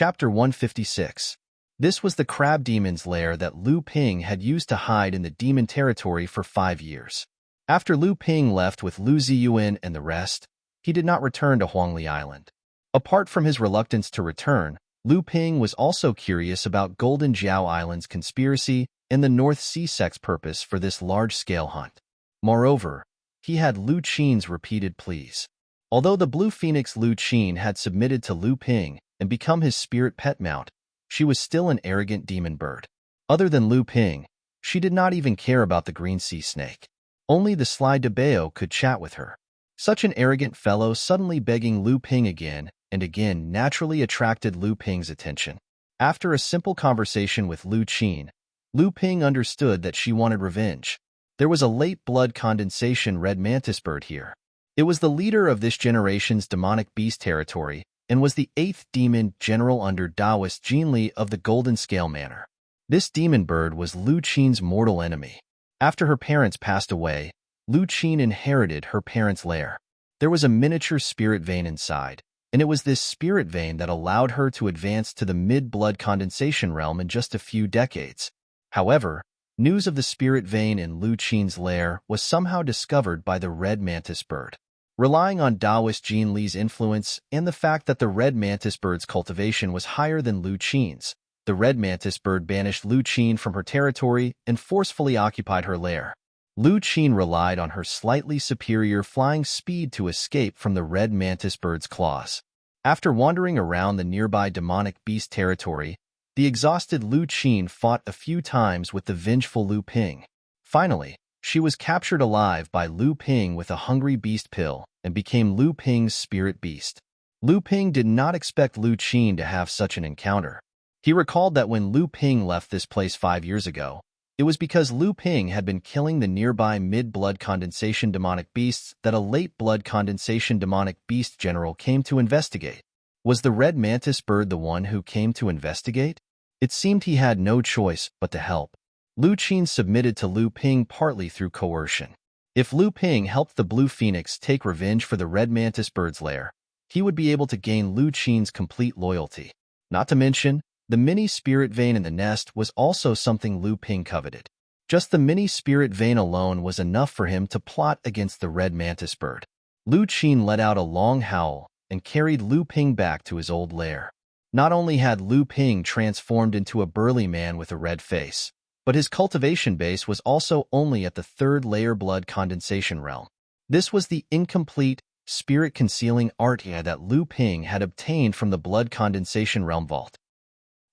Chapter 156. This was the crab demon's lair that Lu Ping had used to hide in the demon territory for 5 years. After Lu Ping left with Lu Ziyuan and the rest, he did not return to Huangli Island. Apart from his reluctance to return, Lu Ping was also curious about Golden Jiao Island's conspiracy and the North Sea sect's purpose for this large-scale hunt. Moreover, he had Lu Qin's repeated pleas. Although the Blue Phoenix Lu Qin had submitted to Lu Ping and become his spirit pet mount, she was still an arrogant demon bird. Other than Lu Ping, she did not even care about the green sea snake. Only the sly Debao could chat with her. Such an arrogant fellow suddenly begging Lu Ping again and again naturally attracted Lu Ping's attention. After a simple conversation with Lu Qin, Lu Ping understood that she wanted revenge. There was a late blood condensation red mantis bird here. It was the leader of this generation's demonic beast territory and was the 8th demon general under Taoist Jinli of the Golden Scale Manor. This demon bird was Lu Qin's mortal enemy. After her parents passed away, Lu Qin inherited her parents' lair. There was a miniature spirit vein inside, and it was this spirit vein that allowed her to advance to the mid-blood condensation realm in just a few decades. However, news of the spirit vein in Lu Qin's lair was somehow discovered by the red mantis bird. Relying on Taoist Jin Li's influence and the fact that the red mantis bird's cultivation was higher than Lu Qin's, the red mantis bird banished Lu Qin from her territory and forcefully occupied her lair. Lu Qin relied on her slightly superior flying speed to escape from the red mantis bird's claws. After wandering around the nearby demonic beast territory, the exhausted Lu Qin fought a few times with the vengeful Lu Ping. Finally, she was captured alive by Lu Ping with a hungry beast pill and became Lu Ping's spirit beast. Lu Ping did not expect Lu Qin to have such an encounter. He recalled that when Lu Ping left this place 5 years ago, it was because Lu Ping had been killing the nearby mid-blood condensation demonic beasts that a late blood condensation demonic beast general came to investigate. Was the red mantis bird the one who came to investigate? It seemed he had no choice but to help. Lu Qin submitted to Lu Ping partly through coercion. If Lu Ping helped the Blue Phoenix take revenge for the red mantis bird's lair, he would be able to gain Lu Qin's complete loyalty. Not to mention, the mini spirit vein in the nest was also something Lu Ping coveted. Just the mini spirit vein alone was enough for him to plot against the red mantis bird. Lu Qin let out a long howl and carried Lu Ping back to his old lair. Not only had Lu Ping transformed into a burly man with a red face, but his cultivation base was also only at the 3rd layer blood condensation realm. This was the incomplete, spirit-concealing art that Lu Ping had obtained from the blood condensation realm vault.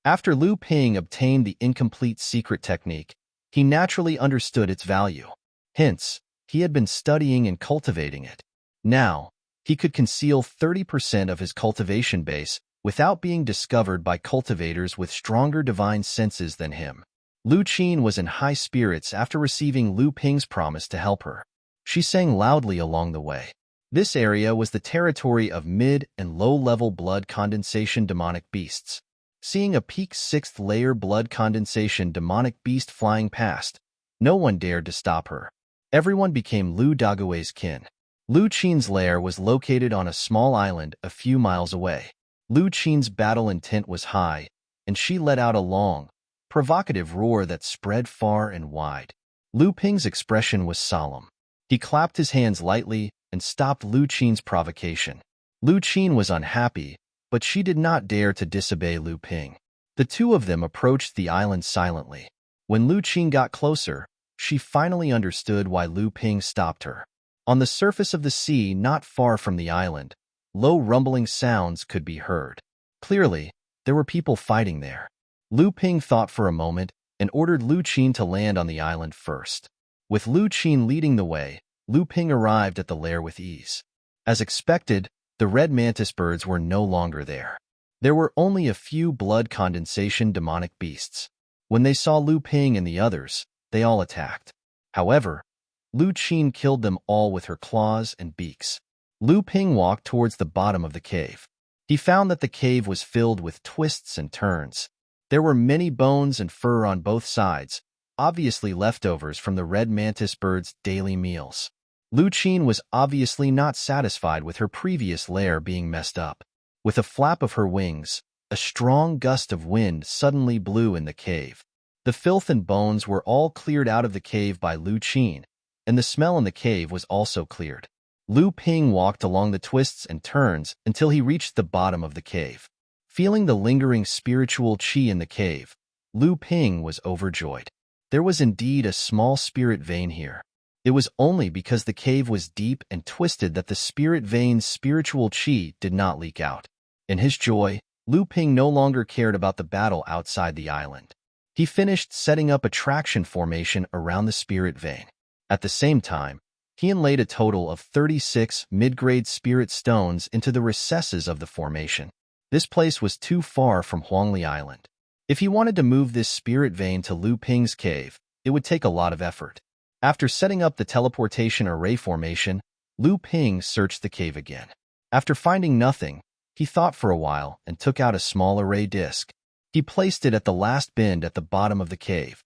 After Lu Ping obtained the incomplete secret technique, he naturally understood its value. Hence, he had been studying and cultivating it. Now, he could conceal 30% of his cultivation base without being discovered by cultivators with stronger divine senses than him. Lu Qin was in high spirits after receiving Lu Ping's promise to help her. She sang loudly along the way. This area was the territory of mid- and low-level blood condensation demonic beasts. Seeing a peak 6th layer blood condensation demonic beast flying past, no one dared to stop her. Everyone became Lu Dague's kin. Lu Qin's lair was located on a small island a few miles away. Lu Qin's battle intent was high, and she let out a long, provocative roar that spread far and wide. Lu Ping's expression was solemn. He clapped his hands lightly and stopped Lu Qin's provocation. Lu Qin was unhappy, but she did not dare to disobey Lu Ping. The two of them approached the island silently. When Lu Qin got closer, she finally understood why Lu Ping stopped her. On the surface of the sea not far from the island, low rumbling sounds could be heard. Clearly, there were people fighting there. Lu Ping thought for a moment and ordered Lu Qin to land on the island first. With Lu Qin leading the way, Lu Ping arrived at the lair with ease. As expected, the red mantis birds were no longer there. There were only a few blood condensation demonic beasts. When they saw Lu Ping and the others, they all attacked. However, Lu Qin killed them all with her claws and beaks. Lu Ping walked towards the bottom of the cave. He found that the cave was filled with twists and turns. There were many bones and fur on both sides, obviously leftovers from the red mantis bird's daily meals. Lu Qin was obviously not satisfied with her previous lair being messed up. With a flap of her wings, a strong gust of wind suddenly blew in the cave. The filth and bones were all cleared out of the cave by Lu Qin, and the smell in the cave was also cleared. Lu Ping walked along the twists and turns until he reached the bottom of the cave. Feeling the lingering spiritual qi in the cave, Lu Ping was overjoyed. There was indeed a small spirit vein here. It was only because the cave was deep and twisted that the spirit vein's spiritual qi did not leak out. In his joy, Lu Ping no longer cared about the battle outside the island. He finished setting up a traction formation around the spirit vein. At the same time, he inlaid a total of 36 mid-grade spirit stones into the recesses of the formation. This place was too far from Huangli Island. If he wanted to move this spirit vein to Lu Ping's cave, it would take a lot of effort. After setting up the teleportation array formation, Lu Ping searched the cave again. After finding nothing, he thought for a while and took out a small array disc. He placed it at the last bend at the bottom of the cave.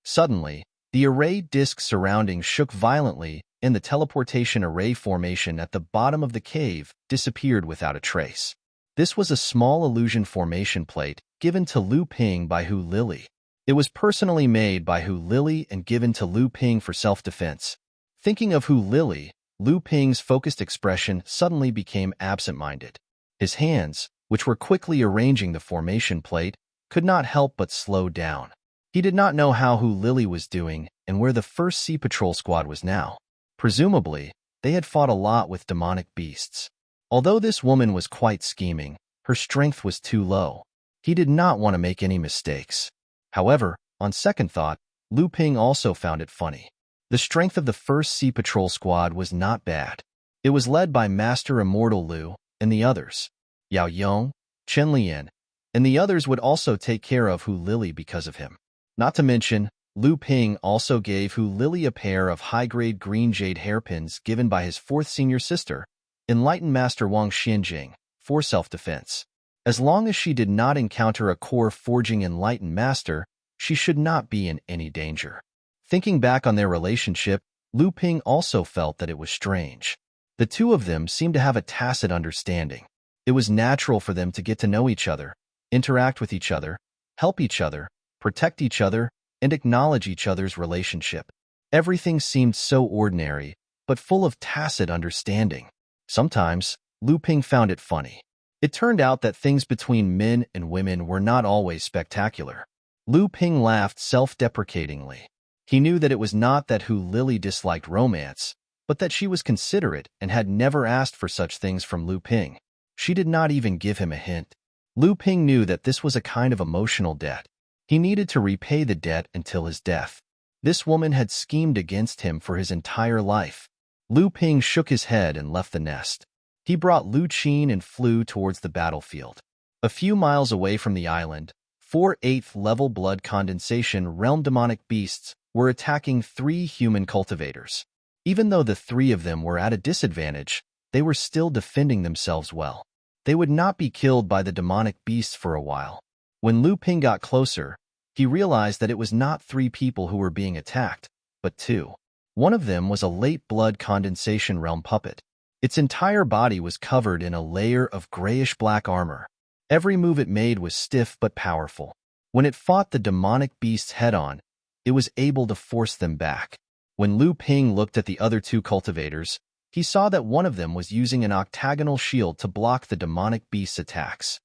Suddenly, the array disc surrounding shook violently, and the teleportation array formation at the bottom of the cave disappeared without a trace. This was a small illusion formation plate given to Lu Ping by Hu Lili. It was personally made by Hu Lili and given to Lu Ping for self-defense. Thinking of Hu Lili, Lu Ping's focused expression suddenly became absent-minded. His hands, which were quickly arranging the formation plate, could not help but slow down. He did not know how Hu Lili was doing and where the first Sea Patrol squad was now. Presumably, they had fought a lot with demonic beasts. Although this woman was quite scheming, her strength was too low. He did not want to make any mistakes. However, on second thought, Lu Ping also found it funny. The strength of the first Sea Patrol squad was not bad. It was led by Master Immortal Lu and the others. Yao Yong, Chen Lian, and the others would also take care of Hu Lili because of him. Not to mention, Lu Ping also gave Hu Lili a pair of high-grade green jade hairpins given by his fourth senior sister, Enlightened Master Wang Xianjing, for self-defense. As long as she did not encounter a core forging Enlightened Master, she should not be in any danger. Thinking back on their relationship, Lu Ping also felt that it was strange. The two of them seemed to have a tacit understanding. It was natural for them to get to know each other, interact with each other, help each other, protect each other, and acknowledge each other's relationship. Everything seemed so ordinary, but full of tacit understanding. Sometimes, Lu Ping found it funny. It turned out that things between men and women were not always spectacular. Lu Ping laughed self-deprecatingly. He knew that it was not that Hu Lili disliked romance, but that she was considerate and had never asked for such things from Lu Ping. She did not even give him a hint. Lu Ping knew that this was a kind of emotional debt. He needed to repay the debt until his death. This woman had schemed against him for his entire life. Lu Ping shook his head and left the nest. He brought Lu Qin and flew towards the battlefield. A few miles away from the island, 4 8th level blood condensation realm demonic beasts were attacking 3 human cultivators. Even though the 3 of them were at a disadvantage, they were still defending themselves well. They would not be killed by the demonic beasts for a while. When Lu Ping got closer, he realized that it was not 3 people who were being attacked, but 2. One of them was a late blood condensation realm puppet. Its entire body was covered in a layer of grayish-black armor. Every move it made was stiff but powerful. When it fought the demonic beasts head-on, it was able to force them back. When Lu Ping looked at the other 2 cultivators, he saw that one of them was using an octagonal shield to block the demonic beast's attacks.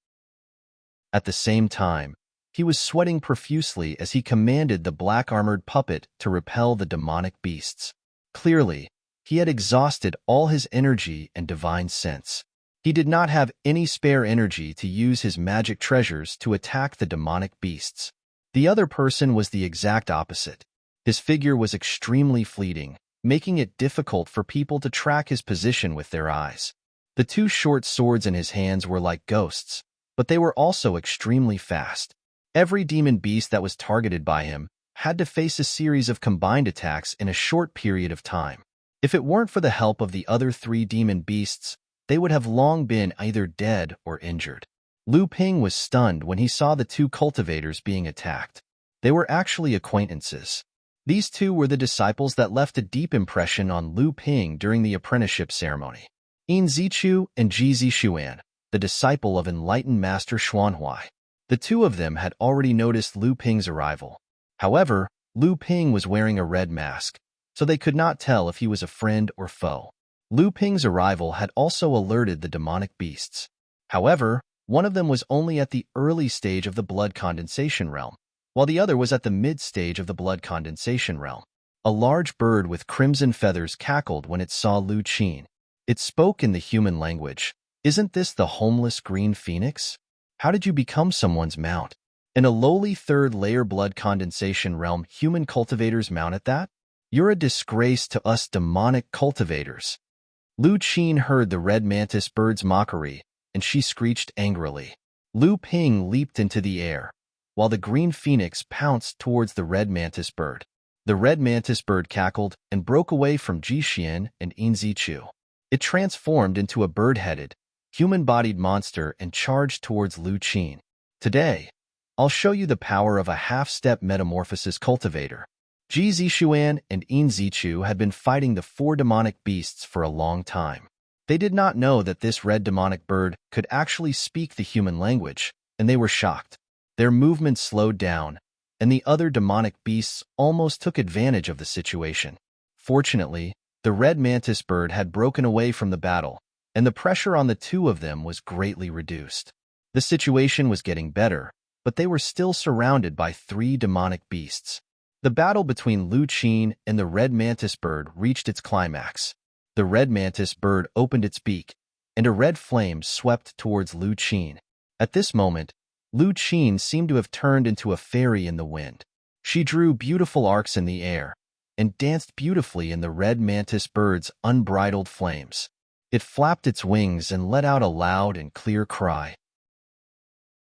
At the same time, he was sweating profusely as he commanded the black-armored puppet to repel the demonic beasts. Clearly, he had exhausted all his energy and divine sense. He did not have any spare energy to use his magic treasures to attack the demonic beasts. The other person was the exact opposite. His figure was extremely fleeting, making it difficult for people to track his position with their eyes. The 2 short swords in his hands were like ghosts, but they were also extremely fast. Every demon beast that was targeted by him had to face a series of combined attacks in a short period of time. If it weren't for the help of the other 3 demon beasts, they would have long been either dead or injured. Lu Ping was stunned when he saw the 2 cultivators being attacked. They were actually acquaintances. These 2 were the disciples that left a deep impression on Lu Ping during the apprenticeship ceremony. Yin Zichu and Ji Zixuan. the disciple of enlightened Master Xuanhui. The two of them had already noticed Lu Ping's arrival. However, Lu Ping was wearing a red mask, so they could not tell if he was a friend or foe. Lu Ping's arrival had also alerted the demonic beasts. However, one of them was only at the early stage of the blood condensation realm, while the other was at the mid-stage of the blood condensation realm. A large bird with crimson feathers cackled when it saw Lu Qin. It spoke in the human language. "Isn't this the homeless green phoenix? How did you become someone's mount?" In a lowly third-layer blood condensation realm, human cultivators mount at that? "You're a disgrace to us demonic cultivators." Lu Qin heard the red mantis bird's mockery, and she screeched angrily. Lu Ping leaped into the air, while the green phoenix pounced towards the red mantis bird. The red mantis bird cackled and broke away from Jixian and Inzichu. It transformed into a bird-headed, human-bodied monster and charged towards Lu Qin. "Today, I'll show you the power of a half-step metamorphosis cultivator." Ji Zixuan and In Zichu had been fighting the four demonic beasts for a long time. They did not know that this red demonic bird could actually speak the human language, and they were shocked. Their movements slowed down, and the other demonic beasts almost took advantage of the situation. Fortunately, the red mantis bird had broken away from the battle, and the pressure on the two of them was greatly reduced. The situation was getting better, but they were still surrounded by three demonic beasts. The battle between Lu Qin and the red mantis bird reached its climax. The red mantis bird opened its beak, and a red flame swept towards Lu Qin. At this moment, Lu Qin seemed to have turned into a fairy in the wind. She drew beautiful arcs in the air and danced beautifully in the red mantis bird's unbridled flames. It flapped its wings and let out a loud and clear cry.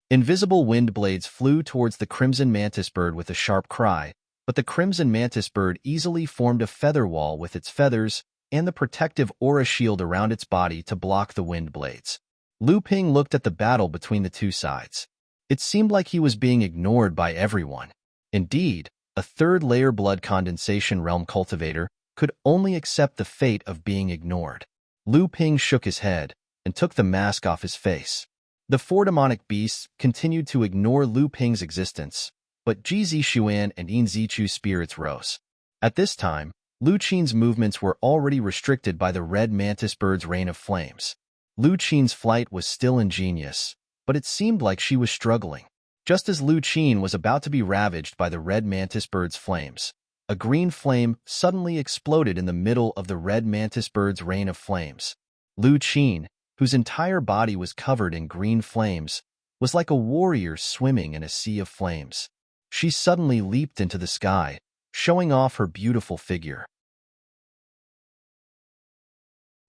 Invisible wind blades flew towards the crimson mantis bird with a sharp cry, but the crimson mantis bird easily formed a feather wall with its feathers and the protective aura shield around its body to block the wind blades. Lu Ping looked at the battle between the two sides. It seemed like he was being ignored by everyone. Indeed, a third-layer blood condensation realm cultivator could only accept the fate of being ignored. Lu Ping shook his head and took the mask off his face. The four demonic beasts continued to ignore Lu Ping's existence, but Ji Zixuan and In Zichu's spirits rose. At this time, Lu Qin's movements were already restricted by the red mantis bird's rain of flames. Lu Qin's flight was still ingenious, but it seemed like she was struggling. Just as Lu Qin was about to be ravaged by the red mantis bird's flames, a green flame suddenly exploded in the middle of the red mantis bird's rain of flames. Lu Qin, whose entire body was covered in green flames, was like a warrior swimming in a sea of flames. She suddenly leaped into the sky, showing off her beautiful figure.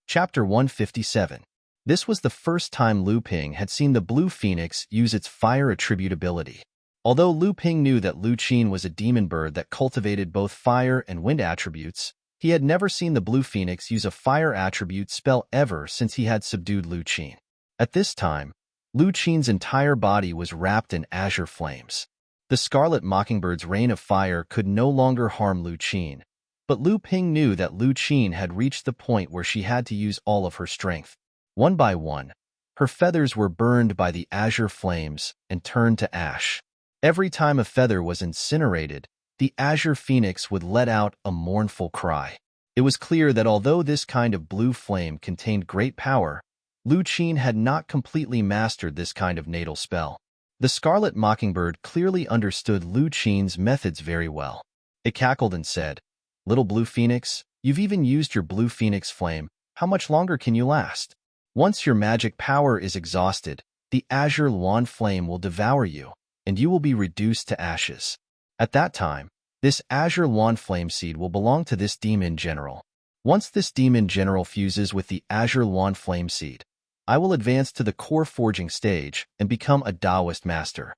Chapter 157. This was the first time Lu Ping had seen the blue phoenix use its fire attribute ability. Although Lu Ping knew that Lu Qin was a demon bird that cultivated both fire and wind attributes, he had never seen the blue phoenix use a fire attribute spell ever since he had subdued Lu Qin. At this time, Lu Qin's entire body was wrapped in azure flames. The scarlet mockingbird's rain of fire could no longer harm Lu Qin, but Lu Ping knew that Lu Qin had reached the point where she had to use all of her strength. One by one, her feathers were burned by the azure flames and turned to ash. Every time a feather was incinerated, the azure phoenix would let out a mournful cry. It was clear that although this kind of blue flame contained great power, Lu Qin had not completely mastered this kind of natal spell. The scarlet mockingbird clearly understood Lu Qin's methods very well. It cackled and said, "Little blue phoenix, you've even used your blue phoenix flame. How much longer can you last? Once your magic power is exhausted, the azure luan flame will devour you, and you will be reduced to ashes. At that time, this azure luan flame seed will belong to this demon general. Once this demon general fuses with the azure luan flame seed, I will advance to the core forging stage and become a Taoist master."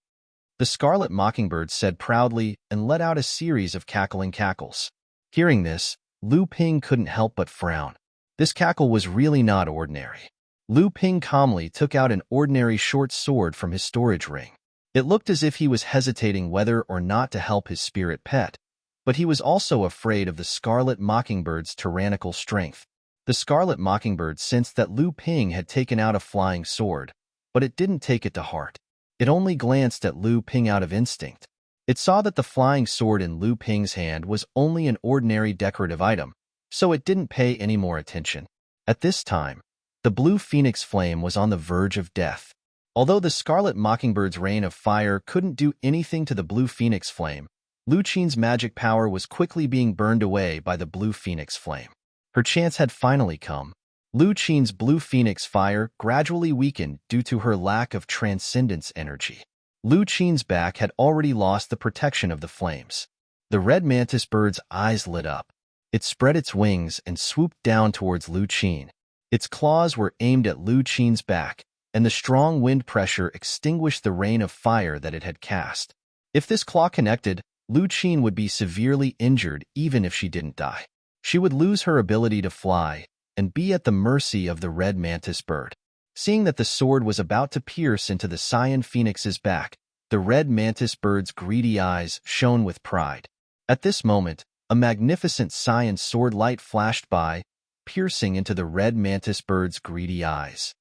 The scarlet mockingbird said proudly and let out a series of cackling cackles. Hearing this, Lu Ping couldn't help but frown. This cackle was really not ordinary. Lu Ping calmly took out an ordinary short sword from his storage ring. It looked as if he was hesitating whether or not to help his spirit pet, but he was also afraid of the scarlet mockingbird's tyrannical strength. The scarlet mockingbird sensed that Lu Ping had taken out a flying sword, but it didn't take it to heart. It only glanced at Lu Ping out of instinct. It saw that the flying sword in Lu Ping's hand was only an ordinary decorative item, so it didn't pay any more attention. At this time, the blue phoenix flame was on the verge of death. Although the scarlet mockingbird's rain of fire couldn't do anything to the blue phoenix flame, Lu Qin's magic power was quickly being burned away by the blue phoenix flame. Her chance had finally come. Lu Qin's blue phoenix fire gradually weakened due to her lack of transcendence energy. Lu Qin's back had already lost the protection of the flames. The red mantis bird's eyes lit up. It spread its wings and swooped down towards Lu Qin. Its claws were aimed at Lu Qin's back, and the strong wind pressure extinguished the rain of fire that it had cast. If this claw connected, Lu Qin would be severely injured even if she didn't die. She would lose her ability to fly and be at the mercy of the red mantis bird. Seeing that the sword was about to pierce into the cyan phoenix's back, the red mantis bird's greedy eyes shone with pride. At this moment, a magnificent cyan sword light flashed by, piercing into the red mantis bird's greedy eyes.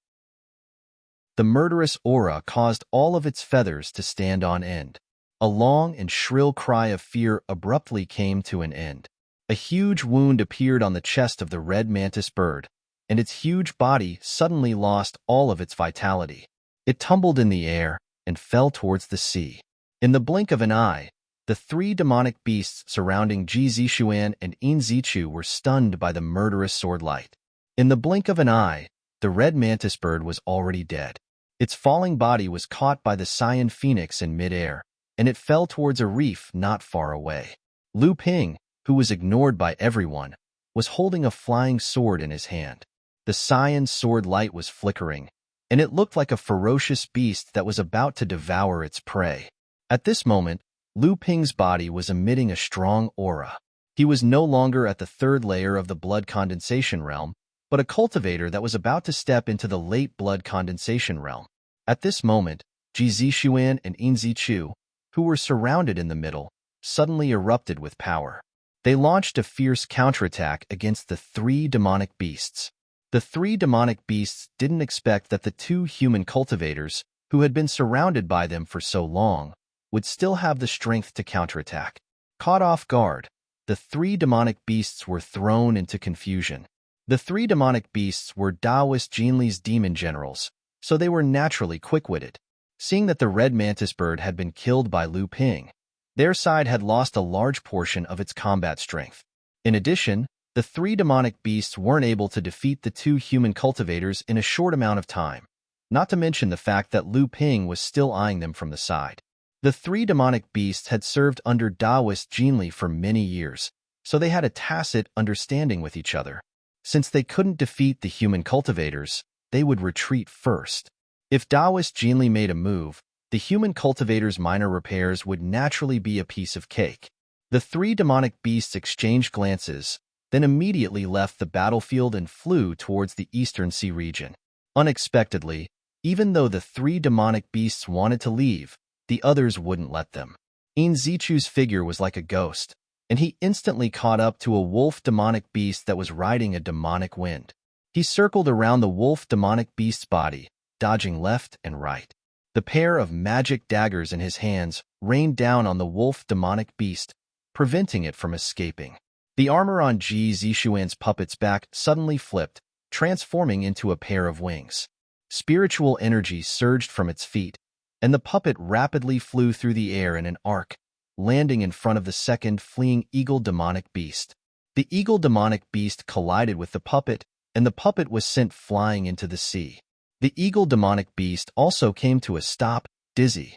The murderous aura caused all of its feathers to stand on end. A long and shrill cry of fear abruptly came to an end. A huge wound appeared on the chest of the red mantis bird, and its huge body suddenly lost all of its vitality. It tumbled in the air and fell towards the sea. In the blink of an eye, the three demonic beasts surrounding Ji Zixuan and Yin Zichu were stunned by the murderous sword light. In the blink of an eye, the red mantis bird was already dead. Its falling body was caught by the cyan phoenix in midair, and it fell towards a reef not far away. Lu Ping, who was ignored by everyone, was holding a flying sword in his hand. The cyan sword light was flickering, and it looked like a ferocious beast that was about to devour its prey. At this moment, Lu Ping's body was emitting a strong aura. He was no longer at the third layer of the blood condensation realm, but a cultivator that was about to step into the late blood condensation realm. At this moment, Ji Zixuan and Yin Zichu, who were surrounded in the middle, suddenly erupted with power. They launched a fierce counterattack against the three demonic beasts. The three demonic beasts didn't expect that the two human cultivators, who had been surrounded by them for so long, would still have the strength to counterattack. Caught off guard, the three demonic beasts were thrown into confusion. The three demonic beasts were Taoist Jinli's demon generals, so they were naturally quick-witted. Seeing that the red mantis bird had been killed by Lu Ping, their side had lost a large portion of its combat strength. In addition, the three demonic beasts weren't able to defeat the two human cultivators in a short amount of time, not to mention the fact that Lu Ping was still eyeing them from the side. The three demonic beasts had served under Taoist Jinli for many years, so they had a tacit understanding with each other. Since they couldn't defeat the human cultivators, they would retreat first. If Taoist Jinli made a move, the human cultivators' minor repairs would naturally be a piece of cake. The three demonic beasts exchanged glances, then immediately left the battlefield and flew towards the Eastern Sea region. Unexpectedly, even though the three demonic beasts wanted to leave, the others wouldn't let them. Yin Zichu's figure was like a ghost, and he instantly caught up to a wolf demonic beast that was riding a demonic wind. He circled around the wolf demonic beast's body, dodging left and right. The pair of magic daggers in his hands rained down on the wolf demonic beast, preventing it from escaping. The armor on Ji Zixuan's puppet's back suddenly flipped, transforming into a pair of wings. Spiritual energy surged from its feet, and the puppet rapidly flew through the air in an arc, landing in front of the second fleeing eagle demonic beast. The eagle demonic beast collided with the puppet, and the puppet was sent flying into the sea. The eagle demonic beast also came to a stop, dizzy.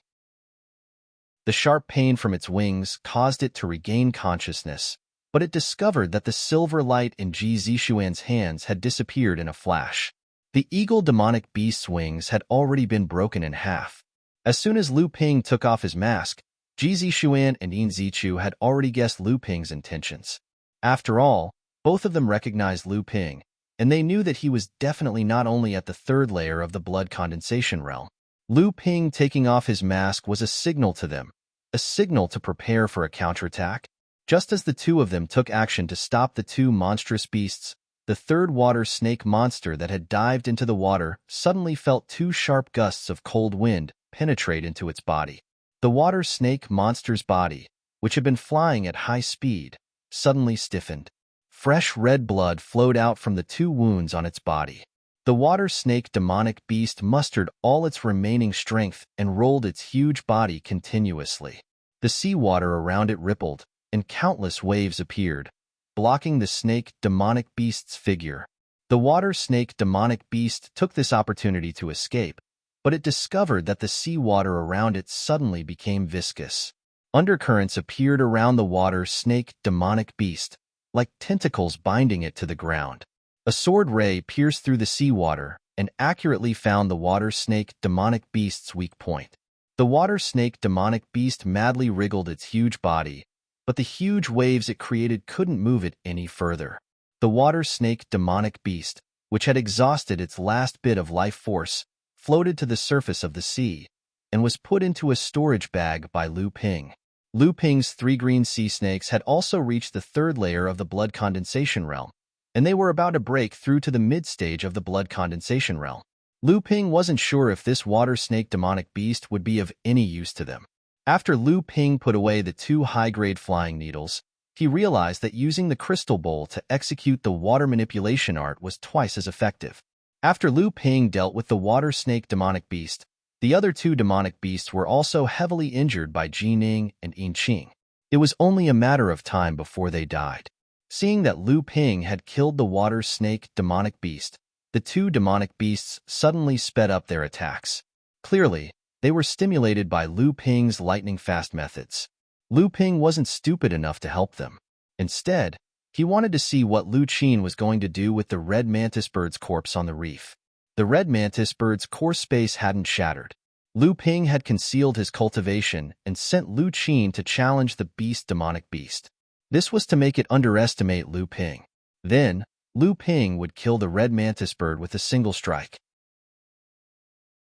The sharp pain from its wings caused it to regain consciousness, but it discovered that the silver light in Ji Zixuan's hands had disappeared in a flash. The eagle demonic beast's wings had already been broken in half. As soon as Lu Ping took off his mask, Ji Zixuan and Yin Zichu had already guessed Lu Ping's intentions. After all, both of them recognized Lu Ping, and they knew that he was definitely not only at the third layer of the blood condensation realm. Lu Ping taking off his mask was a signal to them, a signal to prepare for a counterattack. Just as the two of them took action to stop the two monstrous beasts, The third water snake monster that had dived into the water suddenly felt two sharp gusts of cold wind penetrate into its body. The water snake monster's body, which had been flying at high speed, suddenly stiffened. Fresh red blood flowed out from the two wounds on its body. The water snake demonic beast mustered all its remaining strength and rolled its huge body continuously. The seawater around it rippled, and countless waves appeared, blocking the snake demonic beast's figure. The water snake demonic beast took this opportunity to escape, but it discovered that the seawater around it suddenly became viscous. Undercurrents appeared around the water snake demonic beast, like tentacles binding it to the ground. A sword ray pierced through the seawater and accurately found the water snake demonic beast's weak point. The water snake demonic beast madly wriggled its huge body, but the huge waves it created couldn't move it any further. The water snake demonic beast, which had exhausted its last bit of life force, floated to the surface of the sea and was put into a storage bag by Lu Ping. Lu Ping's 3 green sea snakes had also reached the third layer of the blood condensation realm, and they were about to break through to the mid-stage of the blood condensation realm. Lu Ping wasn't sure if this water snake demonic beast would be of any use to them. After Lu Ping put away the 2 high-grade flying needles, he realized that using the crystal bowl to execute the water manipulation art was twice as effective. After Lu Ping dealt with the water snake demonic beast, the other 2 demonic beasts were also heavily injured by Jining and Yinqing. It was only a matter of time before they died. Seeing that Lu Ping had killed the water snake demonic beast, the 2 demonic beasts suddenly sped up their attacks. Clearly, they were stimulated by Lu Ping's lightning-fast methods. Lu Ping wasn't stupid enough to help them. Instead, he wanted to see what Lu Qin was going to do with the red mantis bird's corpse on the reef. The red mantis bird's core space hadn't shattered. Lu Ping had concealed his cultivation and sent Lu Qin to challenge the demonic beast. This was to make it underestimate Lu Ping. Then, Lu Ping would kill the red mantis bird with a single strike.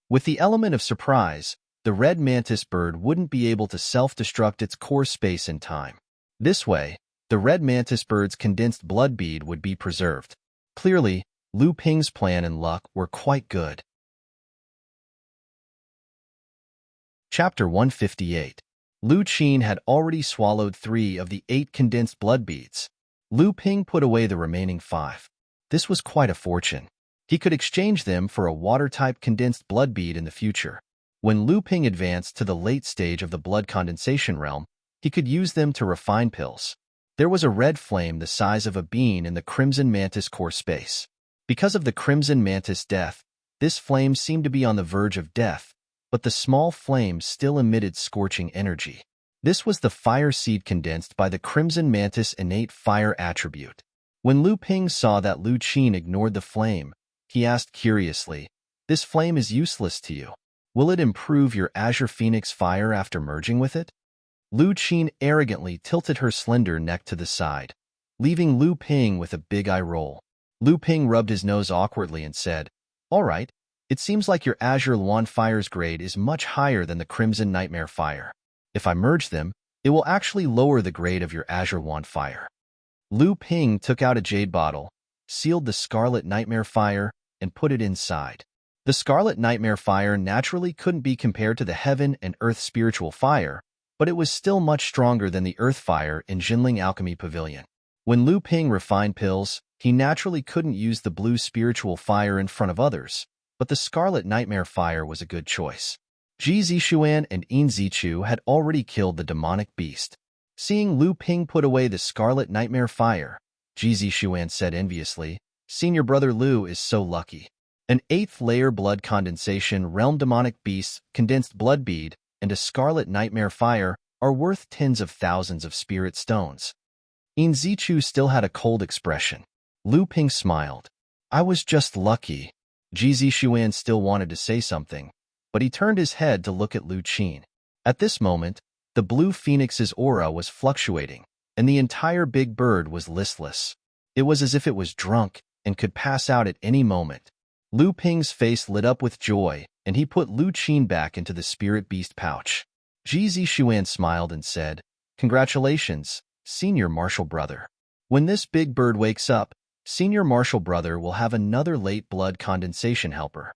With the element of surprise, the red mantis bird wouldn't be able to self-destruct its core space in time. This way, the red mantis bird's condensed blood bead would be preserved. Clearly, Lu Ping's plan and luck were quite good. Chapter 158. Lu Qin had already swallowed 3 of the 8 condensed blood beads. Lu Ping put away the remaining 5. This was quite a fortune. He could exchange them for a water-type condensed blood bead in the future. When Lu Ping advanced to the late stage of the blood condensation realm, he could use them to refine pills. There was a red flame the size of a bean in the crimson mantis core space. Because of the crimson mantis death, this flame seemed to be on the verge of death, but the small flame still emitted scorching energy. This was the fire seed condensed by the crimson mantis innate fire attribute. When Lu Ping saw that Lu Qin ignored the flame, he asked curiously, "This flame is useless to you. Will it improve your azure phoenix fire after merging with it?" Lu Qin arrogantly tilted her slender neck to the side, leaving Lu Ping with a big eye roll. Lu Ping rubbed his nose awkwardly and said, "All right, it seems like your azure luan fire's grade is much higher than the crimson nightmare fire. If I merge them, it will actually lower the grade of your azure luan fire." Lu Ping took out a jade bottle, sealed the scarlet nightmare fire, and put it inside. The scarlet nightmare fire naturally couldn't be compared to the heaven and earth spiritual fire, but it was still much stronger than the earth fire in Jinling Alchemy Pavilion. When Lu Ping refined pills, he naturally couldn't use the blue spiritual fire in front of others, but the scarlet nightmare fire was a good choice. Ji Zixuan and Yin Zichu had already killed the demonic beast. Seeing Lu Ping put away the scarlet nightmare fire, Ji Zixuan said enviously, "Senior brother Lu is so lucky." An 8th layer blood condensation realm demonic beast, condensed blood bead, and a scarlet nightmare fire are worth tens of thousands of spirit stones. Yin Zichu still had a cold expression. Lu Ping smiled. "I was just lucky." Ji Zixuan still wanted to say something, but he turned his head to look at Lu Qin. At this moment, the blue phoenix's aura was fluctuating, and the entire big bird was listless. It was as if it was drunk and could pass out at any moment. Lu Ping's face lit up with joy, and he put Lu Qin back into the spirit beast pouch. Ji Zixuan smiled and said, "Congratulations, senior martial brother. When this big bird wakes up, Senior Marshal Brother will have another late blood condensation helper.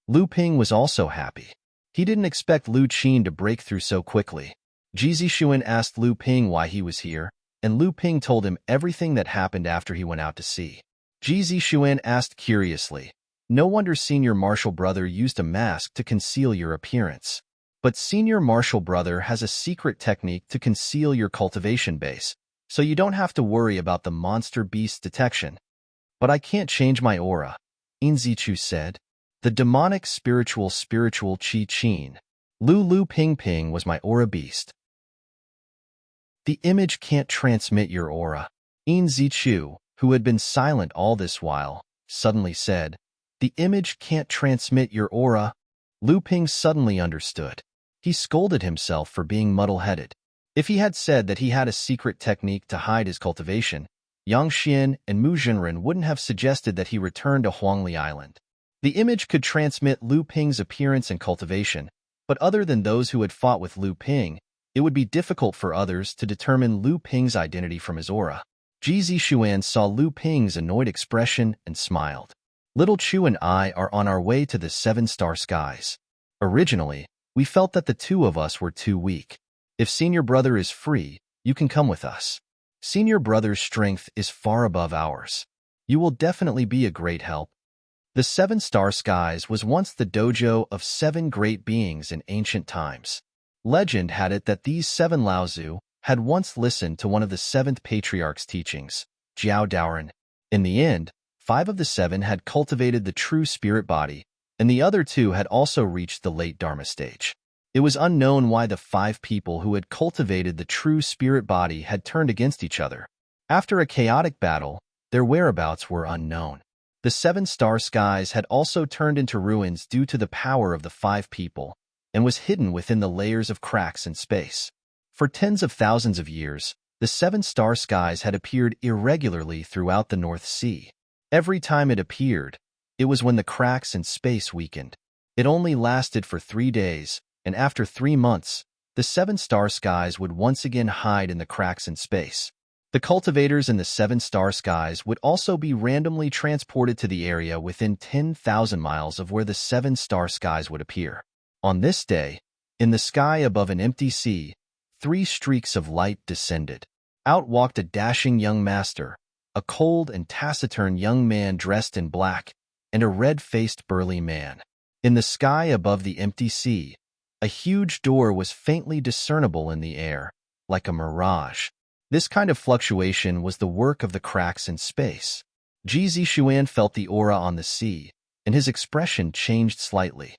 Lu Ping was also happy. He didn't expect Lu Qin to break through so quickly. Ji Zixuan asked Lu Ping why he was here, and Lu Ping told him everything that happened after he went out to sea. Ji Zixuan asked curiously, "No wonder Senior Marshal Brother used a mask to conceal your appearance. But Senior Marshal Brother has a secret technique to conceal your cultivation base, so you don't have to worry about the monster beast detection." "But I can't change my aura," Inzichu said. "The demonic spiritual Qi Qin. Lu Ping Ping was my aura beast." "The image can't transmit your aura," Inzichu, who had been silent all this while, suddenly said. "The image can't transmit your aura." Lu Ping suddenly understood. He scolded himself for being muddle-headed. If he had said that he had a secret technique to hide his cultivation, Yang Xian and Mu Jinren wouldn't have suggested that he return to Huangli Island. The image could transmit Lu Ping's appearance and cultivation, but other than those who had fought with Lu Ping, it would be difficult for others to determine Lu Ping's identity from his aura. Ji Zixuan saw Lu Ping's annoyed expression and smiled. "Little Chu and I are on our way to the 7-star skies. Originally, we felt that the two of us were too weak. If Senior Brother is free, you can come with us. Senior Brother's strength is far above ours. You will definitely be a great help." The 7-star skies was once the dojo of 7 great beings in ancient times. Legend had it that these 7 Laozu had once listened to one of the 7th patriarch's teachings, Jiao Daoren. In the end, 5 of the 7 had cultivated the true spirit body, and the other 2 had also reached the late Dharma stage. It was unknown why the 5 people who had cultivated the true spirit body had turned against each other. After a chaotic battle, their whereabouts were unknown. The 7-star skies had also turned into ruins due to the power of the 5 people, and was hidden within the layers of cracks in space. For tens of thousands of years, the 7-star skies had appeared irregularly throughout the North Sea. Every time it appeared, it was when the cracks in space weakened. It only lasted for 3 days, and after 3 months, the 7-star skies would once again hide in the cracks in space. The cultivators in the 7-star skies would also be randomly transported to the area within 10,000 miles of where the 7-star skies would appear. On this day, in the sky above an empty sea, 3 streaks of light descended. Out walked a dashing young master, a cold and taciturn young man dressed in black, and a red-faced burly man. In the sky above the empty sea, a huge door was faintly discernible in the air, like a mirage. This kind of fluctuation was the work of the cracks in space. Ji Zixuan felt the aura on the sea, and his expression changed slightly.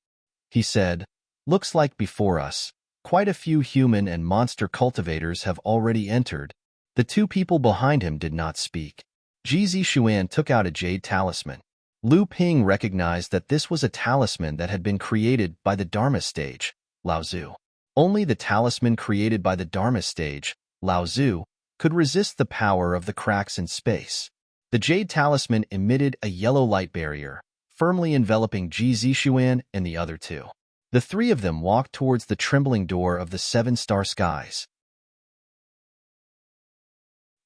He said, "Looks like before us, quite a few human and monster cultivators have already entered." The 2 people behind him did not speak. Ji Zixuan took out a jade talisman. Lu Ping recognized that this was a talisman that had been created by the Dharma stage, Laozu. Only the talisman created by the Dharma stage, Laozu, could resist the power of the cracks in space. The jade talisman emitted a yellow light barrier, firmly enveloping Ji Zixuan and the other 2. The 3 of them walked towards the trembling door of the 7-star skies.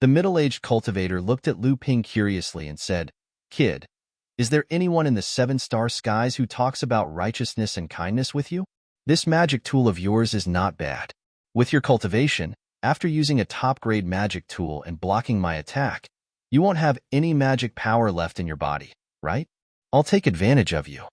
The middle-aged cultivator looked at Lu Ping curiously and said, "Kid, is there anyone in the 7-star skies who talks about righteousness and kindness with you? This magic tool of yours is not bad. With your cultivation, after using a top-grade magic tool and blocking my attack, you won't have any magic power left in your body, right? I'll take advantage of you."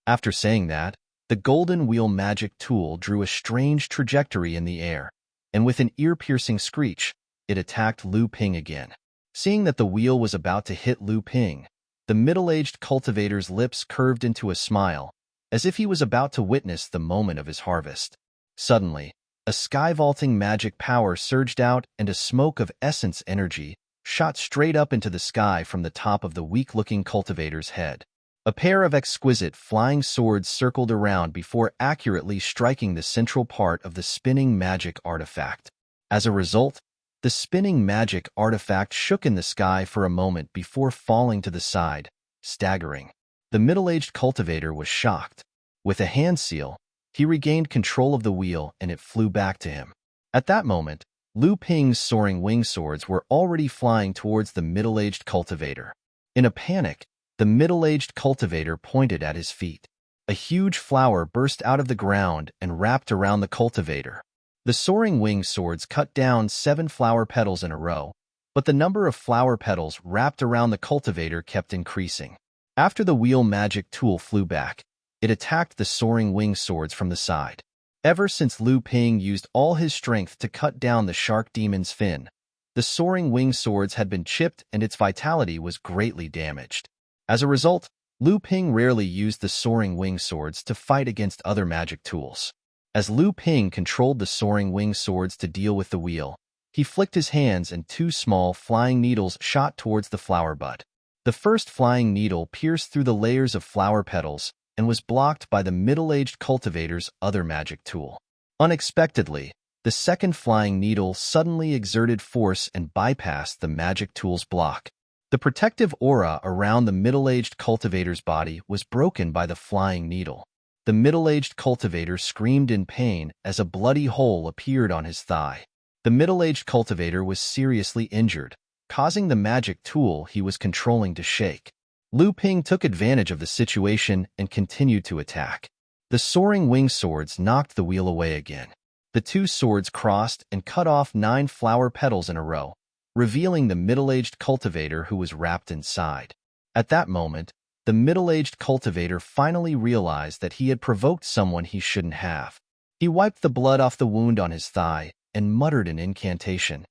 After saying that, the golden wheel magic tool drew a strange trajectory in the air, and with an ear-piercing screech, it attacked Lu Ping again. Seeing that the wheel was about to hit Lu Ping, the middle-aged cultivator's lips curved into a smile, as if he was about to witness the moment of his harvest. Suddenly, a sky-vaulting magic power surged out and a smoke of essence energy shot straight up into the sky from the top of the weak-looking cultivator's head. A pair of exquisite flying swords circled around before accurately striking the central part of the spinning magic artifact. As a result, the spinning magic artifact shook in the sky for a moment before falling to the side, staggering. The middle-aged cultivator was shocked. With a hand seal, he regained control of the wheel and it flew back to him. At that moment, Lu Ping's soaring wing swords were already flying towards the middle-aged cultivator. In a panic, the middle-aged cultivator pointed at his feet. A huge flower burst out of the ground and wrapped around the cultivator. The soaring wing swords cut down 7 flower petals in a row, but the number of flower petals wrapped around the cultivator kept increasing. After the wheel magic tool flew back, it attacked the soaring wing swords from the side. Ever since Lu Ping used all his strength to cut down the shark demon's fin, the soaring wing swords had been chipped and its vitality was greatly damaged. As a result, Lu Ping rarely used the soaring wing swords to fight against other magic tools. As Lu Ping controlled the soaring wing swords to deal with the wheel, he flicked his hands and 2 small flying needles shot towards the flower bud. The first flying needle pierced through the layers of flower petals and was blocked by the middle-aged cultivator's other magic tool. Unexpectedly, the second flying needle suddenly exerted force and bypassed the magic tool's block. The protective aura around the middle-aged cultivator's body was broken by the flying needle. The middle-aged cultivator screamed in pain as a bloody hole appeared on his thigh. The middle-aged cultivator was seriously injured, causing the magic tool he was controlling to shake. Lu Ping took advantage of the situation and continued to attack. The soaring wing swords knocked the wheel away again. The 2 swords crossed and cut off 9 flower petals in a row, revealing the middle-aged cultivator who was wrapped inside. At that moment, the middle-aged cultivator finally realized that he had provoked someone he shouldn't have. He wiped the blood off the wound on his thigh and muttered an incantation.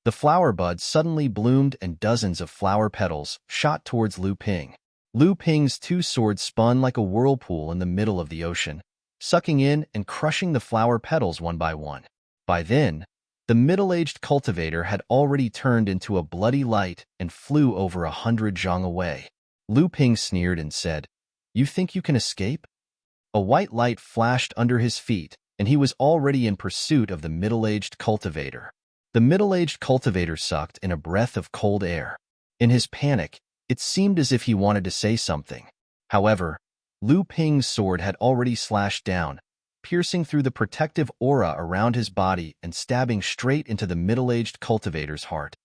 The flower bud suddenly bloomed and dozens of flower petals shot towards Lu Ping. Lu Ping's 2 swords spun like a whirlpool in the middle of the ocean, sucking in and crushing the flower petals one by one. By then, the middle-aged cultivator had already turned into a bloody light and flew over 100 zhang away. Lu Ping sneered and said, "You think you can escape?" A white light flashed under his feet, and he was already in pursuit of the middle-aged cultivator. The middle-aged cultivator sucked in a breath of cold air. In his panic, it seemed as if he wanted to say something. However, Lu Ping's sword had already slashed down, piercing through the protective aura around his body and stabbing straight into the middle-aged cultivator's heart.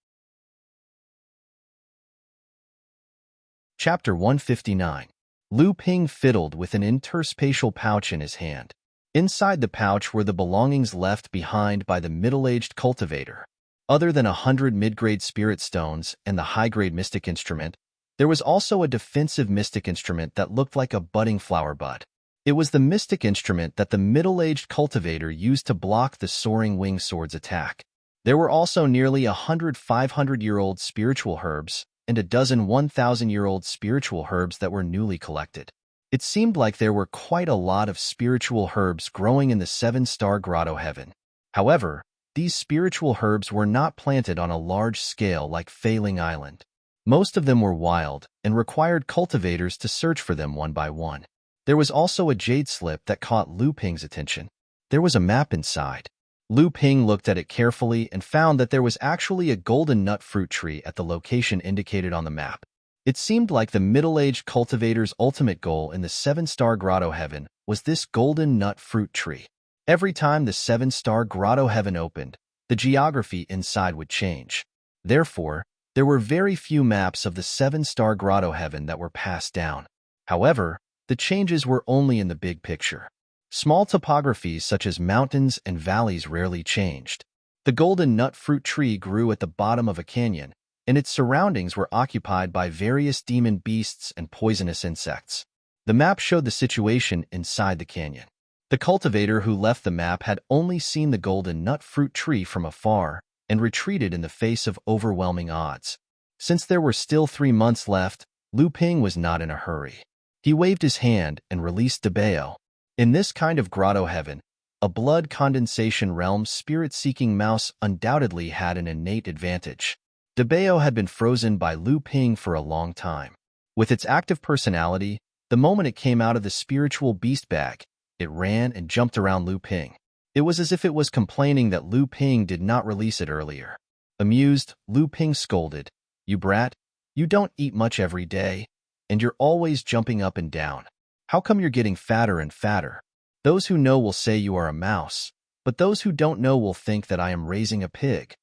Chapter 159. Lu Ping fiddled with an interspatial pouch in his hand. Inside the pouch were the belongings left behind by the middle-aged cultivator. Other than 100 mid-grade spirit stones and the high-grade mystic instrument, there was also a defensive mystic instrument that looked like a budding flower bud. It was the mystic instrument that the middle-aged cultivator used to block the soaring wing sword's attack. There were also nearly 100 500-year-old spiritual herbs and a dozen 1,000-year-old spiritual herbs that were newly collected. It seemed like there were quite a lot of spiritual herbs growing in the 7-star grotto heaven. However, these spiritual herbs were not planted on a large scale like Failing Island. Most of them were wild and required cultivators to search for them one by one. There was also a jade slip that caught Lu Ping's attention. There was a map inside. Lu Ping looked at it carefully and found that there was actually a golden nut fruit tree at the location indicated on the map. It seemed like the middle-aged cultivator's ultimate goal in the 7-star grotto heaven was this golden nut fruit tree. Every time the 7-star grotto heaven opened, the geography inside would change. Therefore, there were very few maps of the 7-star grotto heaven that were passed down. However, the changes were only in the big picture. Small topographies such as mountains and valleys rarely changed. The golden nut fruit tree grew at the bottom of a canyon, and its surroundings were occupied by various demon beasts and poisonous insects. The map showed the situation inside the canyon. The cultivator who left the map had only seen the golden nut fruit tree from afar and retreated in the face of overwhelming odds. Since there were still 3 months left, Lu Ping was not in a hurry. He waved his hand and released Debao. In this kind of grotto heaven, a blood condensation realm spirit-seeking mouse undoubtedly had an innate advantage. Debao had been frozen by Lu Ping for a long time. With its active personality, the moment it came out of the spiritual beast bag, it ran and jumped around Lu Ping. It was as if it was complaining that Lu Ping did not release it earlier. Amused, Lu Ping scolded, "You brat, you don't eat much every day, and you're always jumping up and down. How come you're getting fatter and fatter? Those who know will say you are a mouse, but those who don't know will think that I am raising a pig."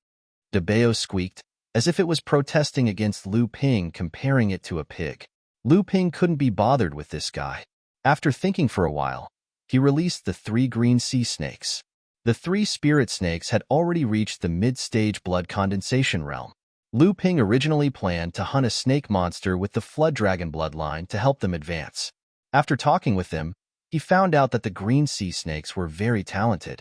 Debao squeaked, as if it was protesting against Lu Ping, comparing it to a pig. Lu Ping couldn't be bothered with this guy. After thinking for a while, he released the 3 green sea snakes. The 3 spirit snakes had already reached the mid-stage blood condensation realm. Lu Ping originally planned to hunt a snake monster with the flood dragon bloodline to help them advance. After talking with them, he found out that the green sea snakes were very talented.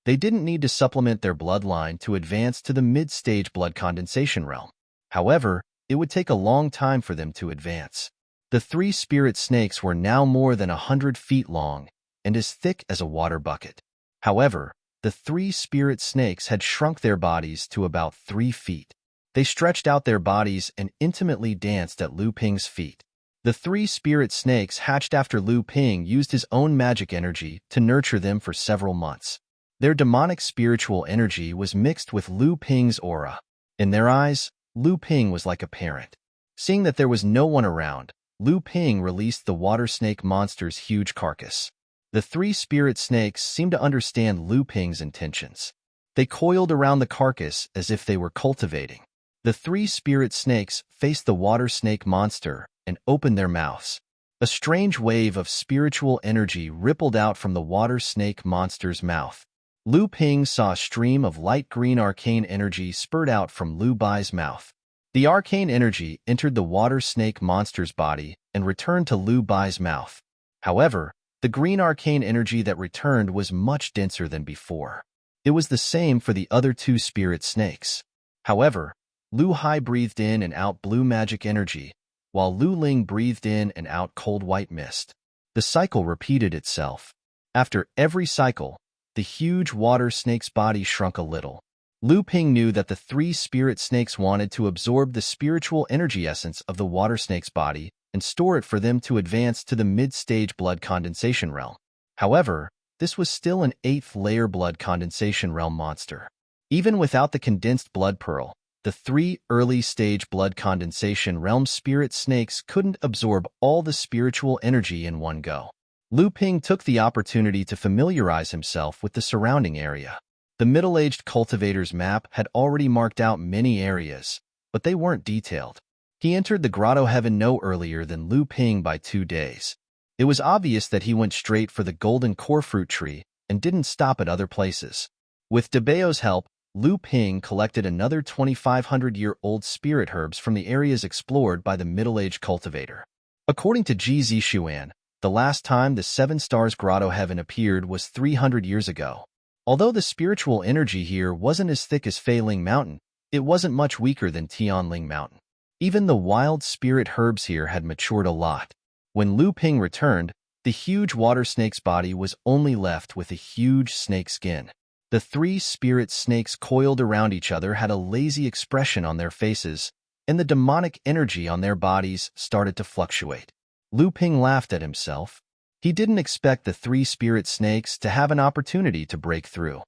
They didn't need to supplement their bloodline to advance to the mid-stage blood condensation realm. However, it would take a long time for them to advance. The 3 spirit snakes were now more than 100 feet long and as thick as a water bucket. However, the 3 spirit snakes had shrunk their bodies to about 3 feet. They stretched out their bodies and intimately danced at Lu Ping's feet. The 3 spirit snakes hatched after Lu Ping used his own magic energy to nurture them for several months. Their demonic spiritual energy was mixed with Lu Ping's aura. In their eyes, Lu Ping was like a parent. Seeing that there was no one around, Lu Ping released the water snake monster's huge carcass. The 3 spirit snakes seemed to understand Lu Ping's intentions. They coiled around the carcass as if they were cultivating. The 3 spirit snakes faced the water snake monster and opened their mouths. A strange wave of spiritual energy rippled out from the water snake monster's mouth. Lu Ping saw a stream of light green arcane energy spurt out from Lu Bai's mouth. The arcane energy entered the water snake monster's body and returned to Lu Bai's mouth. However, the green arcane energy that returned was much denser than before. It was the same for the other 2 spirit snakes. However, Lu Hai breathed in and out blue magic energy, while Lu Ling breathed in and out cold white mist. The cycle repeated itself. After every cycle, the huge water snake's body shrunk a little. Lu Ping knew that the 3 spirit snakes wanted to absorb the spiritual energy essence of the water snake's body and store it for them to advance to the mid-stage blood condensation realm. However, this was still an 8th layer blood condensation realm monster. Even without the condensed blood pearl, the 3 early-stage blood condensation realm spirit snakes couldn't absorb all the spiritual energy in one go. Lu Ping took the opportunity to familiarize himself with the surrounding area. The middle-aged cultivator's map had already marked out many areas, but they weren't detailed. He entered the grotto heaven no earlier than Lu Ping by 2 days. It was obvious that he went straight for the golden core fruit tree and didn't stop at other places. With DeBao's help, Lu Ping collected another 2,500-year-old spirit herbs from the areas explored by the middle-aged cultivator. According to Ji Zixuan, the last time the 7 Stars Grotto Heaven appeared was 300 years ago. Although the spiritual energy here wasn't as thick as Feiling Mountain, it wasn't much weaker than Tianling Mountain. Even the wild spirit herbs here had matured a lot. When Lu Ping returned, the huge water snake's body was only left with a huge snake skin. The 3 spirit snakes coiled around each other had a lazy expression on their faces, and the demonic energy on their bodies started to fluctuate. Lu Ping laughed at himself. He didn't expect the 3 spirit snakes to have an opportunity to break through.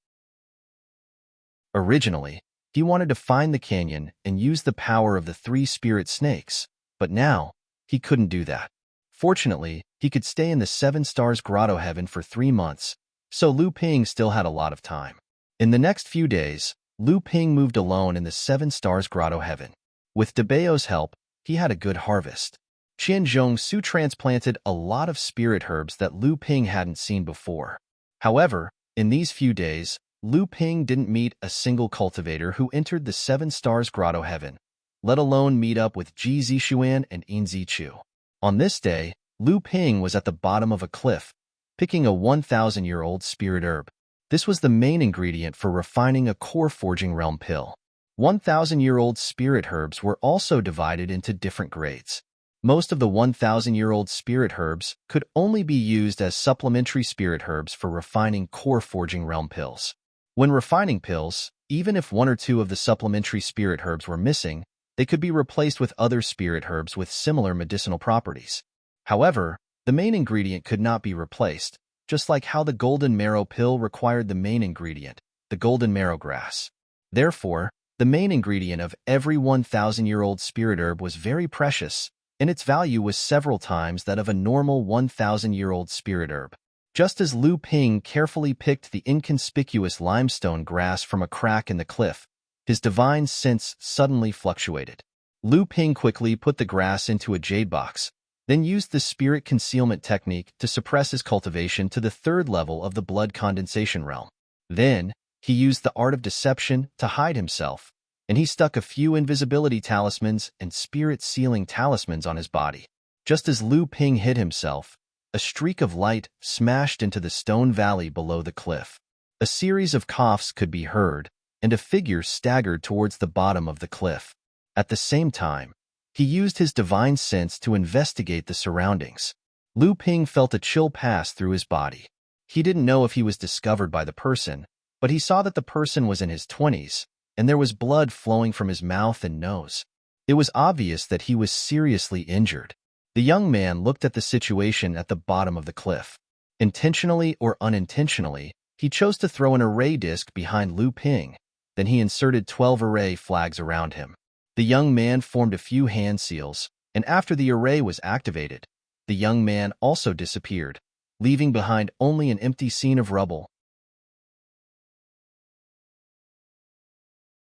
Originally, he wanted to find the canyon and use the power of the 3 spirit snakes, but now, he couldn't do that. Fortunately, he could stay in the 7 Stars Grotto Heaven for 3 months, so Lu Ping still had a lot of time. In the next few days, Lu Ping moved alone in the 7 Stars Grotto Heaven. With DeBao's help, he had a good harvest. Qian Zhongsu transplanted a lot of spirit herbs that Lu Ping hadn't seen before. However, in these few days, Lu Ping didn't meet a single cultivator who entered the 7 Stars Grotto Heaven, let alone meet up with Ji Zixuan and In Zichu. On this day, Lu Ping was at the bottom of a cliff, picking a 1,000-year-old spirit herb. This was the main ingredient for refining a core forging realm pill. 1,000-year-old spirit herbs were also divided into different grades. Most of the 1,000-year-old spirit herbs could only be used as supplementary spirit herbs for refining core forging realm pills. When refining pills, even if 1 or 2 of the supplementary spirit herbs were missing, they could be replaced with other spirit herbs with similar medicinal properties. However, the main ingredient could not be replaced, just like how the golden marrow pill required the main ingredient, the golden marrow grass. Therefore, the main ingredient of every 1,000-year-old spirit herb was very precious, and its value was several times that of a normal 1,000-year-old spirit herb. Just as Lu Ping carefully picked the inconspicuous limestone grass from a crack in the cliff, His divine sense suddenly fluctuated. Lu Ping quickly put the grass into a jade box, then used the spirit concealment technique to suppress his cultivation to the third level of the blood condensation realm. Then, he used the art of deception to hide himself, and he stuck a few invisibility talismans and spirit sealing talismans on his body. Just as Lu Ping hid himself, a streak of light smashed into the stone valley below the cliff. A series of coughs could be heard, and a figure staggered towards the bottom of the cliff. At the same time, he used his divine sense to investigate the surroundings. Lu Ping felt a chill pass through his body. He didn't know if he was discovered by the person, but he saw that the person was in his 20s, and there was blood flowing from his mouth and nose. It was obvious that he was seriously injured. The young man looked at the situation at the bottom of the cliff. Intentionally or unintentionally, he chose to throw an array disc behind Lu Ping. Then he inserted 12 array flags around him. The young man formed a few hand seals, and after the array was activated, the young man also disappeared, leaving behind only an empty scene of rubble.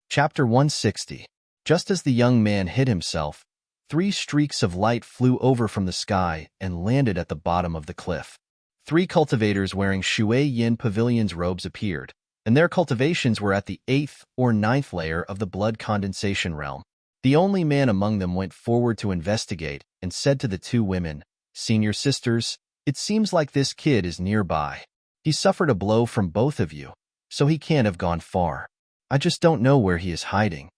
Chapter 160. Just as the young man hid himself, 3 streaks of light flew over from the sky and landed at the bottom of the cliff. 3 cultivators wearing Shui Yin Pavilion's robes appeared, and their cultivations were at the 8th or 9th layer of the blood condensation realm. The only man among them went forward to investigate and said to the 2 women, "Senior sisters, it seems like this kid is nearby. He suffered a blow from both of you, so he can't have gone far. I just don't know where he is hiding."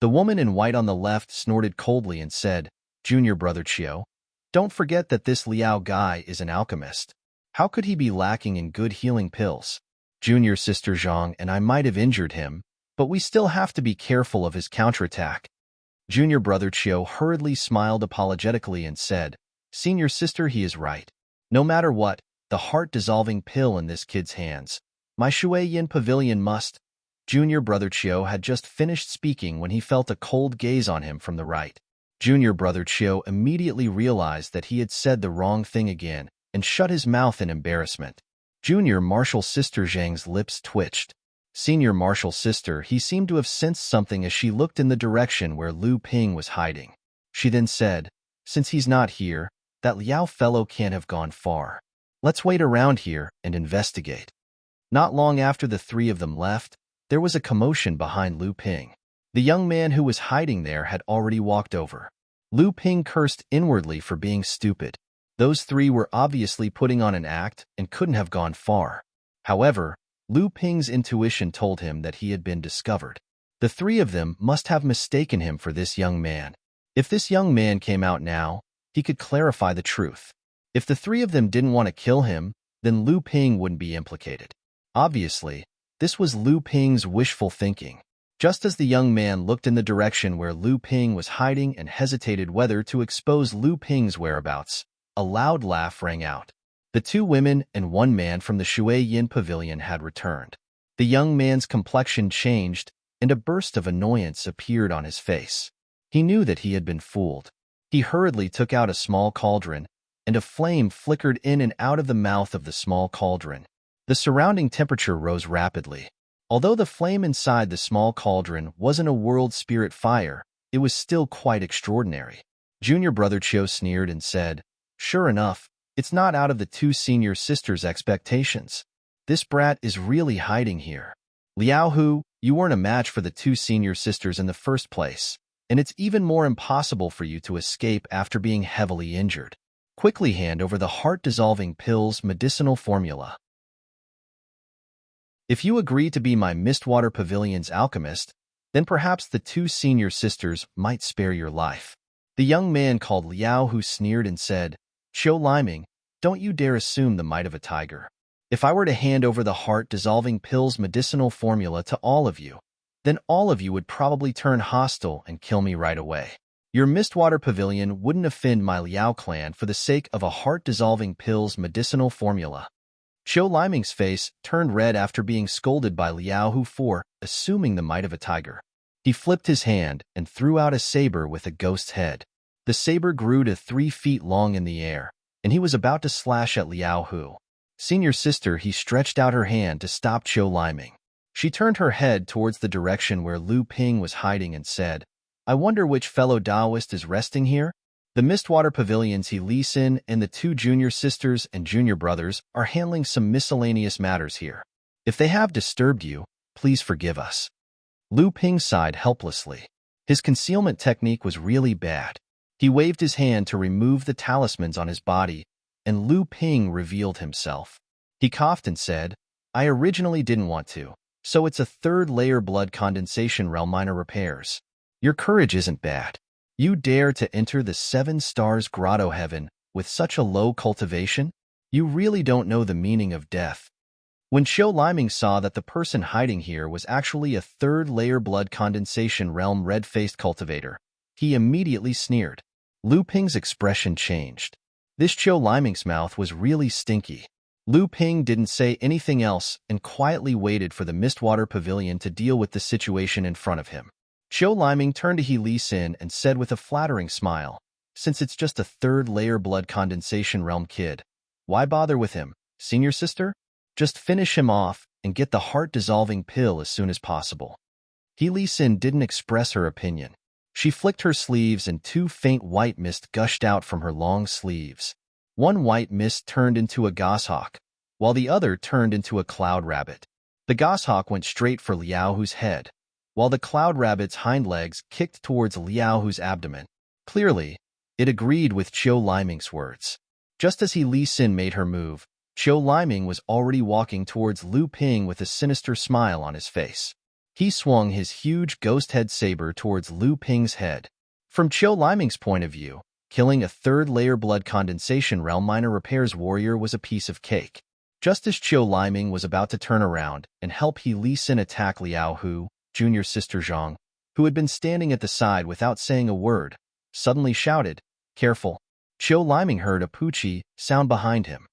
The woman in white on the left snorted coldly and said, "Junior brother Chiu, don't forget that this Liao guy is an alchemist. How could he be lacking in good healing pills? Junior sister Zhang and I might have injured him, but we still have to be careful of his counterattack." Junior brother Chiu hurriedly smiled apologetically and said, "Senior sister, he is right. No matter what, the heart-dissolving pill in this kid's hands. My Shui Yin Pavilion must—" Junior brother Chiu had just finished speaking when he felt a cold gaze on him from the right. Junior brother Chiu immediately realized that he had said the wrong thing again and shut his mouth in embarrassment. Junior martial sister Zhang's lips twitched. Senior martial sister, he seemed to have sensed something as she looked in the direction where Lu Ping was hiding. She then said, "Since he's not here, that Liao fellow can't have gone far. Let's wait around here and investigate." Not long after the 3 of them left, there was a commotion behind Lu Ping. The young man who was hiding there had already walked over. Lu Ping cursed inwardly for being stupid. Those 3 were obviously putting on an act and couldn't have gone far. However, Lu Ping's intuition told him that he had been discovered. The 3 of them must have mistaken him for this young man. If this young man came out now, he could clarify the truth. If the 3 of them didn't want to kill him, then Lu Ping wouldn't be implicated. Obviously, this was Lu Ping's wishful thinking. Just as the young man looked in the direction where Lu Ping was hiding and hesitated whether to expose Lu Ping's whereabouts, a loud laugh rang out. The 2 women and 1 man from the Shui Yin Pavilion had returned. The young man's complexion changed, and a burst of annoyance appeared on his face. He knew that he had been fooled. He hurriedly took out a small cauldron, and a flame flickered in and out of the mouth of the small cauldron. The surrounding temperature rose rapidly. Although the flame inside the small cauldron wasn't a world spirit fire, it was still quite extraordinary. Junior brother Chiu sneered and said, "Sure enough, it's not out of the 2 senior sisters' expectations. This brat is really hiding here. Liao Hu, you weren't a match for the 2 senior sisters in the first place, and it's even more impossible for you to escape after being heavily injured. Quickly hand over the heart-dissolving pills medicinal formula. If you agree to be my Mistwater Pavilion's alchemist, then perhaps the 2 senior sisters might spare your life." The young man called Liao Hu sneered and said, "Chiu Liming, don't you dare assume the might of a tiger. If I were to hand over the heart-dissolving pills medicinal formula to all of you, then all of you would probably turn hostile and kill me right away. Your Mistwater Pavilion wouldn't offend my Liao clan for the sake of a heart-dissolving pills medicinal formula." Chiu Liming's face turned red after being scolded by Liao Hu for assuming the might of a tiger. He flipped his hand and threw out a saber with a ghost's head. The saber grew to 3 feet long in the air, and he was about to slash at Liao Hu. Senior sister, he stretched out her hand to stop Chiu Liming. She turned her head towards the direction where Lu Ping was hiding and said, I wonder which fellow Taoist is resting here? The Mistwater Pavilion's He Li Sin and the two junior sisters and junior brothers are handling some miscellaneous matters here. If they have disturbed you, please forgive us. Lu Ping sighed helplessly. His concealment technique was really bad. He waved his hand to remove the talismans on his body, and Lu Ping revealed himself. He coughed and said, I originally didn't want to, so it's a third-layer blood condensation realm minor repairs. Your courage isn't bad. You dare to enter the 7 stars grotto heaven with such a low cultivation? You really don't know the meaning of death. When Qiu Liming saw that the person hiding here was actually a third-layer blood condensation realm red-faced cultivator, he immediately sneered. Lu Ping's expression changed. This Qiu Liming's mouth was really stinky. Lu Ping didn't say anything else and quietly waited for the Mistwater Pavilion to deal with the situation in front of him. Qiu Liming turned to He Li Sin and said with a flattering smile, since it's just a third-layer blood condensation realm kid, why bother with him, senior sister? Just finish him off and get the heart-dissolving pill as soon as possible. He Li Sin didn't express her opinion. She flicked her sleeves and 2 faint white mist gushed out from her long sleeves. One white mist turned into a goshawk, while the other turned into a cloud rabbit. The goshawk went straight for Liaohu's head, while the cloud rabbit's hind legs kicked towards Liaohu's abdomen. Clearly, it agreed with Qiu Liming's words. Just as He Li Sin made her move, Qiu Liming was already walking towards Lu Ping with a sinister smile on his face. He swung his huge ghost-head saber towards Lu Ping's head. From Qiu Liming's point of view, killing a third-layer blood condensation realm minor repairs warrior was a piece of cake. Just as Qiu Liming was about to turn around and help He Li Sin attack Liaohu, junior sister Zhang, who had been standing at the side without saying a word, suddenly shouted, Careful! Qiu Liming heard a poochie sound behind him.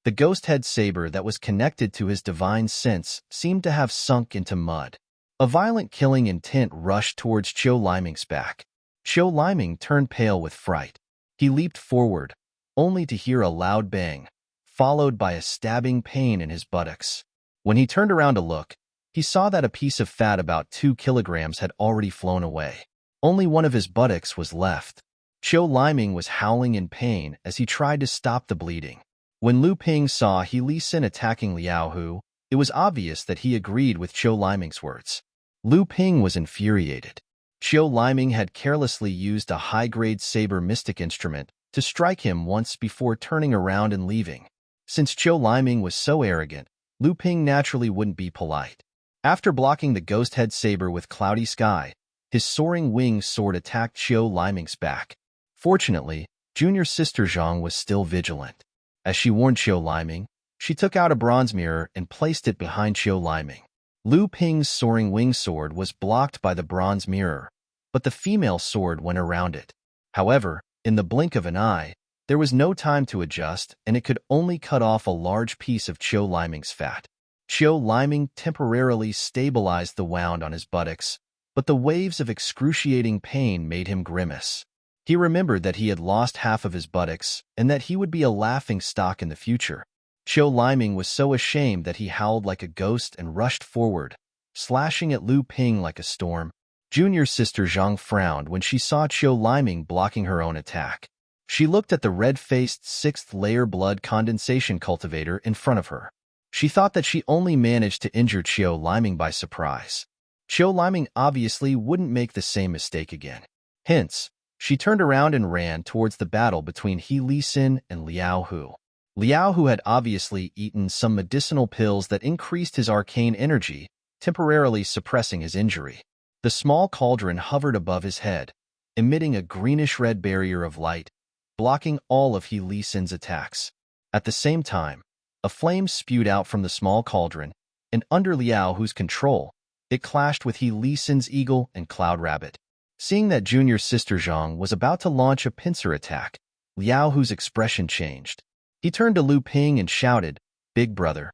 The ghost-head saber that was connected to his divine sense seemed to have sunk into mud. A violent killing intent rushed towards Qiu Liming's back. Qiu Liming turned pale with fright. He leaped forward, only to hear a loud bang, followed by a stabbing pain in his buttocks. When he turned around to look, he saw that a piece of fat about 2 kilograms had already flown away. Only one of his buttocks was left. Qiu Liming was howling in pain as he tried to stop the bleeding. When Lu Ping saw He Li Sin attacking Liaohu, it was obvious that he agreed with Qiu Liming's words. Lu Ping was infuriated. Qiu Liming had carelessly used a high-grade saber mystic instrument to strike him once before turning around and leaving. Since Qiu Liming was so arrogant, Lu Ping naturally wouldn't be polite. After blocking the ghost-head saber with Cloudy Sky, his soaring wings sword attacked Qiu Liming's back. Fortunately, junior sister Zhang was still vigilant. As she warned Qiu Liming, she took out a bronze mirror and placed it behind Qiu Liming. Lu Ping's soaring wing sword was blocked by the bronze mirror, but the female sword went around it. However, in the blink of an eye, there was no time to adjust, and it could only cut off a large piece of Qiu Liming's fat. Qiu Liming temporarily stabilized the wound on his buttocks, but the waves of excruciating pain made him grimace. He remembered that he had lost half of his buttocks and that he would be a laughingstock in the future. Qiu Liming was so ashamed that he howled like a ghost and rushed forward, slashing at Lu Ping like a storm. Junior sister Zhang frowned when she saw Qiu Liming blocking her own attack. She looked at the red-faced 6th-layer blood condensation cultivator in front of her. She thought that she only managed to injure Qiu Liming by surprise. Qiu Liming obviously wouldn't make the same mistake again. Hence, she turned around and ran towards the battle between He Li Sin and Liaohu. Liaohu had obviously eaten some medicinal pills that increased his arcane energy, temporarily suppressing his injury. The small cauldron hovered above his head, emitting a greenish-red barrier of light, blocking all of He Li Sin's attacks. At the same time, a flame spewed out from the small cauldron, and under Liaohu's control, it clashed with He Li Sin's eagle and cloud rabbit. Seeing that junior sister Zhang was about to launch a pincer attack, Liaohu's expression changed. He turned to Lu Ping and shouted, Big brother,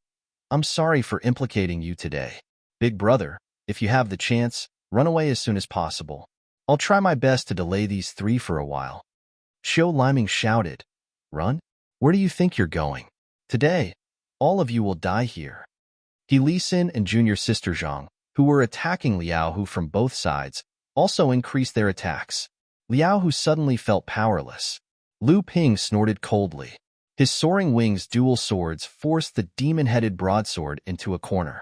I'm sorry for implicating you today. Big brother, if you have the chance, run away as soon as possible. I'll try my best to delay these 3 for a while. Qiu Liming shouted, Run? Where do you think you're going? Today, all of you will die here. He Li Xin and junior sister Zhang, who were attacking Liao Hu from both sides, also increased their attacks. Liao Hu suddenly felt powerless. Lu Ping snorted coldly. His soaring wings dual swords forced the demon-headed broadsword into a corner.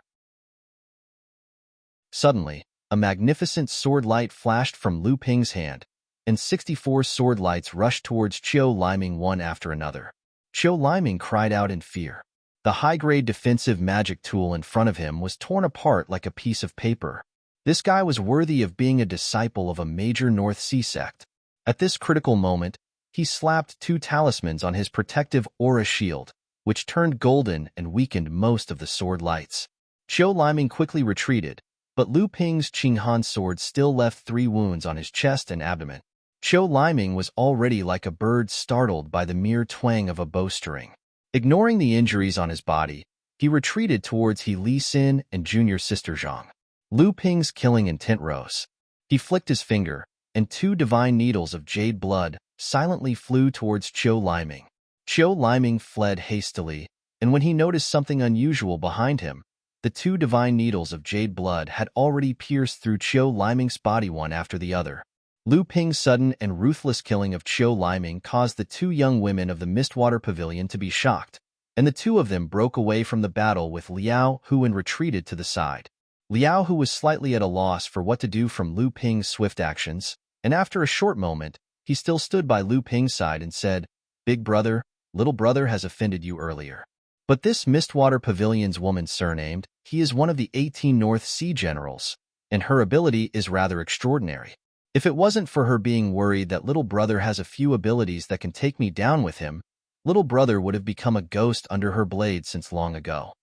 Suddenly, a magnificent sword light flashed from Lu Ping's hand, and 64 sword lights rushed towards Qiu Liming one after another. Qiu Liming cried out in fear. The high-grade defensive magic tool in front of him was torn apart like a piece of paper. This guy was worthy of being a disciple of a major North Sea sect. At this critical moment, he slapped 2 talismans on his protective aura shield, which turned golden and weakened most of the sword lights. Qiu Liming quickly retreated, but Lu Ping's Qinghan sword still left 3 wounds on his chest and abdomen. Qiu Liming was already like a bird startled by the mere twang of a bowstring. Ignoring the injuries on his body, he retreated towards He Li Xin and junior sister Zhang. Lu Ping's killing intent rose. He flicked his finger, and 2 divine needles of jade blood silently flew towards Qiu Liming. Qiu Liming fled hastily, and when he noticed something unusual behind him, the 2 divine needles of jade blood had already pierced through Qiu Liming's body one after the other. Lu Ping's sudden and ruthless killing of Qiu Liming caused the 2 young women of the Mistwater Pavilion to be shocked, and the 2 of them broke away from the battle with Liao Hu and retreated to the side. Liao Hu was slightly at a loss for what to do from Lu Ping's swift actions, and after a short moment, he still stood by Lu Ping's side and said, "Big brother, little brother has offended you earlier. But this Mistwater Pavilion's woman surnamed, he is one of the 18 North Sea generals, and her ability is rather extraordinary. If it wasn't for her being worried that little brother has a few abilities that can take me down with him, little brother would have become a ghost under her blade since long ago."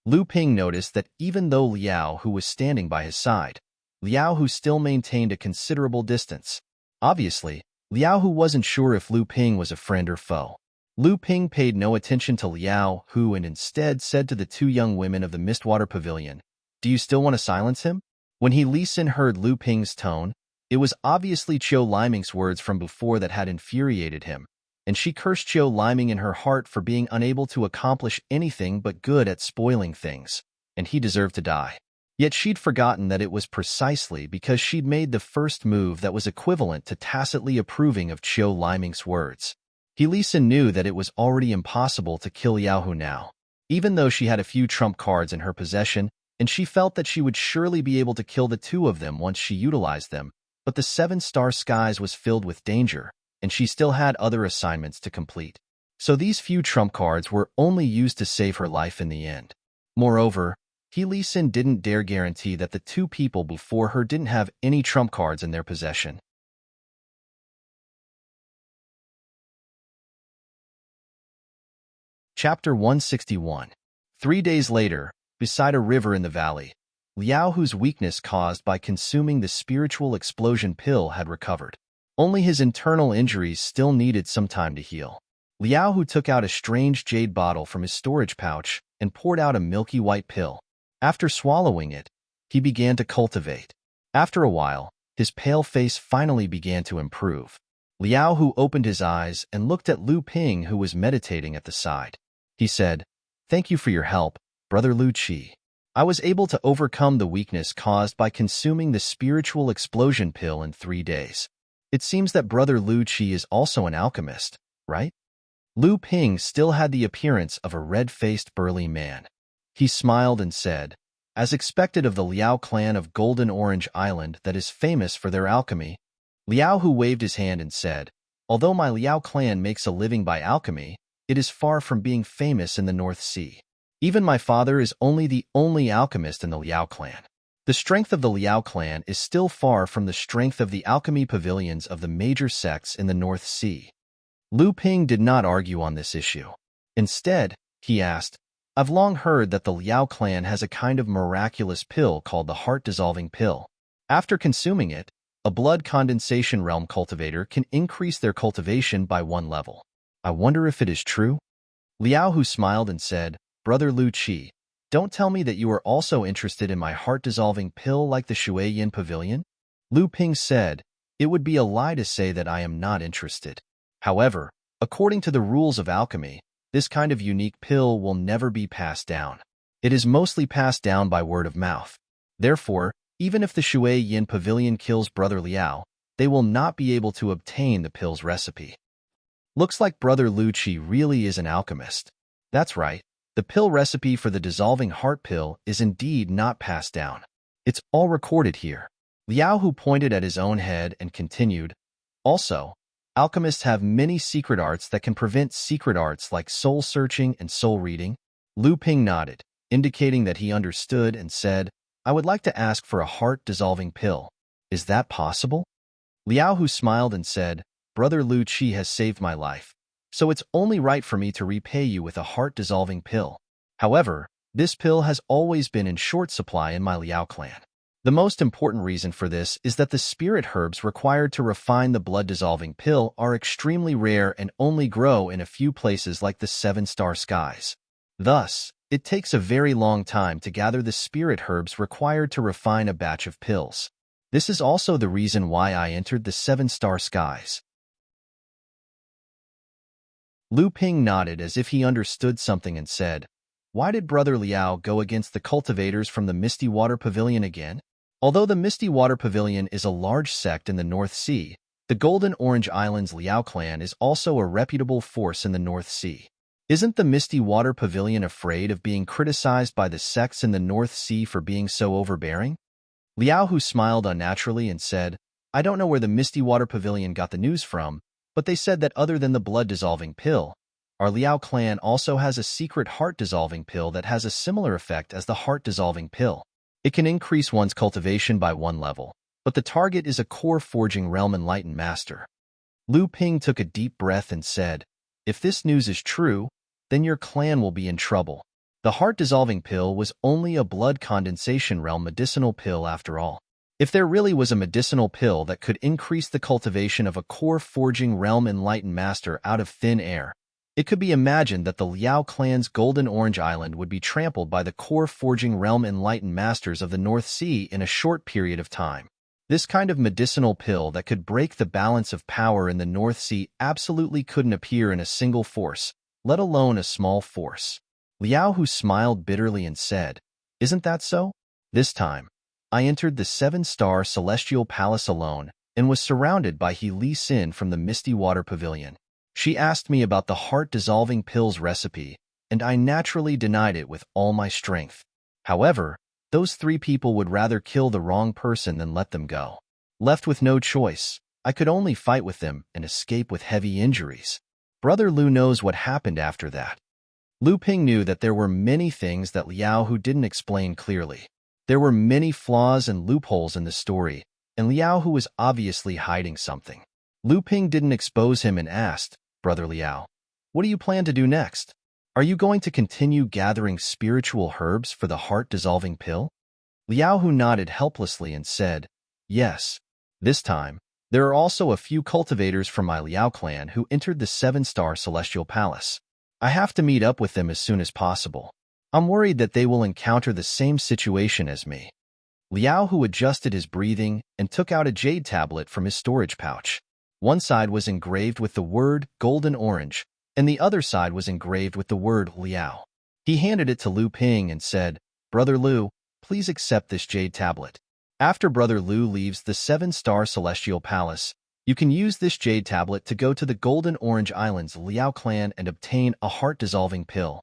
Lu Ping noticed that even though Liao Hu was standing by his side, Liao Hu still maintained a considerable distance. Obviously, Liao Hu wasn't sure if Lu Ping was a friend or foe. Lu Ping paid no attention to Liao Hu and instead said to the 2 young women of the Mistwater Pavilion, "Do you still want to silence him?" When He Li Xin heard Lu Ping's tone, it was obviously Qiu Liming's words from before that had infuriated him, and she cursed Qiu Liming in her heart for being unable to accomplish anything but good at spoiling things, and he deserved to die. Yet she'd forgotten that it was precisely because she'd made the first move that was equivalent to tacitly approving of Qiu Liming's words. He Li Xin knew that it was already impossible to kill Liao Hu now, even though she had a few trump cards in her possession, and she felt that she would surely be able to kill the 2 of them once she utilized them. But the 7-star skies was filled with danger, and she still had other assignments to complete. So these few trump cards were only used to save her life in the end. Moreover, He Li Xin didn't dare guarantee that the 2 people before her didn't have any trump cards in their possession. Chapter 161. 3 days later, beside a river in the valley, Liao Hu's weakness caused by consuming the spiritual explosion pill had recovered. Only his internal injuries still needed some time to heal. Liao Hu took out a strange jade bottle from his storage pouch and poured out a milky white pill. After swallowing it, he began to cultivate. After a while, his pale face finally began to improve. Liao Hu opened his eyes and looked at Lu Ping, who was meditating at the side. He said, "Thank you for your help, Brother Lu Qi. I was able to overcome the weakness caused by consuming the spiritual explosion pill in 3 days. It seems that Brother Lu Qi is also an alchemist, right?" Lu Ping still had the appearance of a red-faced burly man. He smiled and said, "As expected of the Liao clan of Golden Orange Island that is famous for their alchemy." Liao Hu waved his hand and said, "Although my Liao clan makes a living by alchemy, it is far from being famous in the North Sea. Even my father is only the only alchemist in the Liao clan. The strength of the Liao clan is still far from the strength of the alchemy pavilions of the major sects in the North Sea." Lu Ping did not argue on this issue. Instead, he asked, "I've long heard that the Liao clan has a kind of miraculous pill called the heart-dissolving pill. After consuming it, a blood condensation realm cultivator can increase their cultivation by 1 level. I wonder if it is true?" Liao Hu smiled and said, "Brother Lu Qi, don't tell me that you are also interested in my heart-dissolving pill like the Shui Yin Pavilion?" Lu Ping said, "It would be a lie to say that I am not interested. However, according to the rules of alchemy, this kind of unique pill will never be passed down. It is mostly passed down by word of mouth. Therefore, even if the Shui Yin Pavilion kills Brother Liao, they will not be able to obtain the pill's recipe. Looks like Brother Lu Qi really is an alchemist. That's right, the pill recipe for the dissolving heart pill is indeed not passed down. It's all recorded here. Liao Hu pointed at his own head and continued, also, alchemists have many secret arts that can prevent secret arts like soul-searching and soul-reading. Lu Ping nodded, indicating that he understood and said, I would like to ask for a heart-dissolving pill. Is that possible? Liao Hu smiled and said, Brother Lu Qi has saved my life, so it's only right for me to repay you with a heart-dissolving pill. However, this pill has always been in short supply in my Liao clan. The most important reason for this is that the spirit herbs required to refine the blood-dissolving pill are extremely rare and only grow in a few places like the seven-star skies. Thus, it takes a very long time to gather the spirit herbs required to refine a batch of pills. This is also the reason why I entered the seven-star skies. Lu Ping nodded as if he understood something and said, Why did Brother Liao go against the cultivators from the Misty Water Pavilion again? Although the Misty Water Pavilion is a large sect in the North Sea, the Golden Orange Islands Liao clan is also a reputable force in the North Sea. Isn't the Misty Water Pavilion afraid of being criticized by the sects in the North Sea for being so overbearing? Liao Hu smiled unnaturally and said, I don't know where the Misty Water Pavilion got the news from, but they said that other than the blood-dissolving pill, our Liao clan also has a secret heart-dissolving pill that has a similar effect as the heart-dissolving pill. It can increase one's cultivation by 1 level, but the target is a core forging realm enlightened master. Lu Ping took a deep breath and said, If this news is true, then your clan will be in trouble. The heart-dissolving pill was only a blood condensation realm medicinal pill after all. If there really was a medicinal pill that could increase the cultivation of a core forging realm enlightened master out of thin air, it could be imagined that the Liao clan's Golden Orange Island would be trampled by the core forging realm enlightened masters of the North Sea in a short period of time. This kind of medicinal pill that could break the balance of power in the North Sea absolutely couldn't appear in a single force, let alone a small force. Liao Hu smiled bitterly and said, Isn't that so? This time, I entered the 7-star celestial palace alone and was surrounded by He Li Xin from the Misty Water Pavilion. She asked me about the heart-dissolving pills recipe, and I naturally denied it with all my strength. However, those 3 people would rather kill the wrong person than let them go. Left with no choice, I could only fight with them and escape with heavy injuries. Brother Lu knows what happened after that. Lu Ping knew that there were many things that Liao Hu didn't explain clearly. There were many flaws and loopholes in the story, and Liao Hu was obviously hiding something. Lu Ping didn't expose him and asked, Brother Liao, what do you plan to do next? Are you going to continue gathering spiritual herbs for the heart-dissolving pill? Liao Hu nodded helplessly and said, Yes. This time, there are also a few cultivators from my Liao clan who entered the 7-star celestial palace. I have to meet up with them as soon as possible. I'm worried that they will encounter the same situation as me. Liao Hu adjusted his breathing and took out a jade tablet from his storage pouch. One side was engraved with the word Golden Orange, and the other side was engraved with the word Liao. He handed it to Lu Ping and said, Brother Lu, please accept this jade tablet. After Brother Lu leaves the 7-star celestial palace, you can use this jade tablet to go to the Golden Orange Islands Liao clan and obtain a heart-dissolving pill.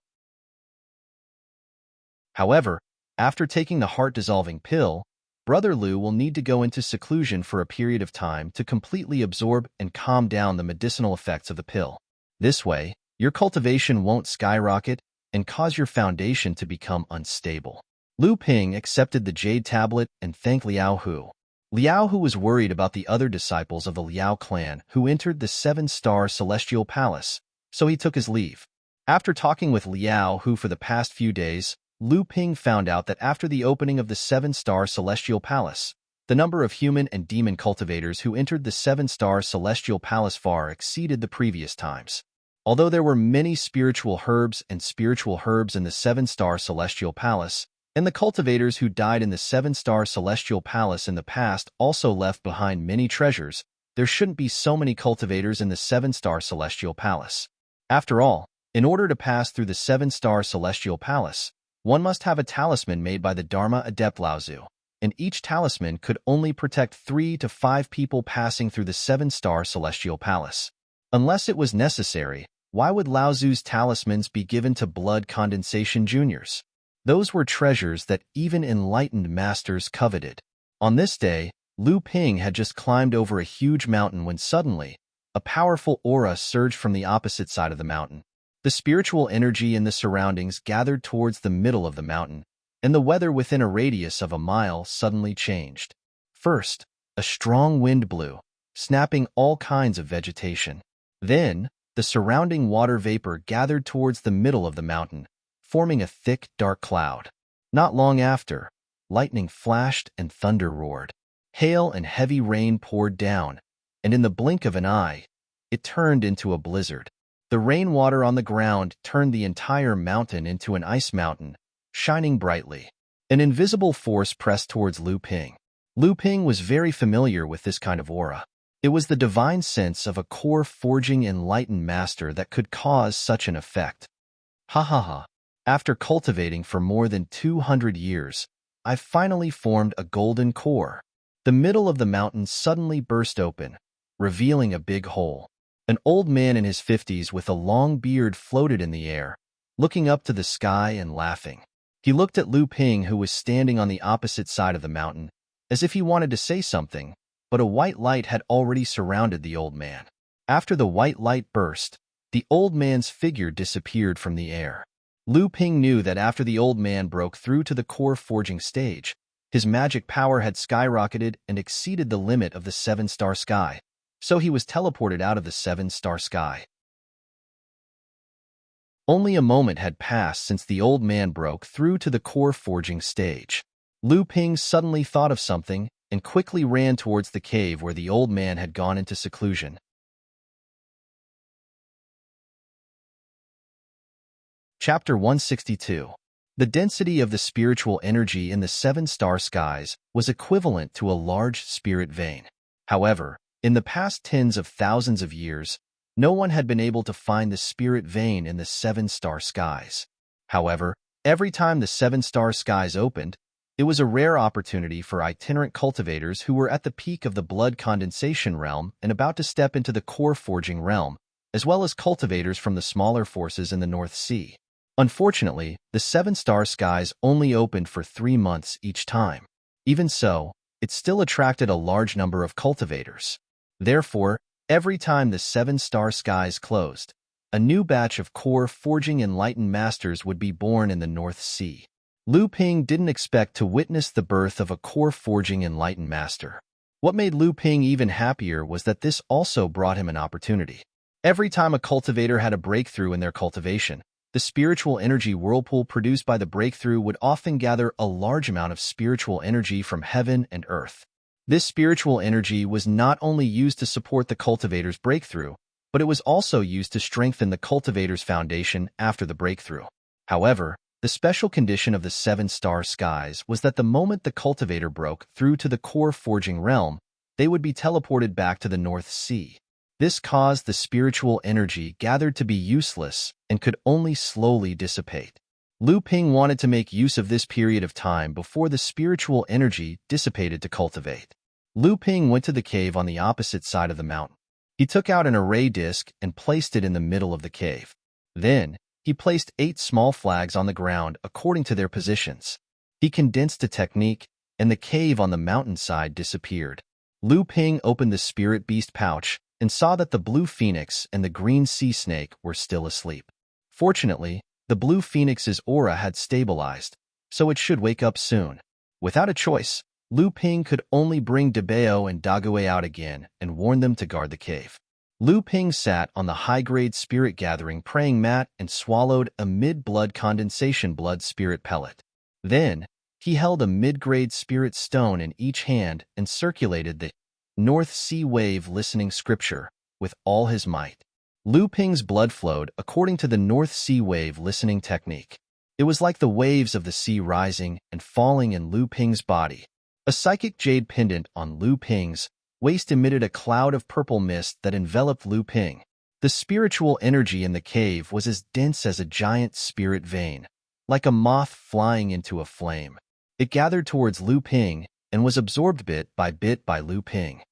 However, after taking the heart-dissolving pill, Brother Lu will need to go into seclusion for a period of time to completely absorb and calm down the medicinal effects of the pill. This way, your cultivation won't skyrocket and cause your foundation to become unstable. Lu Ping accepted the jade tablet and thanked Liao Hu. Liao Hu was worried about the other disciples of the Liao clan who entered the 7-star celestial palace, so he took his leave. After talking with Liao Hu for the past few days, Lu Ping found out that after the opening of the 7-star celestial palace, the number of human and demon cultivators who entered the 7-star celestial palace far exceeded the previous times. Although there were many spiritual herbs in the 7-star celestial palace, and the cultivators who died in the 7-star celestial palace in the past also left behind many treasures, there shouldn't be so many cultivators in the 7-star celestial palace. After all, in order to pass through the 7-star celestial palace, One must have a talisman made by the Dharma adept Laozu, and each talisman could only protect 3 to 5 people passing through the 7-star celestial palace. Unless it was necessary, why would Laozu's talismans be given to blood condensation juniors? Those were treasures that even enlightened masters coveted. On this day, Lu Ping had just climbed over a huge mountain when suddenly, a powerful aura surged from the opposite side of the mountain. The spiritual energy in the surroundings gathered towards the middle of the mountain, and the weather within a radius of a mile suddenly changed. First, a strong wind blew, snapping all kinds of vegetation. Then, the surrounding water vapor gathered towards the middle of the mountain, forming a thick, dark cloud. Not long after, lightning flashed and thunder roared. Hail and heavy rain poured down, and in the blink of an eye, it turned into a blizzard. The rainwater on the ground turned the entire mountain into an ice mountain, shining brightly. An invisible force pressed towards Lu Ping. Lu Ping was very familiar with this kind of aura. It was the divine sense of a core forging enlightened master that could cause such an effect. Ha ha ha. After cultivating for more than 200 years, I finally formed a golden core. The middle of the mountain suddenly burst open, revealing a big hole. An old man in his 50s with a long beard floated in the air, looking up to the sky and laughing. He looked at Lu Ping, who was standing on the opposite side of the mountain, as if he wanted to say something, but a white light had already surrounded the old man. After the white light burst, the old man's figure disappeared from the air. Lu Ping knew that after the old man broke through to the core forging stage, his magic power had skyrocketed and exceeded the limit of the 7-star sky, so he was teleported out of the 7-star sky. Only a moment had passed since the old man broke through to the core forging stage. Lu Ping suddenly thought of something and quickly ran towards the cave where the old man had gone into seclusion. Chapter 162. The density of the spiritual energy in the 7-star skies was equivalent to a large spirit vein. However, in the past tens of thousands of years, no one had been able to find the spirit vein in the 7-star skies. However, every time the 7-star skies opened, it was a rare opportunity for itinerant cultivators who were at the peak of the blood condensation realm and about to step into the core forging realm, as well as cultivators from the smaller forces in the North Sea. Unfortunately, the 7-star skies only opened for 3 months each time. Even so, it still attracted a large number of cultivators. Therefore, every time the 7-star skies closed, a new batch of core forging enlightened masters would be born in the North Sea. Lu Ping didn't expect to witness the birth of a core forging enlightened master. What made Lu Ping even happier was that this also brought him an opportunity. Every time a cultivator had a breakthrough in their cultivation, the spiritual energy whirlpool produced by the breakthrough would often gather a large amount of spiritual energy from heaven and earth. This spiritual energy was not only used to support the cultivator's breakthrough, but it was also used to strengthen the cultivator's foundation after the breakthrough. However, the special condition of the 7-star skies was that the moment the cultivator broke through to the core forging realm, they would be teleported back to the North Sea. This caused the spiritual energy gathered to be useless and could only slowly dissipate. Lu Ping wanted to make use of this period of time before the spiritual energy dissipated to cultivate. Lu Ping went to the cave on the opposite side of the mountain. He took out an array disc and placed it in the middle of the cave. Then, he placed 8 small flags on the ground according to their positions. He condensed a technique, and the cave on the mountainside disappeared. Lu Ping opened the spirit beast pouch and saw that the blue phoenix and the green sea snake were still asleep. Fortunately, the blue phoenix's aura had stabilized, so it should wake up soon. Without a choice, Lu Ping could only bring Debao and Dague out again and warn them to guard the cave. Lu Ping sat on the high-grade spirit gathering praying mat and swallowed a mid-blood condensation blood spirit pellet. Then, he held a mid-grade spirit stone in each hand and circulated the North Sea wave listening scripture with all his might. Lu Ping's blood flowed according to the North Sea wave listening technique. It was like the waves of the sea rising and falling in Lu Ping's body. A psychic jade pendant on Lu Ping's waist emitted a cloud of purple mist that enveloped Lu Ping. The spiritual energy in the cave was as dense as a giant spirit vein. like a moth flying into a flame. It gathered towards Lu Ping and was absorbed bit by Lu Ping.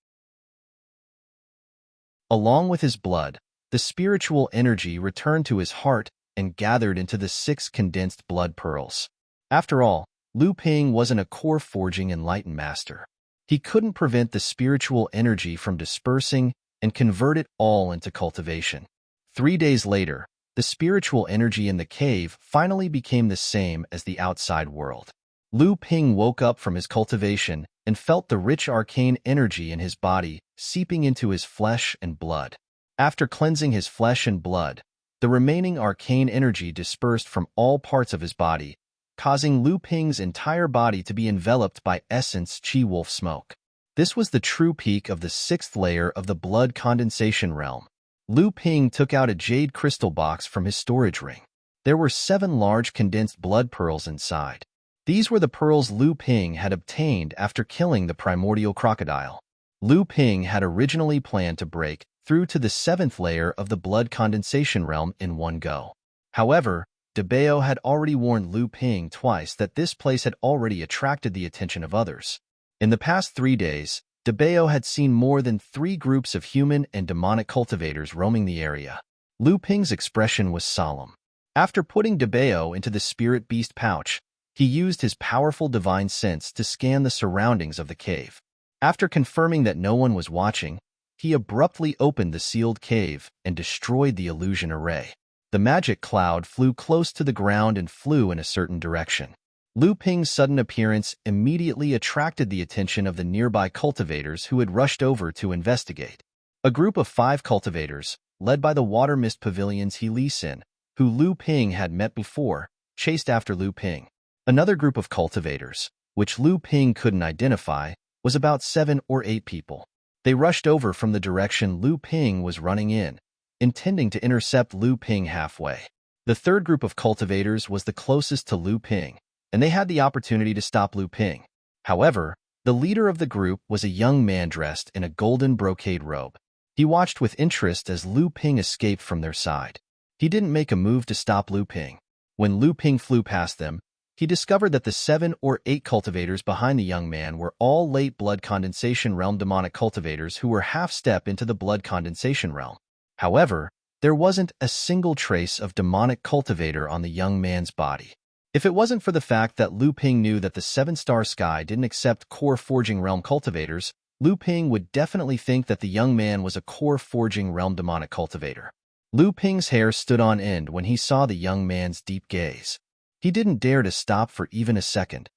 Along with his blood, the spiritual energy returned to his heart and gathered into the 6 condensed blood pearls. After all, Lu Ping wasn't a core-forging enlightened master. He couldn't prevent the spiritual energy from dispersing and convert it all into cultivation. 3 days later, the spiritual energy in the cave finally became the same as the outside world. Lu Ping woke up from his cultivation and felt the rich arcane energy in his body seeping into his flesh and blood. After cleansing his flesh and blood, the remaining arcane energy dispersed from all parts of his body, causing Lu Ping's entire body to be enveloped by essence Qi Wolf smoke. This was the true peak of the 6th layer of the blood condensation realm. Lu Ping took out a jade crystal box from his storage ring. There were 7 large condensed blood pearls inside. These were the pearls Lu Ping had obtained after killing the primordial crocodile. Lu Ping had originally planned to break through to the 7th layer of the blood condensation realm in one go. However, De Bao had already warned Lu Ping twice that this place had already attracted the attention of others. In the past 3 days, De Bao had seen more than 3 groups of human and demonic cultivators roaming the area. Lu Ping's expression was solemn. After putting De Bao into the spirit beast pouch, he used his powerful divine sense to scan the surroundings of the cave. After confirming that no one was watching, he abruptly opened the sealed cave and destroyed the illusion array. The magic cloud flew close to the ground and flew in a certain direction. Lu Ping's sudden appearance immediately attracted the attention of the nearby cultivators who had rushed over to investigate. A group of 5 cultivators, led by the water mist pavilion's He Li Sin, who Lu Ping had met before, chased after Lu Ping. Another group of cultivators, which Lu Ping couldn't identify, was about 7 or 8 people. They rushed over from the direction Lu Ping was running in, intending to intercept Lu Ping halfway. The third group of cultivators was the closest to Lu Ping, and they had the opportunity to stop Lu Ping. However, the leader of the group was a young man dressed in a golden brocade robe. He watched with interest as Lu Ping escaped from their side. He didn't make a move to stop Lu Ping. When Lu Ping flew past them, he discovered that the 7 or 8 cultivators behind the young man were all late blood condensation realm demonic cultivators who were half-step into the blood condensation realm. However, there wasn't a single trace of demonic cultivator on the young man's body. If it wasn't for the fact that Lu Ping knew that the 7-star sky didn't accept core forging realm cultivators, Lu Ping would definitely think that the young man was a core forging realm demonic cultivator. Lu Ping's hair stood on end when he saw the young man's deep gaze. He didn't dare to stop for even a second.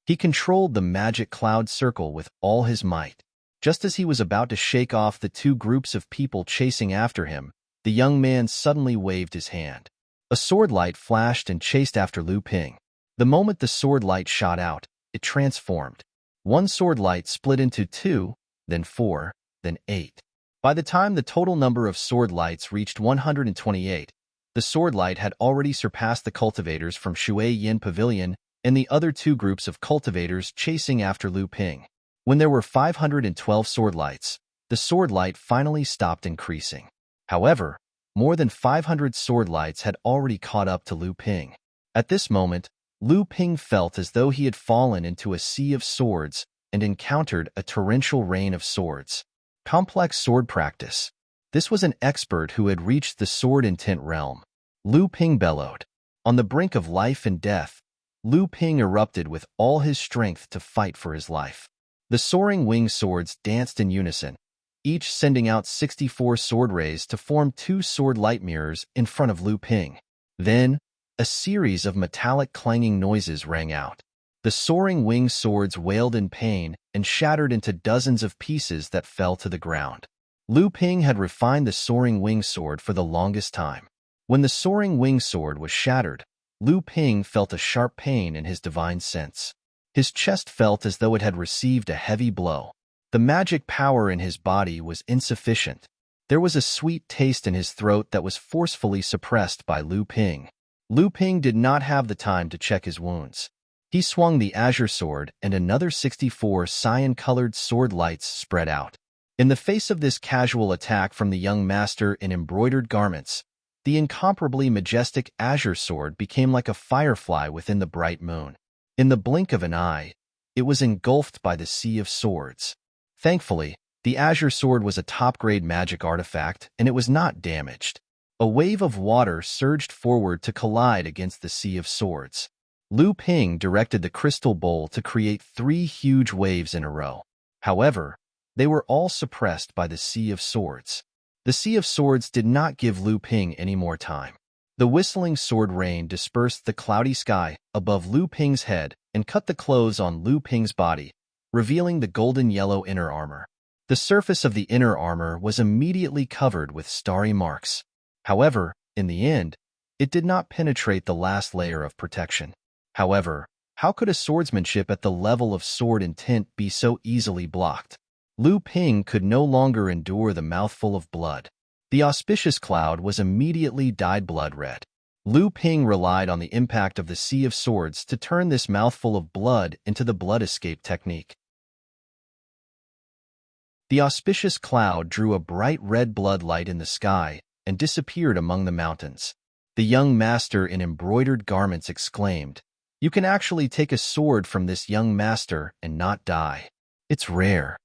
He controlled the magic cloud circle with all his might. Just as he was about to shake off the 2 groups of people chasing after him, the young man suddenly waved his hand. A sword light flashed and chased after Lu Ping. The moment the sword light shot out, it transformed. One sword light split into 2, then 4, then 8. By the time the total number of sword lights reached 128, the sword light had already surpassed the cultivators from Shui Yin Pavilion and the other 2 groups of cultivators chasing after Lu Ping. When there were 512 sword lights, the sword light finally stopped increasing. However, more than 500 sword lights had already caught up to Lu Ping. At this moment, Lu Ping felt as though he had fallen into a sea of swords and encountered a torrential rain of swords. Complex sword practice. This was an expert who had reached the sword intent realm. Lu Ping bellowed. On the brink of life and death, Lu Ping erupted with all his strength to fight for his life. The soaring wing swords danced in unison, each sending out 64 sword rays to form 2 sword light mirrors in front of Lu Ping. Then, a series of metallic clanging noises rang out. The soaring wing swords wailed in pain and shattered into dozens of pieces that fell to the ground. Lu Ping had refined the soaring wing sword for the longest time. When the soaring wing sword was shattered, Lu Ping felt a sharp pain in his divine sense. His chest felt as though it had received a heavy blow. The magic power in his body was insufficient. There was a sweet taste in his throat that was forcefully suppressed by Lu Ping. Lu Ping did not have the time to check his wounds. He swung the azure sword and another 64 cyan-colored sword lights spread out. In the face of this casual attack from the young master in embroidered garments, The incomparably majestic azure sword became like a firefly within the bright moon. In the blink of an eye, it was engulfed by the sea of swords. Thankfully, the azure sword was a top-grade magic artifact, and it was not damaged. A wave of water surged forward to collide against the sea of swords. Lu Ping directed the crystal bowl to create 3 huge waves in a row. However, they were all suppressed by the sea of swords. The sea of swords did not give Lu Ping any more time. The whistling sword rain dispersed the cloudy sky above Lu Ping's head and cut the clothes on Lu Ping's body, revealing the golden yellow inner armor. The surface of the inner armor was immediately covered with starry marks. However, in the end, it did not penetrate the last layer of protection. However, how could a swordsmanship at the level of sword intent be so easily blocked? Lu Ping could no longer endure the mouthful of blood. The auspicious cloud was immediately dyed blood red. Lu Ping relied on the impact of the sea of swords to turn this mouthful of blood into the blood escape technique. The auspicious cloud drew a bright red blood light in the sky and disappeared among the mountains. The young master in embroidered garments exclaimed, "You can actually take a sword from this young master and not die. It's rare."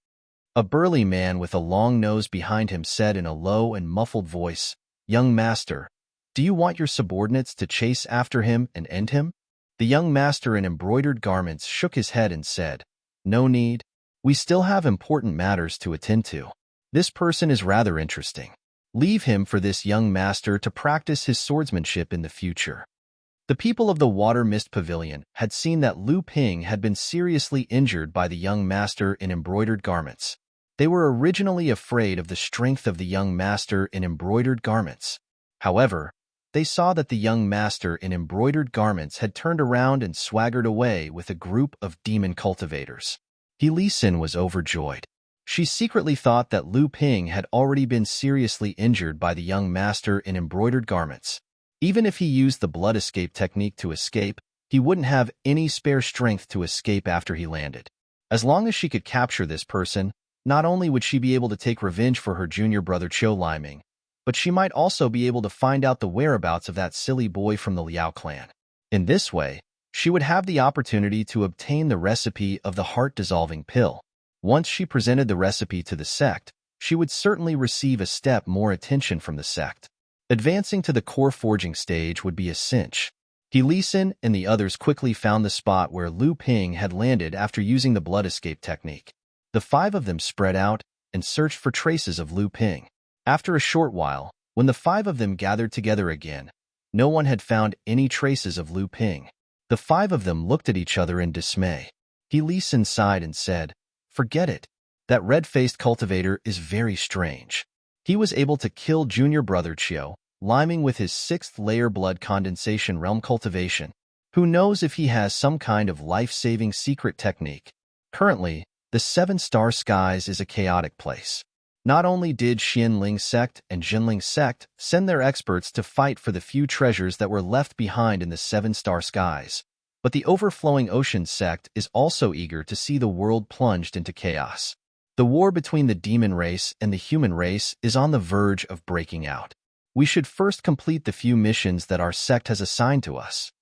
A burly man with a long nose behind him said in a low and muffled voice, "Young master, do you want your subordinates to chase after him and end him?" The young master in embroidered garments shook his head and said, "No need. We still have important matters to attend to. This person is rather interesting. Leave him for this young master to practice his swordsmanship in the future." The people of the Water Mist Pavilion had seen that Lu Ping had been seriously injured by the young master in embroidered garments. They were originally afraid of the strength of the young master in embroidered garments. However, they saw that the young master in embroidered garments had turned around and swaggered away with a group of demon cultivators. He Li Xin was overjoyed. She secretly thought that Lu Ping had already been seriously injured by the young master in embroidered garments. Even if he used the blood escape technique to escape, he wouldn't have any spare strength to escape after he landed. As long as she could capture this person, not only would she be able to take revenge for her junior brother Qiu Liming, but she might also be able to find out the whereabouts of that silly boy from the Liao clan. In this way, she would have the opportunity to obtain the recipe of the heart-dissolving pill. Once she presented the recipe to the sect, she would certainly receive a step more attention from the sect. Advancing to the core forging stage would be a cinch. He Li Xin and the others quickly found the spot where Lu Ping had landed after using the blood escape technique. The 5 of them spread out and searched for traces of Lu Ping. After a short while, when the 5 of them gathered together again, no one had found any traces of Lu Ping. The 5 of them looked at each other in dismay. He Li Xin sighed and said, "Forget it. That red-faced cultivator is very strange. He was able to kill junior brother Qiu Liming with his 6th layer blood condensation realm cultivation. Who knows if he has some kind of life-saving secret technique." Currently, the 7-star skies is a chaotic place. Not only did Xianling sect and Jinling sect send their experts to fight for the few treasures that were left behind in the 7-star skies, but the overflowing ocean sect is also eager to see the world plunged into chaos. The war between the demon race and the human race is on the verge of breaking out. We should first complete the few missions that our sect has assigned to us.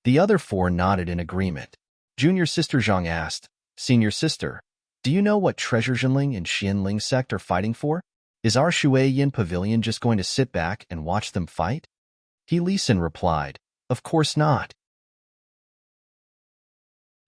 The other 4 nodded in agreement. Junior sister Zhang asked, "Senior sister, do you know what treasure Jinling and Xianling sect are fighting for? Is our Shuiyin pavilion just going to sit back and watch them fight?" He Li Xin replied, "Of course not.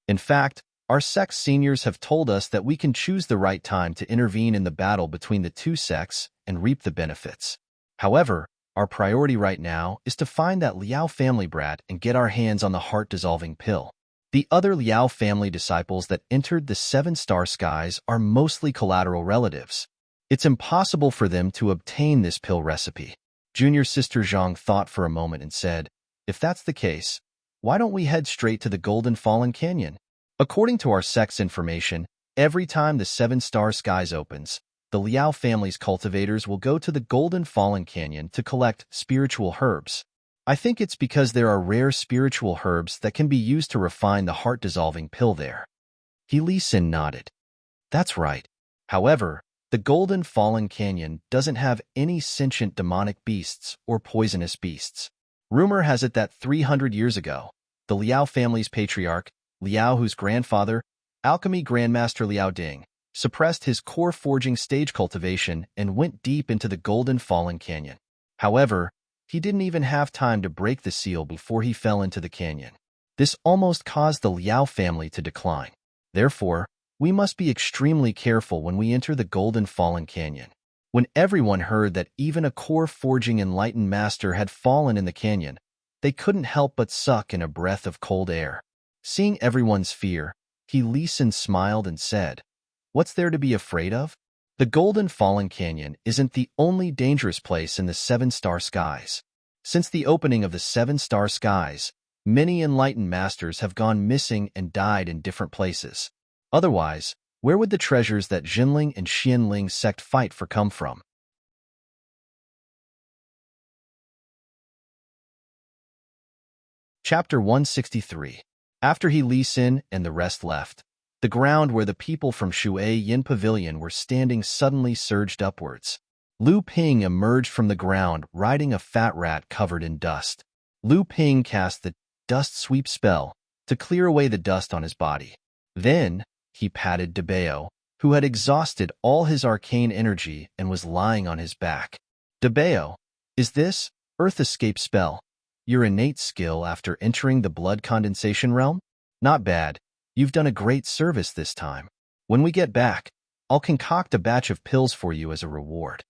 In fact, our sect's seniors have told us that we can choose the right time to intervene in the battle between the 2 sects and reap the benefits. However, our priority right now is to find that Liao family brat and get our hands on the heart-dissolving pill. The other Liao family disciples that entered the 7-star skies are mostly collateral relatives. It's impossible for them to obtain this pill recipe." Junior sister Zhang thought for a moment and said, "If that's the case, why don't we head straight to the Golden Fallen Canyon? According to our sect's information, every time the 7-star skies opens, the Liao family's cultivators will go to the Golden Fallen Canyon to collect spiritual herbs. I think it's because there are rare spiritual herbs that can be used to refine the heart-dissolving pill there." He Li Xin nodded. "That's right. However, The Golden Fallen Canyon doesn't have any sentient demonic beasts or poisonous beasts. Rumor has it that 300 years ago, the Liao family's patriarch, Liao, whose grandfather, alchemy grandmaster Liao Ding, suppressed his core forging stage cultivation and went deep into the Golden Fallen Canyon. However, he didn't even have time to break the seal before he fell into the canyon. This almost caused the Liao family to decline. Therefore, we must be extremely careful when we enter the Golden Fallen Canyon. When everyone heard that even a core forging enlightened master had fallen in the canyon, they couldn't help but suck in a breath of cold air. Seeing everyone's fear, Lee Sin smiled and said, "What's there to be afraid of? The Golden Fallen Canyon isn't the only dangerous place in the Seven-Star Skies. Since the opening of the Seven-Star Skies, many enlightened masters have gone missing and died in different places. Otherwise, where would the treasures that Jinling and Xianling sect fight for come from?" Chapter 163. After Lee Sin and the rest left, the ground where the people from Shui Yin Pavilion were standing suddenly surged upwards. Lu Ping emerged from the ground riding a fat rat covered in dust. Lu Ping cast the dust sweep spell to clear away the dust on his body. Then, he patted Debeo, who had exhausted all his arcane energy and was lying on his back. "Debeo, is this Earth Escape spell your innate skill after entering the blood condensation realm? Not bad. You've done a great service this time. When we get back, I'll concoct a batch of pills for you as a reward."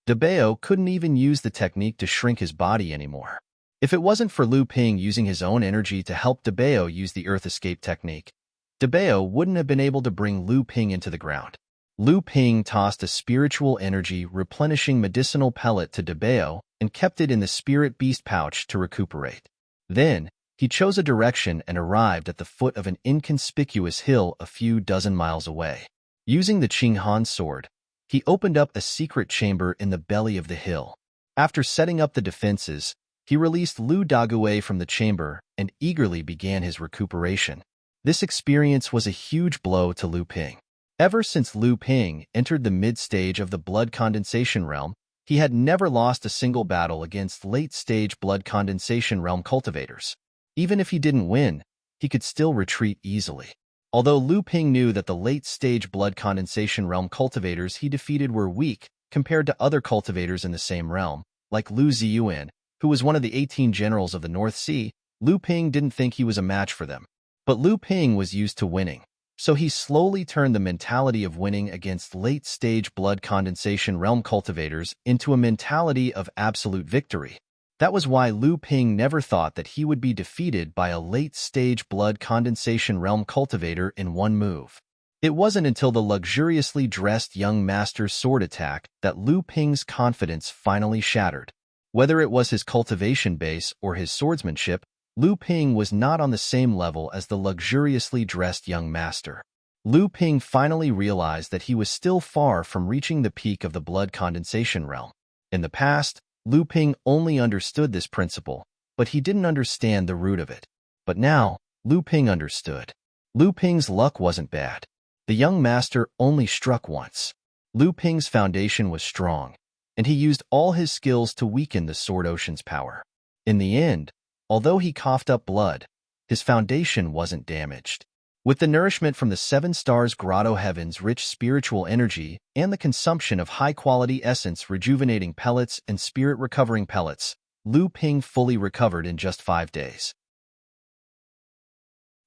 Debeo couldn't even use the technique to shrink his body anymore. If it wasn't for Lu Ping using his own energy to help Debeo use the Earth Escape technique, Debeo wouldn't have been able to bring Lu Ping into the ground. Lu Ping tossed a spiritual energy replenishing medicinal pellet to Debeo and kept it in the spirit beast pouch to recuperate. Then, he chose a direction and arrived at the foot of an inconspicuous hill a few dozen miles away. Using the Qing Han sword, he opened up a secret chamber in the belly of the hill. After setting up the defenses, he released Lu Dague from the chamber and eagerly began his recuperation. This experience was a huge blow to Lu Ping. Ever since Lu Ping entered the mid-stage of the blood condensation realm, he had never lost a single battle against late-stage blood condensation realm cultivators. Even if he didn't win, he could still retreat easily. Although Lu Ping knew that the late-stage blood condensation realm cultivators he defeated were weak compared to other cultivators in the same realm, like Lu Ziyuan, who was one of the 18 generals of the North Sea, Lu Ping didn't think he was a match for them. But Lu Ping was used to winning, so he slowly turned the mentality of winning against late-stage blood condensation realm cultivators into a mentality of absolute victory. That was why Lu Ping never thought that he would be defeated by a late-stage blood condensation realm cultivator in one move. It wasn't until the luxuriously dressed young master's sword attack that Lu Ping's confidence finally shattered. Whether it was his cultivation base or his swordsmanship, Lu Ping was not on the same level as the luxuriously dressed young master. Lu Ping finally realized that he was still far from reaching the peak of the blood condensation realm. In the past, Lu Ping only understood this principle, but he didn't understand the root of it. But now, Lu Ping understood. Lu Ping's luck wasn't bad. The young master only struck once. Lu Ping's foundation was strong, and he used all his skills to weaken the Sword Ocean's power. In the end, although he coughed up blood, his foundation wasn't damaged. With the nourishment from the Seven Stars Grotto Heaven's rich spiritual energy and the consumption of high-quality essence rejuvenating pellets and spirit recovering pellets, Lu Ping fully recovered in just 5 days.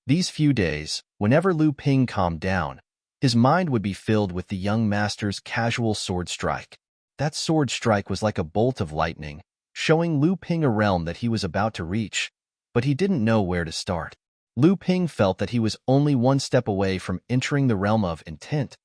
These few days, whenever Lu Ping calmed down, his mind would be filled with the young master's casual sword strike. That sword strike was like a bolt of lightning, showing Lu Ping a realm that he was about to reach, but he didn't know where to start. Lu Ping felt that he was only one step away from entering the realm of intent,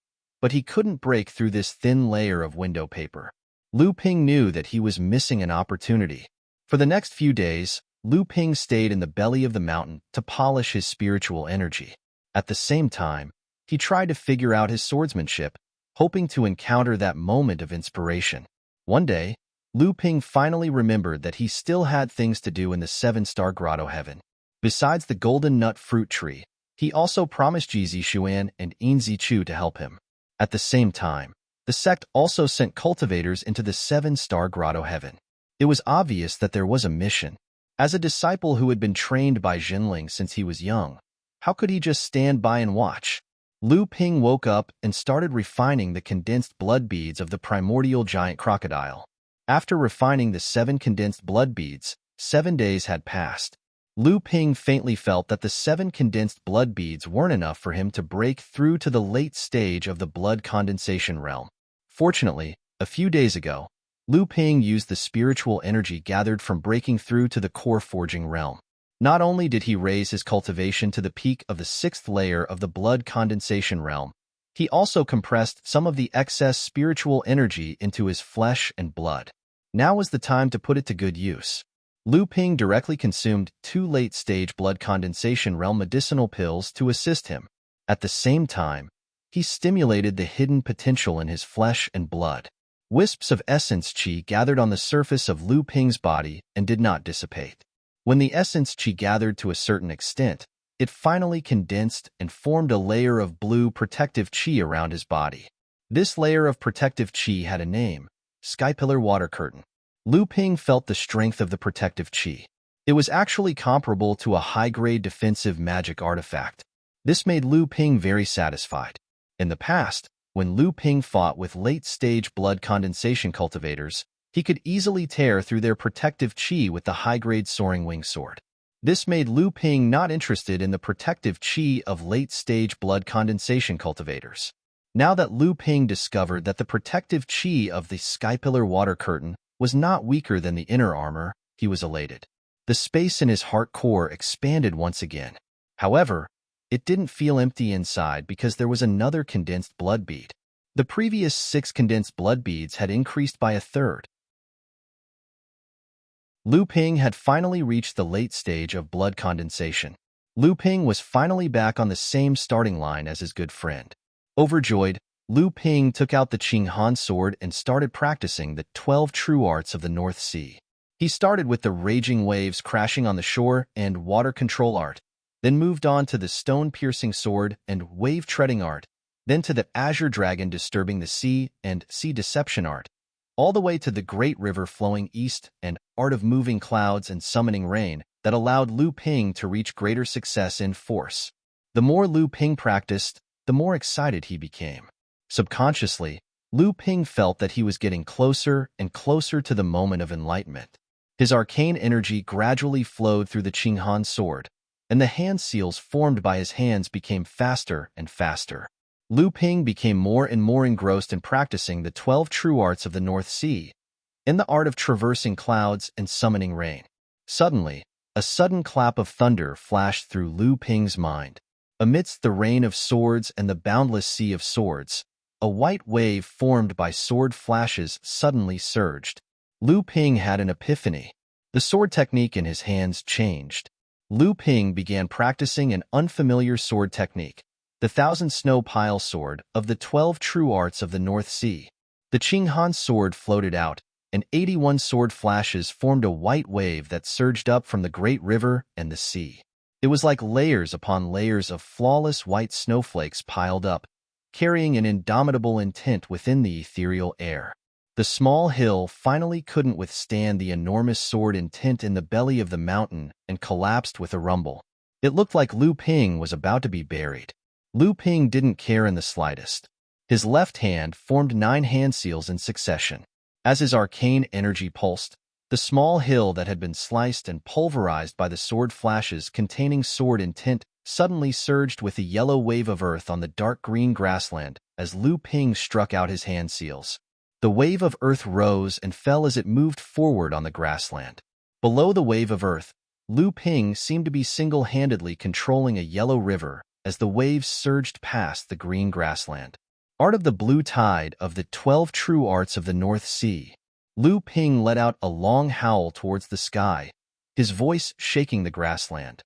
but he couldn't break through this thin layer of window paper. Lu Ping knew that he was missing an opportunity. For the next few days, Lu Ping stayed in the belly of the mountain to polish his spiritual energy. At the same time, he tried to figure out his swordsmanship, hoping to encounter that moment of inspiration. One day, Lu Ping finally remembered that he still had things to do in the Seven-Star Grotto Heaven. Besides the golden nut fruit tree, he also promised Ji Zishuan and Yin Zichu to help him. At the same time, The sect also sent cultivators into the seven-star grotto heaven. It was obvious that there was a mission. As a disciple who had been trained by Jinling since he was young, how could he just stand by and watch? Lu Ping woke up and started refining the condensed blood beads of the primordial giant crocodile. After refining the 7 condensed blood beads, 7 days had passed. Lu Ping faintly felt that the 7 condensed blood beads weren't enough for him to break through to the late stage of the blood condensation realm. Fortunately, a few days ago, Lu Ping used the spiritual energy gathered from breaking through to the core forging realm. Not only did he raise his cultivation to the peak of the 6th layer of the blood condensation realm, he also compressed some of the excess spiritual energy into his flesh and blood. Now was the time to put it to good use. Lu Ping directly consumed 2 late-stage blood condensation realm medicinal pills to assist him. At the same time, he stimulated the hidden potential in his flesh and blood. Wisps of essence qi gathered on the surface of Lu Ping's body and did not dissipate. When the essence qi gathered to a certain extent, it finally condensed and formed a layer of blue protective qi around his body. This layer of protective qi had a name: Sky Pillar Water Curtain. Lu Ping felt the strength of the protective qi. It was actually comparable to a high-grade defensive magic artifact. This made Lu Ping very satisfied. In the past, when Lu Ping fought with late-stage blood condensation cultivators, he could easily tear through their protective qi with the high-grade soaring wing sword. This made Lu Ping not interested in the protective qi of late-stage blood condensation cultivators. Now that Lu Ping discovered that the protective qi of the Sky Pillar Water Curtain was not weaker than the inner armor, he was elated. The space in his heart core expanded once again. However, it didn't feel empty inside because there was another condensed blood bead. The previous 6 condensed blood beads had increased by a third. Lu Ping had finally reached the late stage of blood condensation. Lu Ping was finally back on the same starting line as his good friend. Overjoyed, Lu Ping took out the Qing Han sword and started practicing the 12 true arts of the North Sea. He started with the raging waves crashing on the shore and water control art, then moved on to the stone-piercing sword and wave-treading art, then to the azure dragon disturbing the sea and sea deception art, all the way to the great river flowing east and art of moving clouds and summoning rain that allowed Lu Ping to reach greater success in force. The more Lu Ping practiced, the more excited he became. Subconsciously, Lu Ping felt that he was getting closer and closer to the moment of enlightenment. His arcane energy gradually flowed through the Qing Han sword, and the hand seals formed by his hands became faster and faster. Lu Ping became more and more engrossed in practicing the 12 true arts of the North Sea, in the art of traversing clouds and summoning rain. Suddenly, a sudden clap of thunder flashed through Lu Ping's mind. Amidst the rain of swords and the boundless sea of swords, a white wave formed by sword flashes suddenly surged. Lu Ping had an epiphany. The sword technique in his hands changed. Lu Ping began practicing an unfamiliar sword technique, the 1,000 Snow Pile Sword of the 12 true arts of the North Sea. The Qing Han sword floated out, and 81 sword flashes formed a white wave that surged up from the great river and the sea. It was like layers upon layers of flawless white snowflakes piled up, carrying an indomitable intent within the ethereal air. The small hill finally couldn't withstand the enormous sword intent in the belly of the mountain and collapsed with a rumble. It looked like Lu Ping was about to be buried. Lu Ping didn't care in the slightest. His left hand formed 9 hand seals in succession. As his arcane energy pulsed, the small hill that had been sliced and pulverized by the sword flashes containing sword intent suddenly surged with a yellow wave of earth on the dark green grassland as Lu Ping struck out his hand seals. The wave of earth rose and fell as it moved forward on the grassland. Below the wave of earth, Lu Ping seemed to be single-handedly controlling a yellow river as the waves surged past the green grassland. Art of the blue tide of the 12 true arts of the North Sea. Lu Ping let out a long howl towards the sky, his voice shaking the grassland.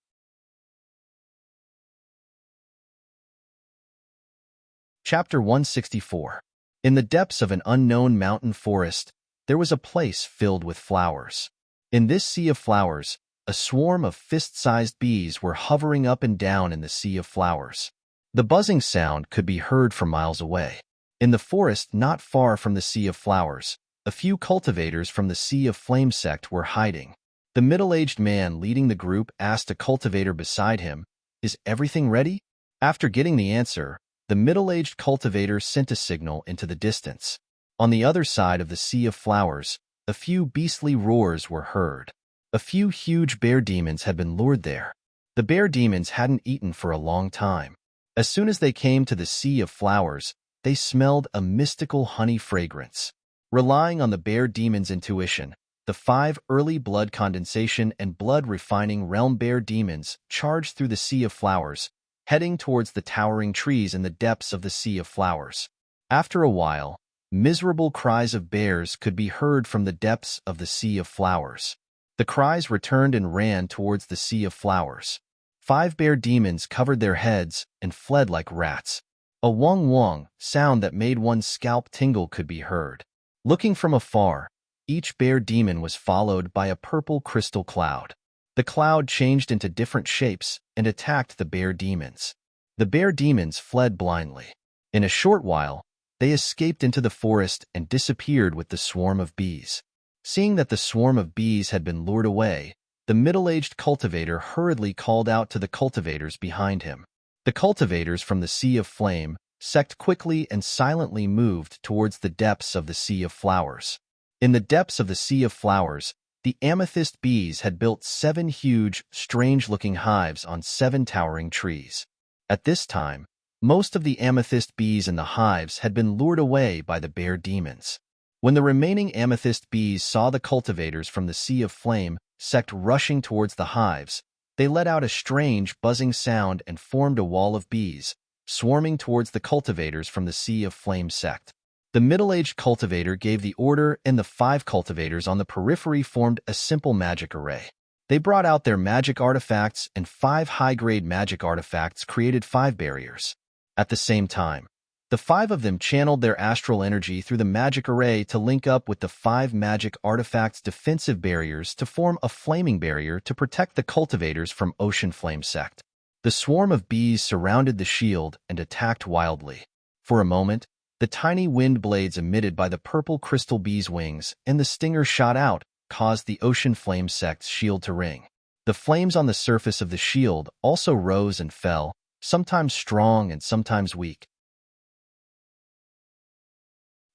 Chapter 164. In the depths of an unknown mountain forest, there was a place filled with flowers. In this sea of flowers, a swarm of fist-sized bees were hovering up and down in the sea of flowers. The buzzing sound could be heard from miles away. In the forest not far from the Sea of Flowers, a few cultivators from the Sea of Flame sect were hiding. The middle-aged man leading the group asked a cultivator beside him, "Is everything ready?" After getting the answer, the middle-aged cultivator sent a signal into the distance. On the other side of the Sea of Flowers, a few beastly roars were heard. A few huge bear demons had been lured there. The bear demons hadn't eaten for a long time. As soon as they came to the Sea of Flowers, they smelled a mystical honey fragrance. Relying on the bear demon's intuition, the 5 early blood condensation and blood refining realm bear demons charged through the Sea of Flowers, heading towards the towering trees in the depths of the Sea of Flowers. After a while, miserable cries of bears could be heard from the depths of the Sea of Flowers. The cries returned and ran towards the Sea of Flowers. 5 bear demons covered their heads and fled like rats. A wong-wong sound that made one's scalp tingle could be heard. Looking from afar, each bear demon was followed by a purple crystal cloud. The cloud changed into different shapes and attacked the bear demons. The bear demons fled blindly. In a short while, they escaped into the forest and disappeared with the swarm of bees. Seeing that the swarm of bees had been lured away, the middle-aged cultivator hurriedly called out to the cultivators behind him. The cultivators from the Sea of Flame sect quickly and silently moved towards the depths of the Sea of Flowers. In the depths of the Sea of Flowers, the amethyst bees had built 7 huge, strange-looking hives on 7 towering trees. At this time, most of the amethyst bees in the hives had been lured away by the bear demons. When the remaining amethyst bees saw the cultivators from the Sea of Flame sect rushing towards the hives, they let out a strange, buzzing sound and formed a wall of bees, swarming towards the cultivators from the Sea of Flame sect. The middle-aged cultivator gave the order and the 5 cultivators on the periphery formed a simple magic array. They brought out their magic artifacts and 5 high-grade magic artifacts created 5 barriers. At the same time, the 5 of them channeled their astral energy through the magic array to link up with the 5 magic artifacts' defensive barriers to form a flaming barrier to protect the cultivators from Ocean Flame sect. The swarm of bees surrounded the shield and attacked wildly. For a moment, the tiny wind blades emitted by the purple crystal bees' wings and the stinger shot out caused the Ocean Flame sect's shield to ring. The flames on the surface of the shield also rose and fell, sometimes strong and sometimes weak.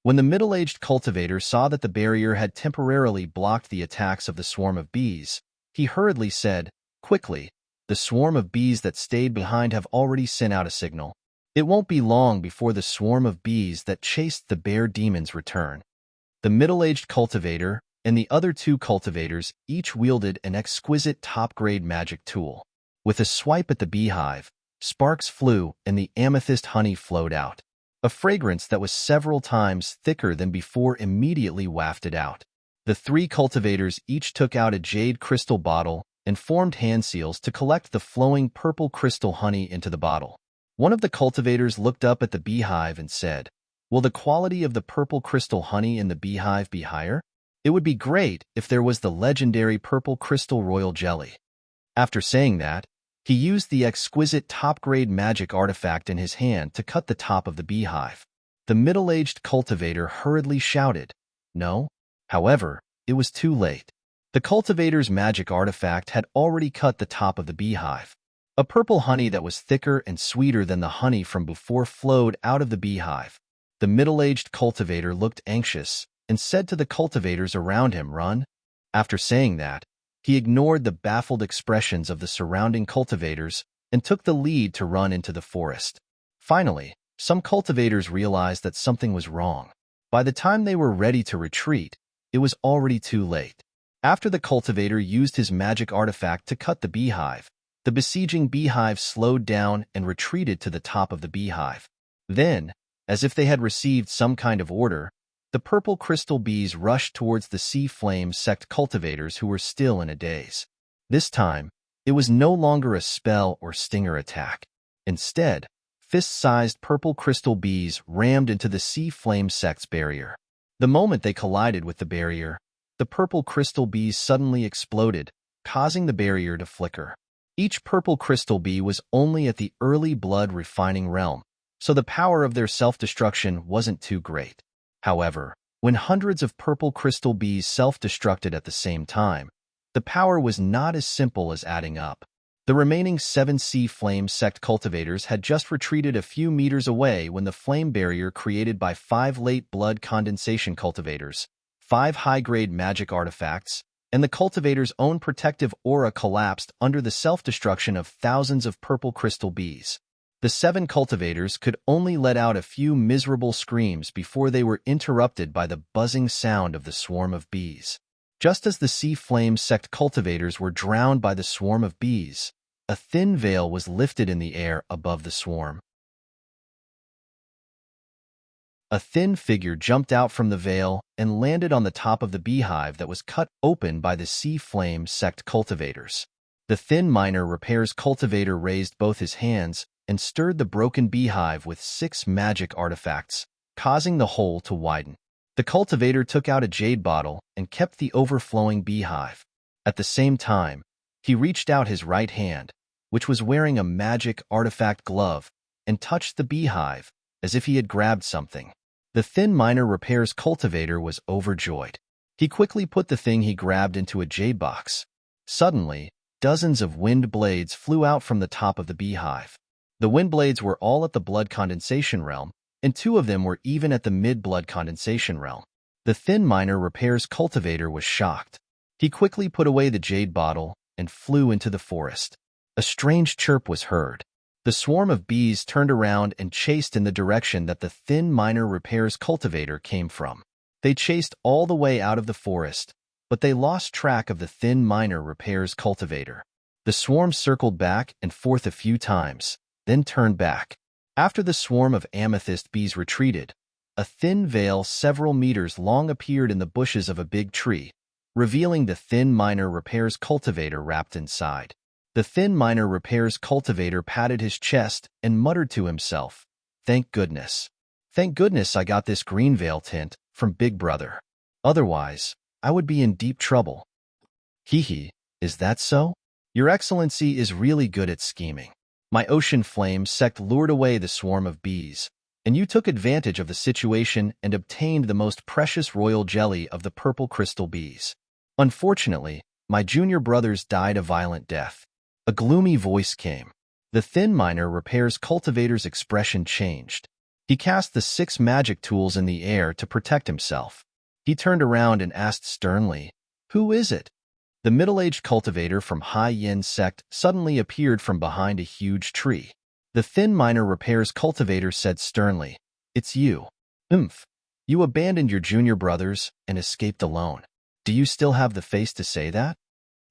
When the middle-aged cultivator saw that the barrier had temporarily blocked the attacks of the swarm of bees, he hurriedly said, "Quickly, the swarm of bees that stayed behind have already sent out a signal. It won't be long before the swarm of bees that chased the bear demons return." The middle-aged cultivator and the other 2 cultivators each wielded an exquisite top-grade magic tool. With a swipe at the beehive, sparks flew and the amethyst honey flowed out. A fragrance that was several times thicker than before immediately wafted out. The 3 cultivators each took out a jade crystal bottle and formed hand seals to collect the flowing purple crystal honey into the bottle. One of the cultivators looked up at the beehive and said, "Will the quality of the purple crystal honey in the beehive be higher? It would be great if there was the legendary purple crystal royal jelly." After saying that, he used the exquisite top-grade magic artifact in his hand to cut the top of the beehive. The middle-aged cultivator hurriedly shouted, "No." However, it was too late. The cultivator's magic artifact had already cut the top of the beehive. A purple honey that was thicker and sweeter than the honey from before flowed out of the beehive. The middle-aged cultivator looked anxious and said to the cultivators around him, "Run." After saying that, he ignored the baffled expressions of the surrounding cultivators and took the lead to run into the forest. Finally, some cultivators realized that something was wrong. By the time they were ready to retreat, it was already too late. After the cultivator used his magic artifact to cut the beehive, the besieging beehive slowed down and retreated to the top of the beehive. Then, as if they had received some kind of order, the purple crystal bees rushed towards the Sea Flame sect cultivators who were still in a daze. This time, it was no longer a spell or stinger attack. Instead, fist-sized purple crystal bees rammed into the Sea Flame sect's barrier. The moment they collided with the barrier, the purple crystal bees suddenly exploded, causing the barrier to flicker. Each purple crystal bee was only at the early blood refining realm, so the power of their self-destruction wasn't too great. However, when hundreds of purple crystal bees self-destructed at the same time, the power was not as simple as adding up. The remaining 7 sea flame sect cultivators had just retreated a few meters away when the flame barrier created by 5 late blood condensation cultivators, 5 high-grade magic artifacts, and the cultivator's own protective aura collapsed under the self-destruction of thousands of purple crystal bees. The 7 cultivators could only let out a few miserable screams before they were interrupted by the buzzing sound of the swarm of bees. Just as the sea flame sect cultivators were drowned by the swarm of bees, a thin veil was lifted in the air above the swarm. A thin figure jumped out from the veil and landed on the top of the beehive that was cut open by the sea flame sect cultivators. The thin minor repairs cultivator raised both his hands and stirred the broken beehive with 6 magic artifacts, causing the hole to widen. The cultivator took out a jade bottle and kept the overflowing beehive. At the same time, he reached out his right hand, which was wearing a magic artifact glove, and touched the beehive as if he had grabbed something. The thin minor repairs cultivator was overjoyed. He quickly put the thing he grabbed into a jade box. Suddenly, dozens of wind blades flew out from the top of the beehive. The wind blades were all at the blood condensation realm, and 2 of them were even at the mid-blood condensation realm. The thin minor repairs cultivator was shocked. He quickly put away the jade bottle and flew into the forest. A strange chirp was heard. The swarm of bees turned around and chased in the direction that the thin minor repairs cultivator came from. They chased all the way out of the forest, but they lost track of the thin minor repairs cultivator. The swarm circled back and forth a few times, then turned back. After the swarm of amethyst bees retreated, a thin veil several meters long appeared in the bushes of a big tree, revealing the thin minor repairs cultivator wrapped inside. The thin minor repairs cultivator patted his chest and muttered to himself, "Thank goodness. Thank goodness I got this green veil tint from Big Brother. Otherwise, I would be in deep trouble." "Hee, is that so? Your Excellency is really good at scheming. My ocean flame sect lured away the swarm of bees, and you took advantage of the situation and obtained the most precious royal jelly of the purple crystal bees. Unfortunately, my junior brothers died a violent death." A gloomy voice came. The thin minor repairs cultivator's expression changed. He cast the 6 magic tools in the air to protect himself. He turned around and asked sternly, "Who is it?" The middle-aged cultivator from High Yin sect suddenly appeared from behind a huge tree. The thin minor repairs cultivator said sternly, "It's you. You abandoned your junior brothers and escaped alone. Do you still have the face to say that?"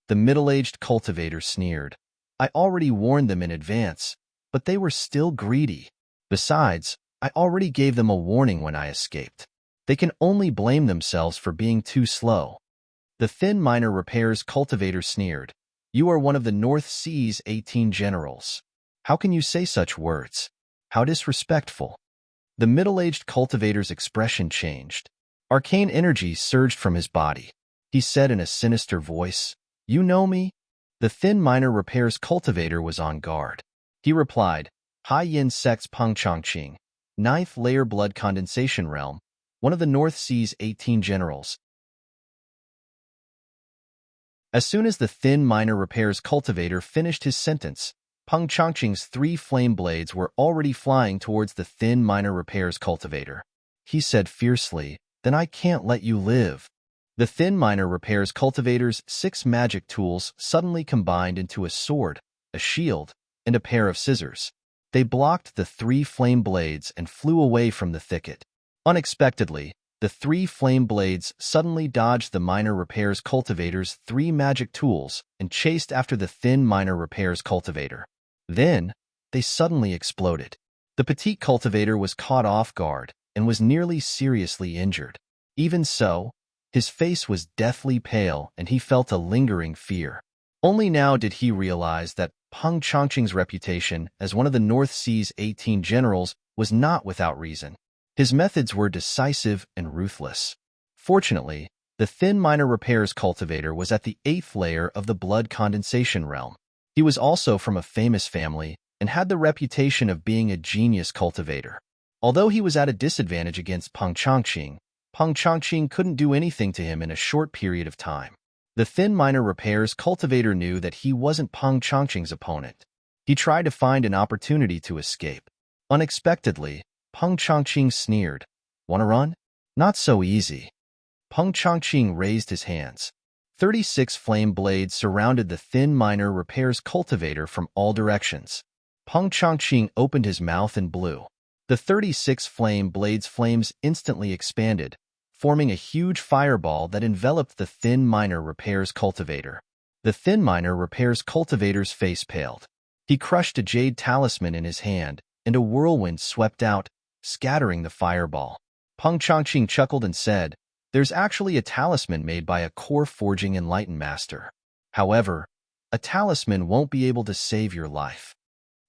The middle-aged cultivator sneered. "I already warned them in advance, but they were still greedy. Besides, I already gave them a warning when I escaped. They can only blame themselves for being too slow." The thin minor repairs cultivator sneered. "You are one of the North Sea's 18 generals. How can you say such words? How disrespectful." The middle-aged cultivator's expression changed. Arcane energy surged from his body. He said in a sinister voice, "You know me?" The thin minor repairs cultivator was on guard. He replied, "High Yin sect's Peng Chongqing, 9th layer blood condensation realm, one of the North Sea's 18 generals." As soon as the thin minor repairs cultivator finished his sentence, Peng Chongqing's 3 flame blades were already flying towards the thin minor repairs cultivator. He said fiercely, "Then I can't let you live." The thin minor repairs cultivator's 6 magic tools suddenly combined into a sword, a shield, and a pair of scissors. They blocked the 3 flame blades and flew away from the thicket. Unexpectedly, the 3 flame blades suddenly dodged the minor repairs cultivator's 3 magic tools and chased after the thin minor repairs cultivator. Then, they suddenly exploded. The petite cultivator was caught off guard and was nearly seriously injured. Even so, his face was deathly pale and he felt a lingering fear. Only now did he realize that Peng Chongqing's reputation as one of the North Sea's 18 generals was not without reason. His methods were decisive and ruthless. Fortunately, the thin minor repairs cultivator was at the 8th layer of the blood condensation realm. He was also from a famous family and had the reputation of being a genius cultivator. Although he was at a disadvantage against Peng Changqing couldn't do anything to him in a short period of time. The thin miner repairs cultivator knew that he wasn't Peng Changqing's opponent. He tried to find an opportunity to escape. Unexpectedly, Peng Changqing sneered. "Want to run? Not so easy." Peng Changqing raised his hands. 36 flame blades surrounded the thin miner repairs cultivator from all directions. Peng Changqing opened his mouth and blew. The 36 flame blades' flames instantly expanded, forming a huge fireball that enveloped the thin miner repairs cultivator. The thin miner repairs cultivator's face paled. He crushed a jade talisman in his hand, and a whirlwind swept out, scattering the fireball. Peng Changqing chuckled and said, "There's actually a talisman made by a core forging enlightened master. However, a talisman won't be able to save your life."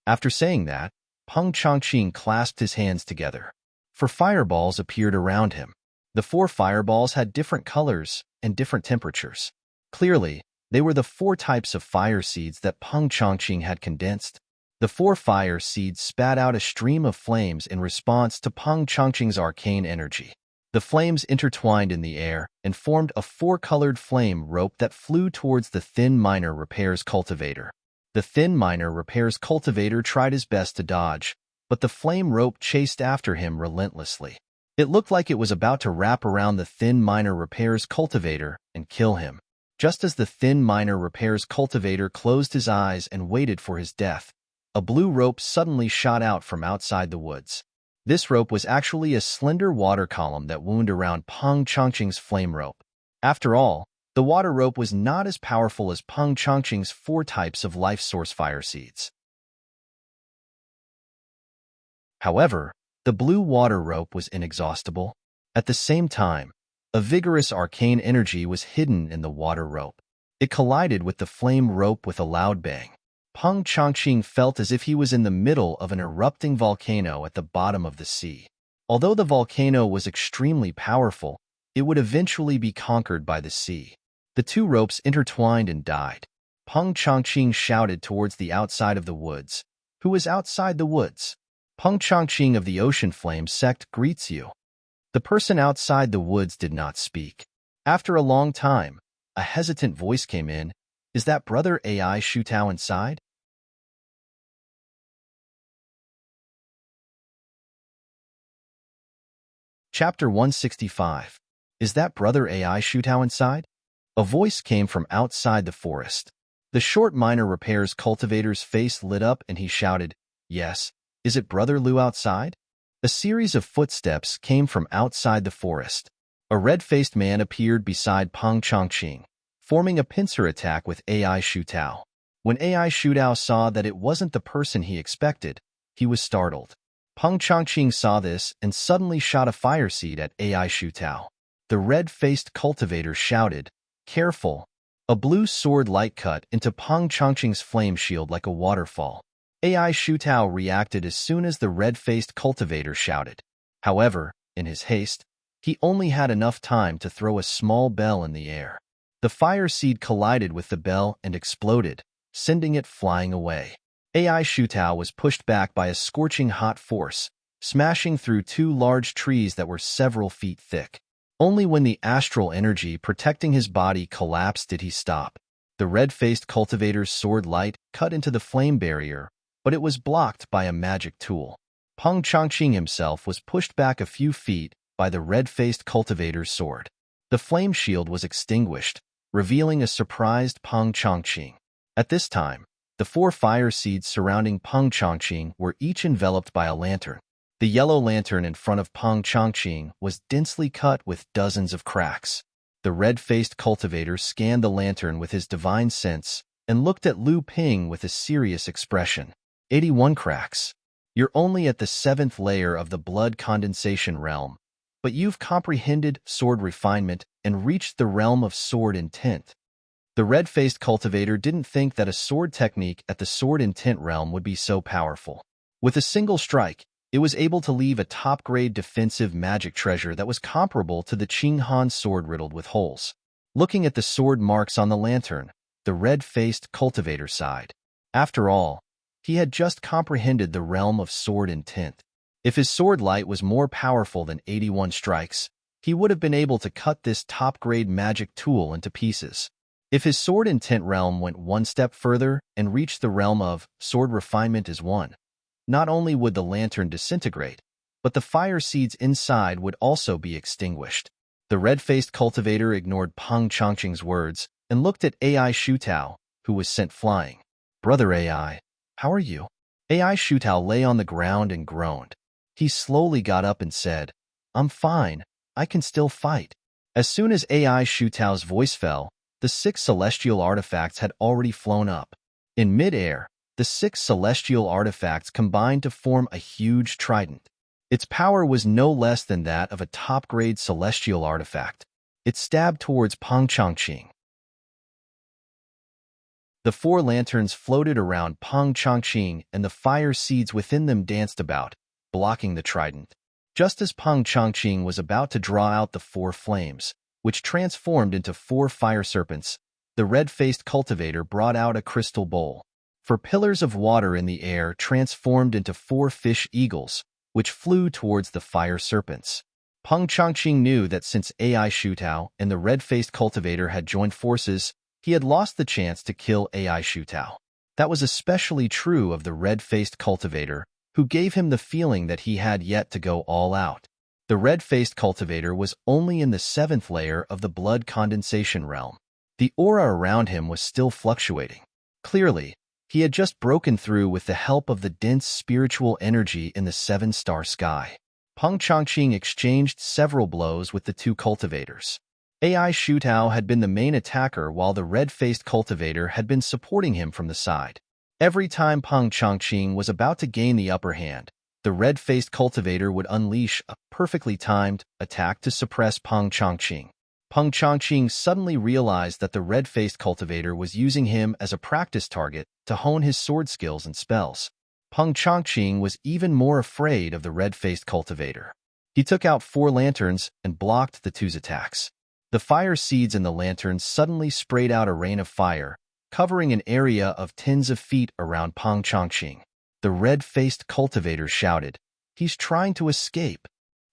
After saying that, Peng Changqing clasped his hands together. 4 fireballs appeared around him. The 4 fireballs had different colors and different temperatures. Clearly, they were the 4 types of fire seeds that Peng Changqing had condensed. The 4 fire seeds spat out a stream of flames in response to Peng Changqing's arcane energy. The flames intertwined in the air and formed a 4-colored flame rope that flew towards the thin miner repairs cultivator. The thin miner repairs cultivator tried his best to dodge, but the flame rope chased after him relentlessly. It looked like it was about to wrap around the thin miner repairs cultivator and kill him. Just as the thin miner repairs cultivator closed his eyes and waited for his death, a blue rope suddenly shot out from outside the woods. This rope was actually a slender water column that wound around Peng Changqing's flame rope. After all, the water rope was not as powerful as Peng Changqing's 4 types of life source fire seeds. However, the blue water rope was inexhaustible. At the same time, a vigorous arcane energy was hidden in the water rope. It collided with the flame rope with a loud bang. Peng Changqing felt as if he was in the middle of an erupting volcano at the bottom of the sea. Although the volcano was extremely powerful, it would eventually be conquered by the sea. The 2 ropes intertwined and died. Peng Changqing shouted towards the outside of the woods. "Who is outside the woods?" "Peng Changqing of the Ocean Flame sect greets you." The person outside the woods did not speak. After a long time, a hesitant voice came in. "Is that brother AI Shutao inside?" Chapter 165. Is that brother AI Shutao inside? A voice came from outside the forest. The short miner repairs cultivator's face lit up and he shouted, "Yes, is it brother Liu outside?" A series of footsteps came from outside the forest. A red-faced man appeared beside Peng Changqing, forming a pincer attack with AI Shutao. When AI Shutao saw that it wasn't the person he expected, he was startled. Peng Changqing saw this and suddenly shot a fire seed at AI Shutao. The red-faced cultivator shouted, "Careful." A blue sword light cut into Peng Changqing's flame shield like a waterfall. AI Shutao reacted as soon as the red-faced cultivator shouted. However, in his haste, he only had enough time to throw a small bell in the air. The fire seed collided with the bell and exploded, sending it flying away. AI Shutao was pushed back by a scorching hot force, smashing through 2 large trees that were several feet thick. Only when the astral energy protecting his body collapsed did he stop. The red-faced cultivator's sword light cut into the flame barrier, but it was blocked by a magic tool. Peng Changqing himself was pushed back a few feet by the red-faced cultivator's sword. The flame shield was extinguished, revealing a surprised Peng Changqing. At this time, the 4 fire seeds surrounding Peng Changqing were each enveloped by a lantern. The yellow lantern in front of Peng Changqing was densely cut with dozens of cracks. The red-faced cultivator scanned the lantern with his divine sense and looked at Liu Ping with a serious expression. 81 cracks. You're only at the 7th layer of the blood condensation realm, but you've comprehended sword refinement and reached the realm of sword intent. The red-faced cultivator didn't think that a sword technique at the sword intent realm would be so powerful. With a single strike, it was able to leave a top-grade defensive magic treasure that was comparable to the Qing Han sword riddled with holes. Looking at the sword marks on the lantern, the red-faced cultivator sighed. After all, He had just comprehended the realm of sword intent. If his sword light was more powerful than 81 strikes, he would have been able to cut this top-grade magic tool into pieces. If his sword intent realm went one step further and reached the realm of sword refinement as one, not only would the lantern disintegrate, but the fire seeds inside would also be extinguished. The red-faced cultivator ignored Peng Changqing's words and looked at AI Shutao, who was sent flying. "Brother AI, how are you?" AI Shutao lay on the ground and groaned. He slowly got up and said, "I'm fine, I can still fight." As soon as AI Shutao's voice fell, the 6 celestial artifacts had already flown up. In mid-air, the 6 celestial artifacts combined to form a huge trident. Its power was no less than that of a top-grade celestial artifact. It stabbed towards Peng Changqing. The 4 lanterns floated around Peng Changqing, and the fire seeds within them danced about, blocking the trident. Just as Peng Changqing was about to draw out the 4 flames, which transformed into 4 fire serpents, the red-faced cultivator brought out a crystal bowl. 4 pillars of water in the air transformed into 4 fish eagles, which flew towards the fire serpents. Peng Changqing knew that since AI Shutao and the red-faced cultivator had joined forces, he had lost the chance to kill AI Shutao. That was especially true of the red-faced cultivator, who gave him the feeling that he had yet to go all out. The red-faced cultivator was only in the 7th layer of the blood condensation realm. The aura around him was still fluctuating. Clearly, he had just broken through with the help of the dense spiritual energy in the 7-star sky. Peng Changqing exchanged several blows with the 2 cultivators. AI Shutao had been the main attacker while the red-faced cultivator had been supporting him from the side. Every time Peng Changqing was about to gain the upper hand, the red-faced cultivator would unleash a perfectly timed attack to suppress Peng Changqing. Peng Changqing suddenly realized that the red-faced cultivator was using him as a practice target to hone his sword skills and spells. Peng Changqing was even more afraid of the red-faced cultivator. He took out 4 lanterns and blocked the 2's attacks. The fire seeds in the lanterns suddenly sprayed out a rain of fire, covering an area of tens of feet around Peng Changqing. The red-faced cultivator shouted, "He's trying to escape."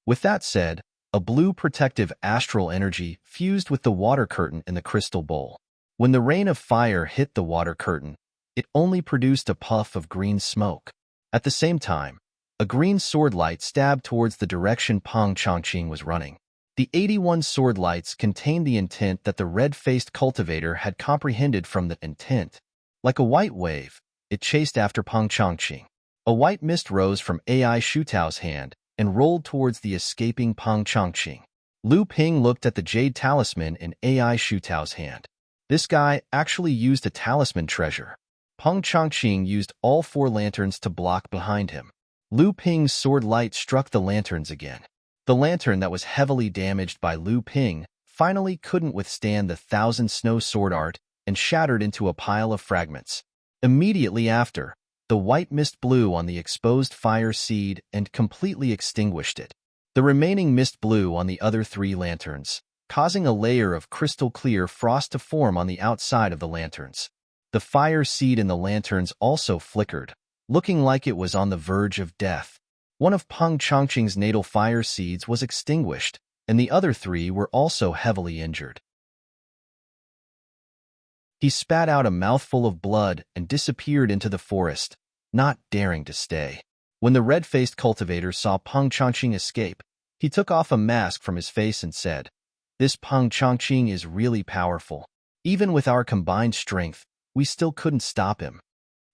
With that said, a blue protective astral energy fused with the water curtain in the crystal bowl. When the rain of fire hit the water curtain, it only produced a puff of green smoke. At the same time, a green sword light stabbed towards the direction Peng Changqing was running. The 81 sword lights contained the intent that the red-faced cultivator had comprehended from the intent. Like a white wave, it chased after Peng Changqing. A white mist rose from AI Shutao's hand and rolled towards the escaping Peng Changqing. Lu Ping looked at the jade talisman in AI Shutao's hand. This guy actually used a talisman treasure. Peng Changqing used all 4 lanterns to block behind him. Lu Ping's sword light struck the lanterns again. The lantern that was heavily damaged by Lu Ping finally couldn't withstand the 1,000 snow sword art and shattered into a pile of fragments. Immediately after, the white mist blew on the exposed fire seed and completely extinguished it. The remaining mist blew on the other 3 lanterns, causing a layer of crystal-clear frost to form on the outside of the lanterns. The fire seed in the lanterns also flickered, looking like it was on the verge of death. One of Peng Changqing's natal fire seeds was extinguished, and the other 3 were also heavily injured. He spat out a mouthful of blood and disappeared into the forest, not daring to stay. When the red-faced cultivator saw Peng Changqing escape, he took off a mask from his face and said, "This Peng Changqing is really powerful. Even with our combined strength, we still couldn't stop him."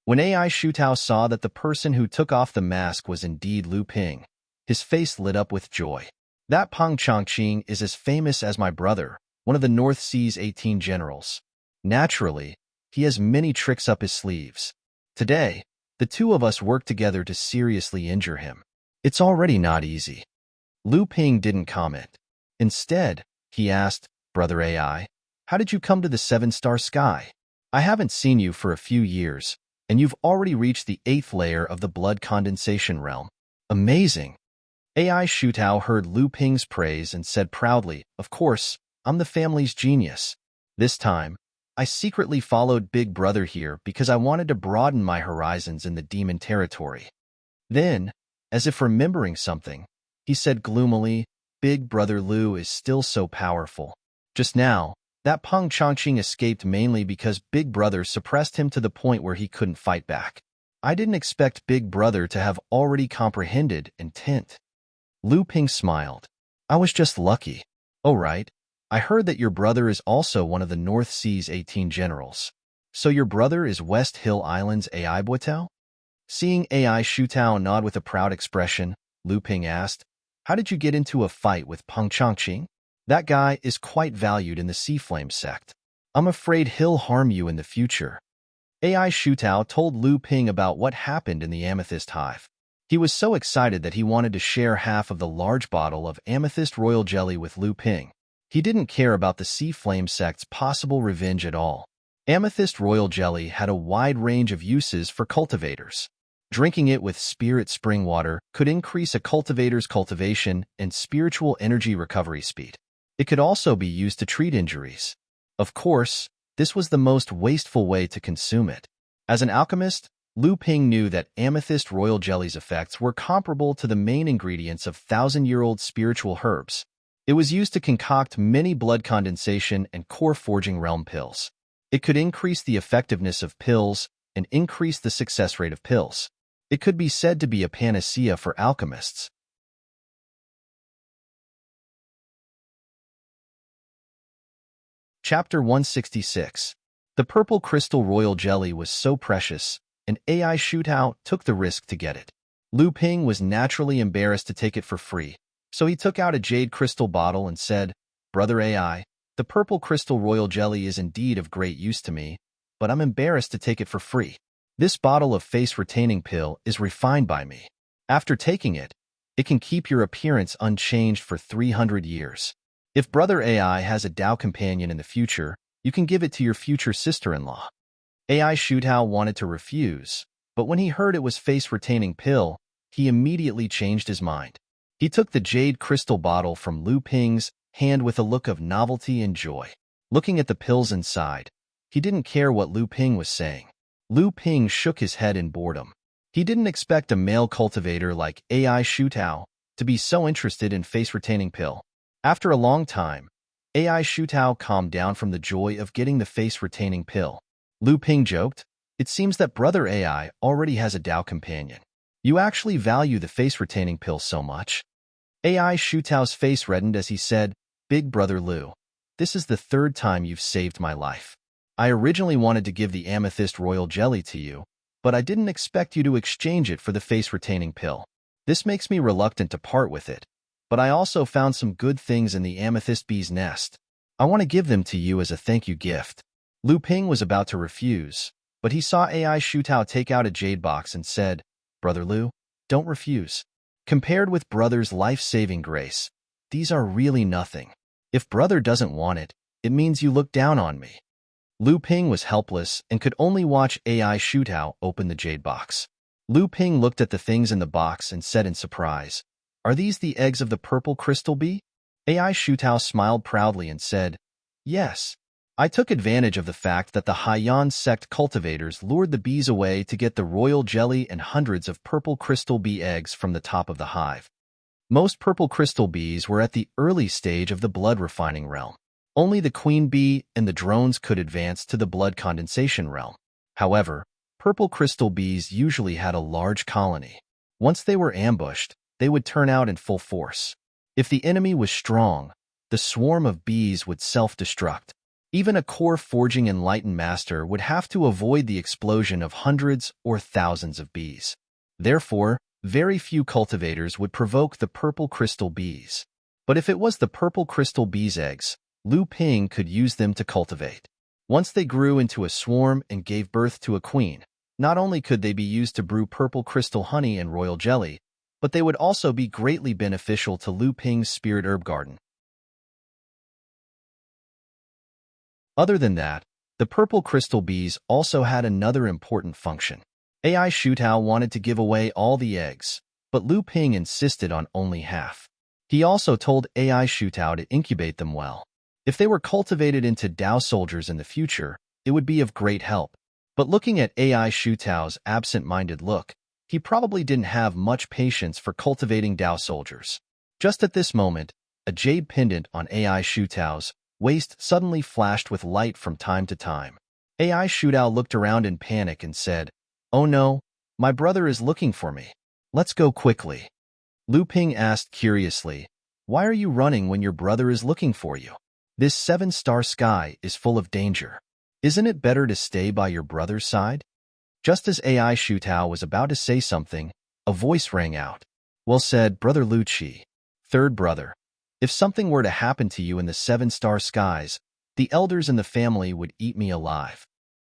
When AI Shutao saw that the person who took off the mask was indeed Lu Ping, his face lit up with joy. "That Peng Changqing is as famous as my brother, one of the North Sea's 18 generals. Naturally, he has many tricks up his sleeves. Today, the 2 of us work together to seriously injure him. It's already not easy." Lu Ping didn't comment. Instead, he asked, "Brother AI, how did you come to the 7-star sky? I haven't seen you for a few years, and you've already reached the 8th layer of the blood condensation realm. Amazing." AI Shutao heard Lu Ping's praise and said proudly, "Of course, I'm the family's genius." This time, I secretly followed Big Brother here because I wanted to broaden my horizons in the demon territory. Then, as if remembering something, he said gloomily, Big Brother Lu is still so powerful. Just now, that Peng Changqing escaped mainly because Big Brother suppressed him to the point where he couldn't fight back. I didn't expect Big Brother to have already comprehended intent. Lu Ping smiled. I was just lucky. Oh right, I heard that your brother is also one of the North Sea's 18 generals. So your brother is West Hill Island's AI Buetao? Seeing AI Shutao nod with a proud expression, Lu Ping asked, how did you get into a fight with Peng Changqing? That guy is quite valued in the Sea Flame sect. I'm afraid he'll harm you in the future. AI Shutao told Lu Ping about what happened in the Amethyst Hive. He was so excited that he wanted to share half of the large bottle of Amethyst Royal Jelly with Lu Ping. He didn't care about the Sea Flame sect's possible revenge at all. Amethyst Royal Jelly had a wide range of uses for cultivators. Drinking it with spirit spring water could increase a cultivator's cultivation and spiritual energy recovery speed. It could also be used to treat injuries. Of course, this was the most wasteful way to consume it. As an alchemist, Lu Ping knew that Amethyst Royal Jelly's effects were comparable to the main ingredients of thousand-year-old spiritual herbs. It was used to concoct many blood condensation and core forging realm pills. It could increase the effectiveness of pills and increase the success rate of pills. It could be said to be a panacea for alchemists. Chapter 166. The purple crystal royal jelly was so precious, and AI Shutao took the risk to get it. Lu Ping was naturally embarrassed to take it for free, so he took out a jade crystal bottle and said, Brother AI, the purple crystal royal jelly is indeed of great use to me, but I'm embarrassed to take it for free. This bottle of face-retaining pill is refined by me. After taking it, it can keep your appearance unchanged for 300 years. If Brother AI has a Tao companion in the future, you can give it to your future sister-in-law. AI Shutao wanted to refuse, but when he heard it was face-retaining pill, he immediately changed his mind. He took the jade crystal bottle from Lu Ping's hand with a look of novelty and joy. Looking at the pills inside, he didn't care what Lu Ping was saying. Lu Ping shook his head in boredom. He didn't expect a male cultivator like AI Shutao to be so interested in face-retaining pill. After a long time, AI Shutao calmed down from the joy of getting the face-retaining pill. Lu Ping joked, it seems that Brother AI already has a Tao companion. You actually value the face-retaining pill so much. AI Shutao's face reddened as he said, Big Brother Lu, this is the third time you've saved my life. I originally wanted to give the Amethyst Royal Jelly to you, but I didn't expect you to exchange it for the face-retaining pill. This makes me reluctant to part with it, but I also found some good things in the amethyst bee's nest. I want to give them to you as a thank you gift. Lu Ping was about to refuse, but he saw AI Shutao take out a jade box and said, Brother Lu, don't refuse. Compared with Brother's life-saving grace, these are really nothing. If Brother doesn't want it, it means you look down on me. Lu Ping was helpless and could only watch AI Shutao open the jade box. Lu Ping looked at the things in the box and said in surprise, Are these the eggs of the purple crystal bee? AI Shutao smiled proudly and said, Yes. I took advantage of the fact that the Haiyan sect cultivators lured the bees away to get the royal jelly and hundreds of purple crystal bee eggs from the top of the hive. Most purple crystal bees were at the early stage of the blood refining realm. Only the queen bee and the drones could advance to the blood condensation realm. However, purple crystal bees usually had a large colony. Once they were ambushed, they would turn out in full force. If the enemy was strong, the swarm of bees would self-destruct. Even a core forging enlightened master would have to avoid the explosion of hundreds or thousands of bees. Therefore, very few cultivators would provoke the purple crystal bees. But if it was the purple crystal bees' eggs, Lu Ping could use them to cultivate. Once they grew into a swarm and gave birth to a queen, not only could they be used to brew purple crystal honey and royal jelly, but they would also be greatly beneficial to Lu Ping's spirit herb garden. Other than that, the purple crystal bees also had another important function. AI Shutao wanted to give away all the eggs, but Lu Ping insisted on only half. He also told AI Shutao to incubate them well. If they were cultivated into Tao soldiers in the future, it would be of great help. But looking at AI Shutao's absent-minded look, he probably didn't have much patience for cultivating Dao soldiers. Just at this moment, a jade pendant on AI Shutao's waist suddenly flashed with light from time to time. AI Shutao looked around in panic and said, "Oh no, my brother is looking for me. Let's go quickly." Lu Ping asked curiously, "Why are you running when your brother is looking for you? This seven-star sky is full of danger. Isn't it better to stay by your brother's side?" Just as AI Shutao was about to say something, a voice rang out. "Well said, Brother Lu Qi. Third brother. If something were to happen to you in the seven-star skies, the elders in the family would eat me alive."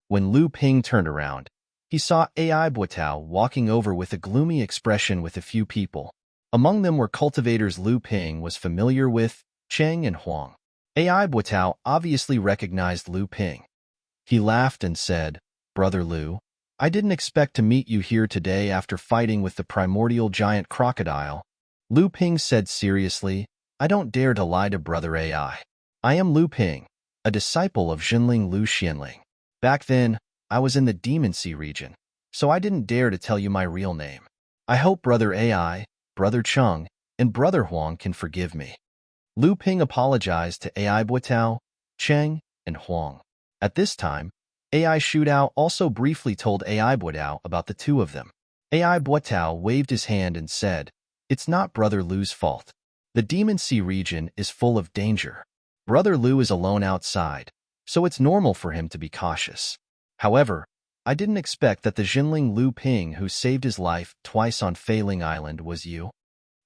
When Lu Ping turned around, he saw AI Buotao walking over with a gloomy expression with a few people. Among them were cultivators Lu Ping was familiar with, Cheng and Huang. AI Buotao obviously recognized Lu Ping. He laughed and said, "Brother Lu, I didn't expect to meet you here today after fighting with the primordial giant crocodile." Lu Ping said seriously, "I don't dare to lie to Brother AI. I am Lu Ping, a disciple of Jinling Lu Xianling. Back then, I was in the Demon Sea region, so I didn't dare to tell you my real name. I hope Brother AI, Brother Cheng, and Brother Huang can forgive me." Lu Ping apologized to AI Buotao, Cheng, and Huang. At this time, AI Shutao also briefly told AI Buotao about the two of them. AI Buotao waved his hand and said, "It's not Brother Lu's fault. The Demon Sea region is full of danger. Brother Lu is alone outside, so it's normal for him to be cautious. However, I didn't expect that the Jinling Lu Ping who saved his life twice on Failing Island was you."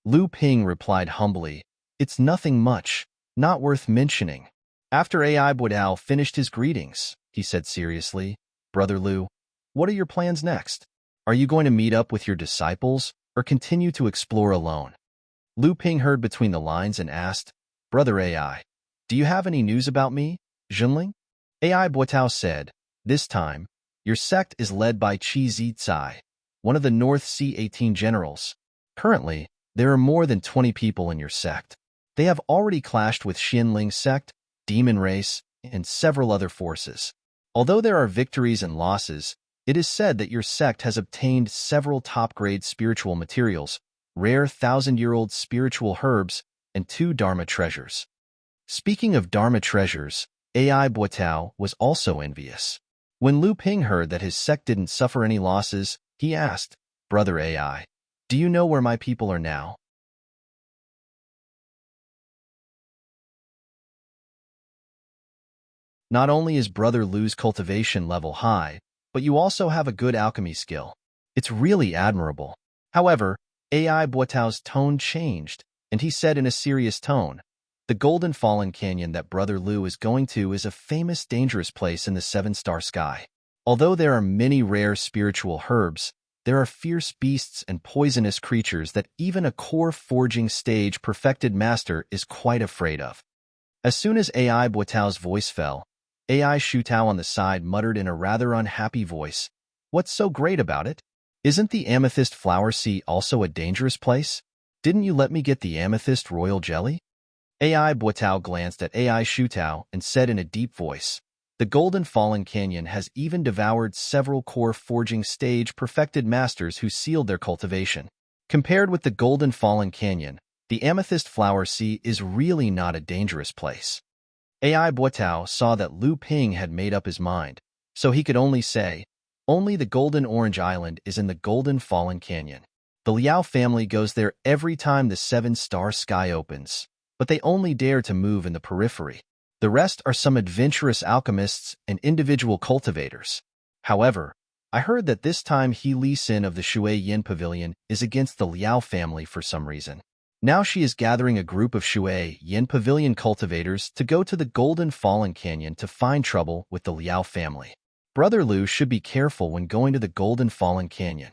Lu Ping replied humbly, "It's nothing much, not worth mentioning." After AI Buodao finished his greetings, he said seriously, "Brother Lu, what are your plans next? Are you going to meet up with your disciples or continue to explore alone?" Lu Ping heard between the lines and asked, "Brother AI, do you have any news about me, Jinling?" AI Buotao said, "This time, your sect is led by Qi Zicai, one of the North Sea 18 generals. Currently, there are more than 20 people in your sect. They have already clashed with Xianling's sect, Demon Race, and several other forces. Although there are victories and losses, it is said that your sect has obtained several top-grade spiritual materials, rare thousand-year-old spiritual herbs, and 2 Dharma treasures." Speaking of Dharma treasures, AI Buotao was also envious. When Lu Ping heard that his sect didn't suffer any losses, he asked, "Brother AI, do you know where my people are now?" Not only is Brother Lu's cultivation level high, but you also have a good alchemy skill. It's really admirable. However, AI Buotao's tone changed, and he said in a serious tone, "The Golden Fallen Canyon that Brother Lu is going to is a famous dangerous place in the seven-star sky. Although there are many rare spiritual herbs, there are fierce beasts and poisonous creatures that even a core forging stage perfected master is quite afraid of." As soon as AI Buotao's voice fell, AI Shutao on the side muttered in a rather unhappy voice, "What's so great about it? Isn't the Amethyst Flower Sea also a dangerous place? Didn't you let me get the Amethyst Royal Jelly?" AI Buotao glanced at AI Shutao and said in a deep voice, "The Golden Fallen Canyon has even devoured several core forging stage perfected masters who sealed their cultivation. Compared with the Golden Fallen Canyon, the Amethyst Flower Sea is really not a dangerous place." AI Buotao saw that Lu Ping had made up his mind, so he could only say, "Only the Golden Orange Island is in the Golden Fallen Canyon. The Liao family goes there every time the seven-star sky opens, but they only dare to move in the periphery. The rest are some adventurous alchemists and individual cultivators. However, I heard that this time He Li Sin of the Shui Yin Pavilion is against the Liao family for some reason. Now she is gathering a group of Shui Yin Pavilion cultivators to go to the Golden Fallen Canyon to find trouble with the Liao family. Brother Lu should be careful when going to the Golden Fallen Canyon."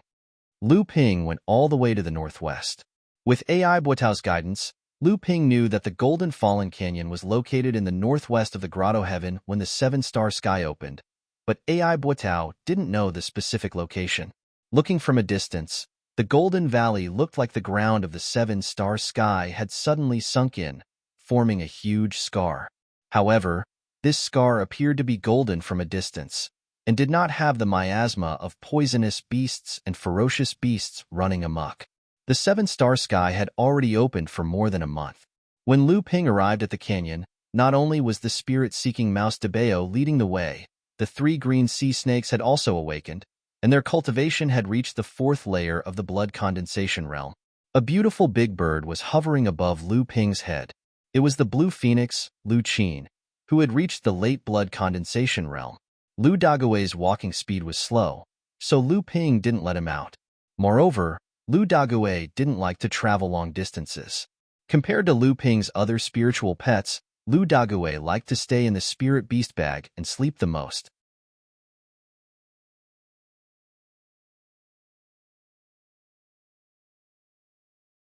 Lu Ping went all the way to the northwest. With AI Buotao's guidance, Lu Ping knew that the Golden Fallen Canyon was located in the northwest of the Grotto Heaven when the seven-star sky opened, but AI Buotao didn't know the specific location. Looking from a distance, the Golden Valley looked like the ground of the seven-star sky had suddenly sunk in, forming a huge scar. However, This scar appeared to be golden from a distance, and did not have the miasma of poisonous beasts and ferocious beasts running amok. The seven-star sky had already opened for more than a month. When Lu Ping arrived at the canyon, not only was the spirit-seeking mouse Debeo leading the way, the three green sea snakes had also awakened, and their cultivation had reached the fourth layer of the blood condensation realm. A beautiful big bird was hovering above Lu Ping's head. It was the blue phoenix, Lu Qin, who had reached the late blood condensation realm. Lu Dague's walking speed was slow, so Lu Ping didn't let him out. Moreover, Lu Dague didn't like to travel long distances. Compared to Lu Ping's other spiritual pets, Lu Dague liked to stay in the spirit beast bag and sleep the most.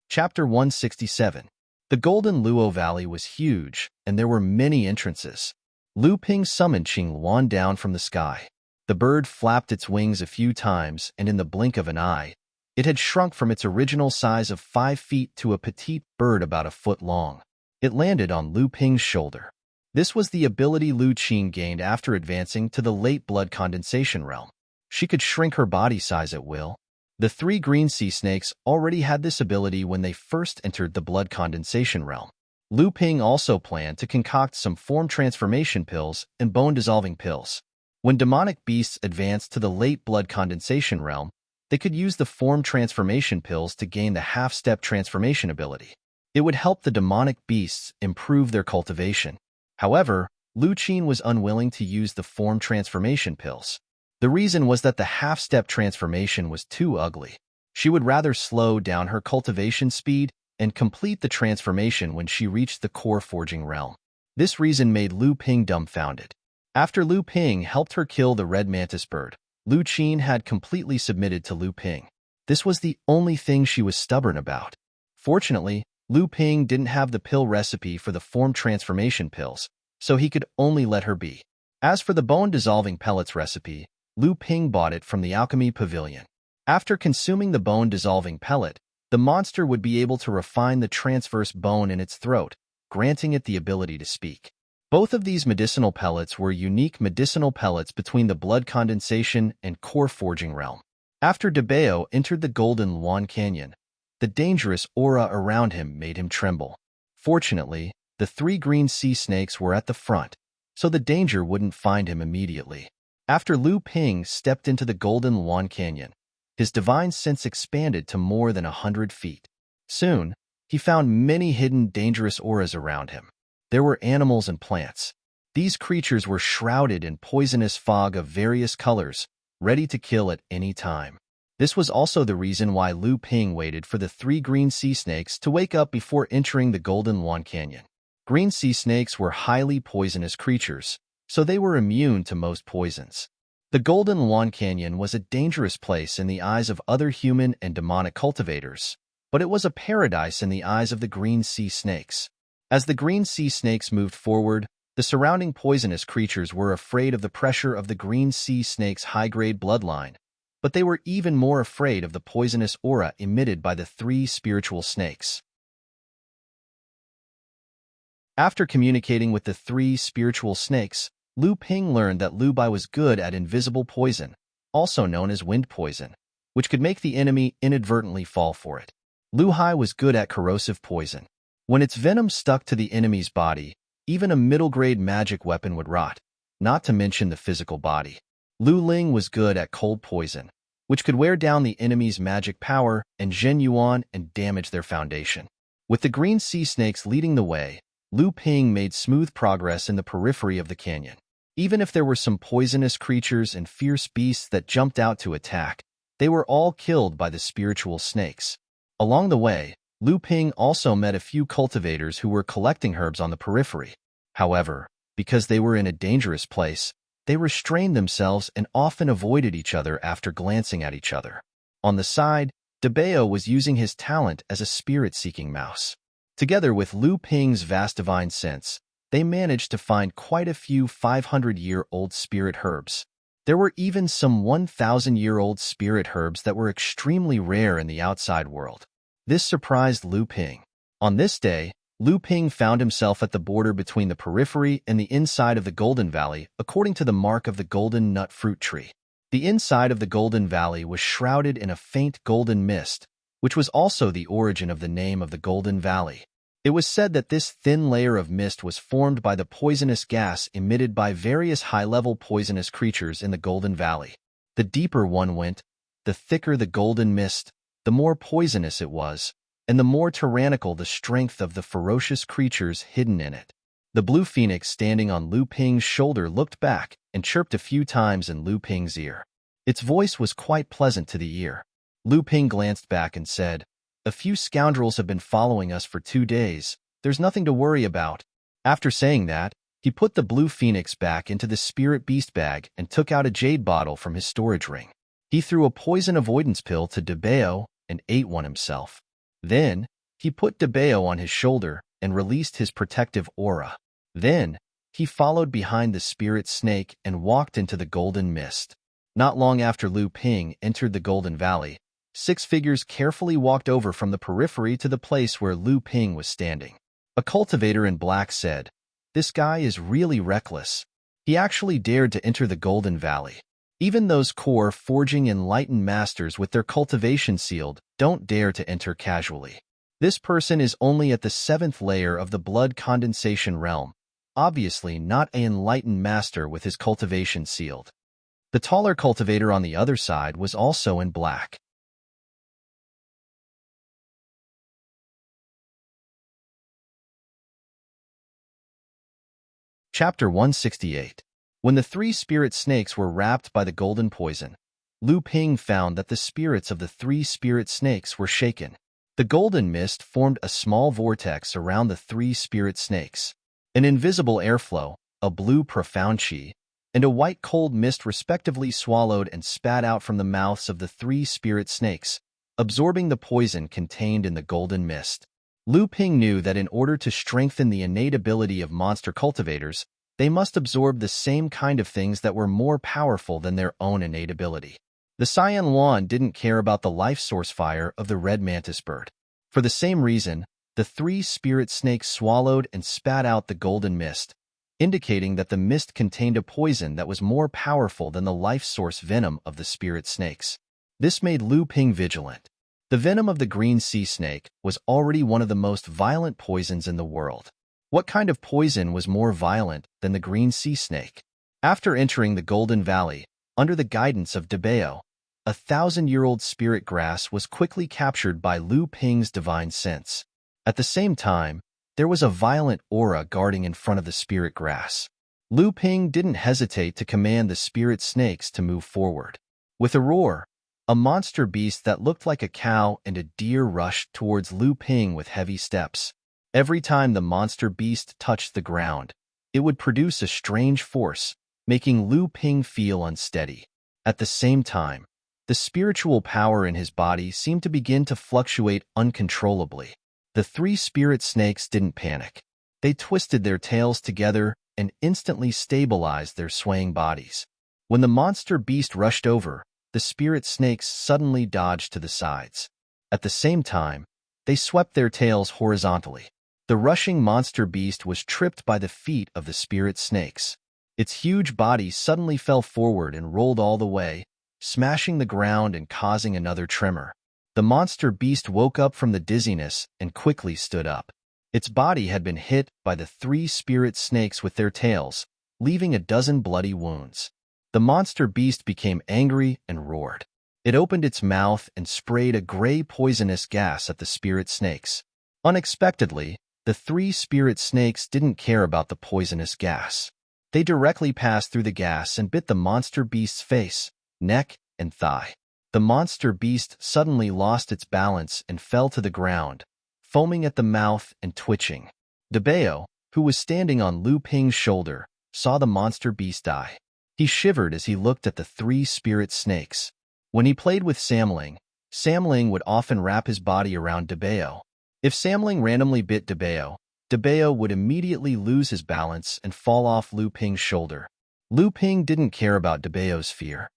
Chapter 167. The Golden Luo Valley was huge, and there were many entrances. Lu Ping summoned Qing Luan down from the sky. The bird flapped its wings a few times, and in the blink of an eye, it had shrunk from its original size of 5 feet to a petite bird about a foot long. It landed on Lu Ping's shoulder. This was the ability Lu Qin gained after advancing to the late blood condensation realm. She could shrink her body size at will. The three green sea snakes already had this ability when they first entered the blood condensation realm. Lu Ping also planned to concoct some form transformation pills and bone-dissolving pills. When demonic beasts advanced to the late blood condensation realm, they could use the form transformation pills to gain the half-step transformation ability. It would help the demonic beasts improve their cultivation. However, Lu Qin was unwilling to use the form transformation pills. The reason was that the half-step transformation was too ugly. She would rather slow down her cultivation speed and complete the transformation when she reached the core forging realm. This reason made Lu Ping dumbfounded. After Lu Ping helped her kill the red mantis bird, Lu Qin had completely submitted to Lu Ping. This was the only thing she was stubborn about. Fortunately, Lu Ping didn't have the pill recipe for the form transformation pills, so he could only let her be. As for the bone-dissolving pellets recipe, Lu Ping bought it from the alchemy pavilion. After consuming the bone-dissolving pellet, the monster would be able to refine the transverse bone in its throat, granting it the ability to speak. Both of these medicinal pellets were unique medicinal pellets between the blood condensation and core forging realm. After Debeo entered the Golden Luan Canyon, the dangerous aura around him made him tremble. Fortunately, the three green sea snakes were at the front, so the danger wouldn't find him immediately. After Lu Ping stepped into the Golden Luan Canyon, his divine sense expanded to more than 100 feet. Soon, he found many hidden dangerous auras around him. There were animals and plants. These creatures were shrouded in poisonous fog of various colors, ready to kill at any time. This was also the reason why Lu Ping waited for the three green sea snakes to wake up before entering the Golden Luan Canyon. Green sea snakes were highly poisonous creatures, so they were immune to most poisons. The Golden Luan Canyon was a dangerous place in the eyes of other human and demonic cultivators, but it was a paradise in the eyes of the green sea snakes. As the green sea snakes moved forward, the surrounding poisonous creatures were afraid of the pressure of the green sea snake's high-grade bloodline, but they were even more afraid of the poisonous aura emitted by the three spiritual snakes. After communicating with the three spiritual snakes, Lu Ping learned that Lu Bai was good at invisible poison, also known as wind poison, which could make the enemy inadvertently fall for it. Lu Hai was good at corrosive poison. When its venom stuck to the enemy's body, even a middle-grade magic weapon would rot, not to mention the physical body. Lu Ling was good at cold poison, which could wear down the enemy's magic power and Zhen Yuan and damage their foundation. With the green sea snakes leading the way, Lu Ping made smooth progress in the periphery of the canyon. Even if there were some poisonous creatures and fierce beasts that jumped out to attack, they were all killed by the spiritual snakes. Along the way, Lu Ping also met a few cultivators who were collecting herbs on the periphery. However, because they were in a dangerous place, they restrained themselves and often avoided each other after glancing at each other. On the side, Debeo was using his talent as a spirit-seeking mouse. Together with Lu Ping's vast divine sense, they managed to find quite a few 500-year-old spirit herbs. There were even some 1,000-year-old spirit herbs that were extremely rare in the outside world. This surprised Lu Ping. On this day, Lu Ping found himself at the border between the periphery and the inside of the Golden Valley, according to the mark of the golden nut fruit tree. The inside of the Golden Valley was shrouded in a faint golden mist, which was also the origin of the name of the Golden Valley. It was said that this thin layer of mist was formed by the poisonous gas emitted by various high-level poisonous creatures in the Golden Valley. The deeper one went, the thicker the golden mist, the more poisonous it was, and the more tyrannical the strength of the ferocious creatures hidden in it. The blue phoenix standing on Lu Ping's shoulder looked back and chirped a few times in Lu Ping's ear. Its voice was quite pleasant to the ear. Lu Ping glanced back and said, "A few scoundrels have been following us for 2 days. There's nothing to worry about." After saying that, he put the blue phoenix back into the spirit beast bag and took out a jade bottle from his storage ring. He threw a poison avoidance pill to Debeo and ate one himself. Then, he put Debeo on his shoulder and released his protective aura. Then, he followed behind the spirit snake and walked into the golden mist. Not long after Lu Ping entered the Golden Valley, 6 figures carefully walked over from the periphery to the place where Lu Ping was standing. A cultivator in black said, "This guy is really reckless. He actually dared to enter the Golden Valley. Even those core forging enlightened masters with their cultivation sealed don't dare to enter casually. This person is only at the 7th layer of the blood condensation realm, obviously not an enlightened master with his cultivation sealed." The taller cultivator on the other side was also in black. Chapter 168. When the 3 spirit snakes were wrapped by the golden poison, Lu Ping found that the spirits of the 3 spirit snakes were shaken. The golden mist formed a small vortex around the 3 spirit snakes. An invisible airflow, a blue profound chi, and a white cold mist respectively swallowed and spat out from the mouths of the 3 spirit snakes, absorbing the poison contained in the golden mist. Lu Ping knew that in order to strengthen the innate ability of monster cultivators, they must absorb the same kind of things that were more powerful than their own innate ability. The Cyan Luan didn't care about the life source fire of the red mantis bird. For the same reason, the 3 spirit snakes swallowed and spat out the golden mist, indicating that the mist contained a poison that was more powerful than the life source venom of the spirit snakes. This made Lu Ping vigilant. The venom of the green sea snake was already one of the most violent poisons in the world. What kind of poison was more violent than the green sea snake? After entering the Golden Valley, under the guidance of Debeo, a 1,000-year-old spirit grass was quickly captured by Lu Ping's divine sense. At the same time, there was a violent aura guarding in front of the spirit grass. Lu Ping didn't hesitate to command the spirit snakes to move forward. With a roar, a monster beast that looked like a cow and a deer rushed towards Lu Ping with heavy steps. Every time the monster beast touched the ground, it would produce a strange force, making Lu Ping feel unsteady. At the same time, the spiritual power in his body seemed to begin to fluctuate uncontrollably. The 3 spirit snakes didn't panic. They twisted their tails together and instantly stabilized their swaying bodies. When the monster beast rushed over, the spirit snakes suddenly dodged to the sides. At the same time, they swept their tails horizontally. The rushing monster beast was tripped by the feet of the spirit snakes. Its huge body suddenly fell forward and rolled all the way, smashing the ground and causing another tremor. The monster beast woke up from the dizziness and quickly stood up. Its body had been hit by the 3 spirit snakes with their tails, leaving a dozen bloody wounds. The monster beast became angry and roared. It opened its mouth and sprayed a gray poisonous gas at the spirit snakes. Unexpectedly, the 3 spirit snakes didn't care about the poisonous gas. They directly passed through the gas and bit the monster beast's face, neck, and thigh. The monster beast suddenly lost its balance and fell to the ground, foaming at the mouth and twitching. Debeo, who was standing on Lu Ping's shoulder, saw the monster beast die. He shivered as he looked at the 3 spirit snakes. When he played with Samling, Samling would often wrap his body around Debeo. If Samling randomly bit Debeo, Debeo would immediately lose his balance and fall off Lu Ping's shoulder. Lu Ping didn't care about Debeo's fear.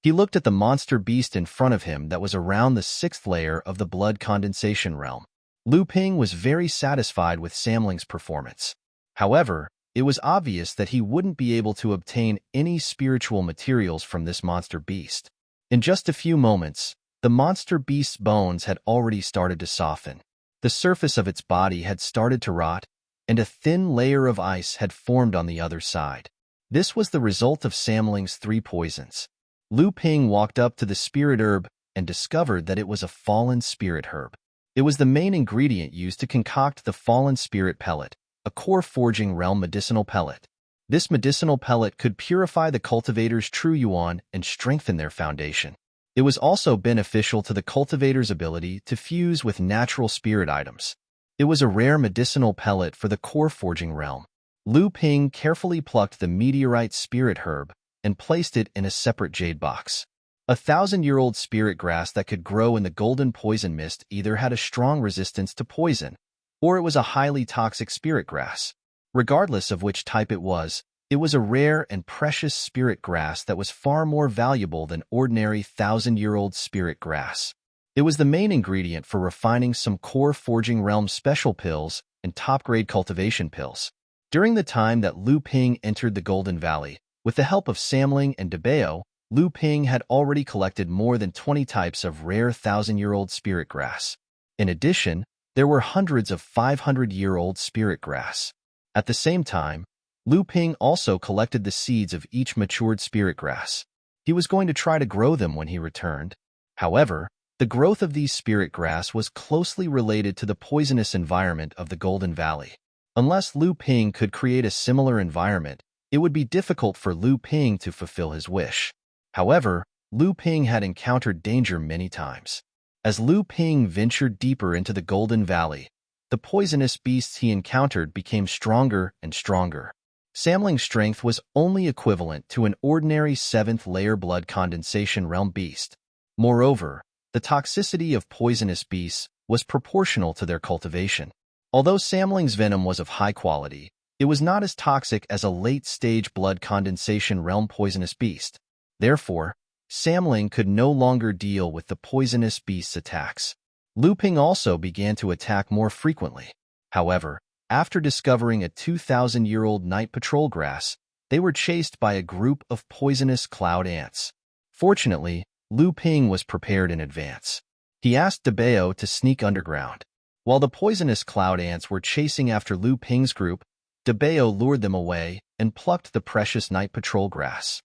He looked at the monster beast in front of him that was around the 6th layer of the blood condensation realm. Lu Ping was very satisfied with Samling's performance. However, it was obvious that he wouldn't be able to obtain any spiritual materials from this monster beast. In just a few moments, the monster beast's bones had already started to soften. The surface of its body had started to rot, and a thin layer of ice had formed on the other side. This was the result of Samling's 3 poisons. Lu Ping walked up to the spirit herb and discovered that it was a fallen spirit herb. It was the main ingredient used to concoct the fallen spirit pellet, a core forging realm medicinal pellet. This medicinal pellet could purify the cultivator's true yuan and strengthen their foundation. It was also beneficial to the cultivator's ability to fuse with natural spirit items. It was a rare medicinal pellet for the core forging realm. Lu Ping carefully plucked the meteorite spirit herb and placed it in a separate jade box. A 1,000-year-old spirit grass that could grow in the golden poison mist either had a strong resistance to poison, or it was a highly toxic spirit grass. Regardless of which type it was a rare and precious spirit grass that was far more valuable than ordinary 1,000-year-old spirit grass. It was the main ingredient for refining some core forging realm special pills and top-grade cultivation pills. During the time that Lu Ping entered the Golden Valley, with the help of Samling and Dabeo, Lu Ping had already collected more than 20 types of rare 1,000-year-old spirit grass. In addition, there were hundreds of 500-year-old spirit grass. At the same time, Lu Ping also collected the seeds of each matured spirit grass. He was going to try to grow them when he returned. However, the growth of these spirit grass was closely related to the poisonous environment of the Golden Valley. Unless Lu Ping could create a similar environment, it would be difficult for Lu Ping to fulfill his wish. However, Lu Ping had encountered danger many times. As Lu Ping ventured deeper into the Golden Valley, the poisonous beasts he encountered became stronger and stronger. Samling's strength was only equivalent to an ordinary 7th-layer blood condensation realm beast. Moreover, the toxicity of poisonous beasts was proportional to their cultivation. Although Samling's venom was of high quality, it was not as toxic as a late-stage blood condensation realm poisonous beast. Therefore, Samling could no longer deal with the poisonous beast's attacks. Lu Ping also began to attack more frequently. However, after discovering a 2,000-year-old night patrol grass, they were chased by a group of poisonous cloud ants. Fortunately, Lu Ping was prepared in advance. He asked Dabeo to sneak underground. While the poisonous cloud ants were chasing after Lu Ping's group, Dabeo lured them away and plucked the precious night patrol grass.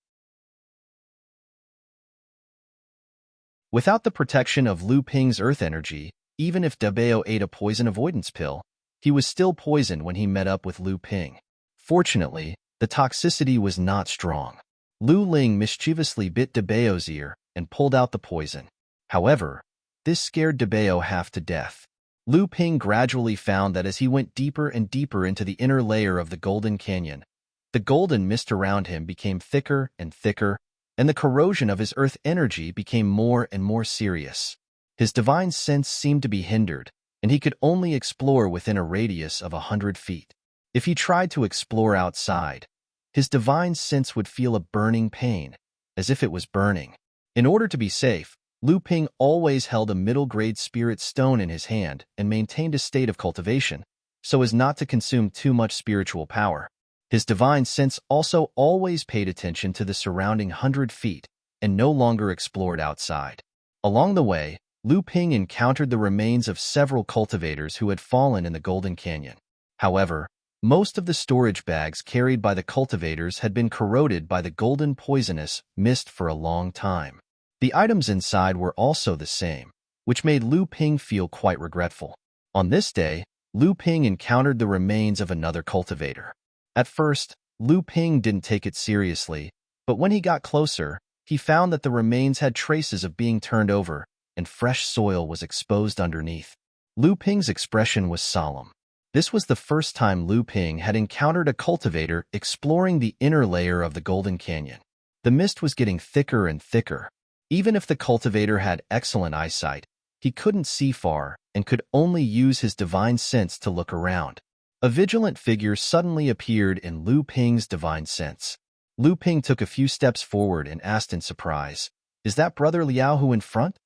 Without the protection of Lu Ping's earth energy, even if Dabeo ate a poison avoidance pill, he was still poisoned when he met up with Lu Ping. Fortunately, the toxicity was not strong. Lu Ling mischievously bit Dabeo's ear and pulled out the poison. However, this scared Dabeo half to death. Lu Ping gradually found that as he went deeper and deeper into the inner layer of the Golden Canyon, the golden mist around him became thicker and thicker, and the corrosion of his earth energy became more and more serious. His divine sense seemed to be hindered, and he could only explore within a radius of 100 feet. If he tried to explore outside, his divine sense would feel a burning pain, as if it was burning. In order to be safe, Lu Ping always held a middle-grade spirit stone in his hand and maintained a state of cultivation, so as not to consume too much spiritual power. His divine sense also always paid attention to the surrounding 100 feet and no longer explored outside. Along the way, Lu Ping encountered the remains of several cultivators who had fallen in the Golden Canyon. However, most of the storage bags carried by the cultivators had been corroded by the golden poisonous mist for a long time. The items inside were also the same, which made Lu Ping feel quite regretful. On this day, Lu Ping encountered the remains of another cultivator. At first, Lu Ping didn't take it seriously, but when he got closer, he found that the remains had traces of being turned over, and fresh soil was exposed underneath. Lu Ping's expression was solemn. This was the first time Lu Ping had encountered a cultivator exploring the inner layer of the Golden Canyon. The mist was getting thicker and thicker. Even if the cultivator had excellent eyesight, he couldn't see far and could only use his divine sense to look around. A vigilant figure suddenly appeared in Lu Ping's divine sense. Lu Ping took a few steps forward and asked in surprise, Is that Brother Liao Hu in front?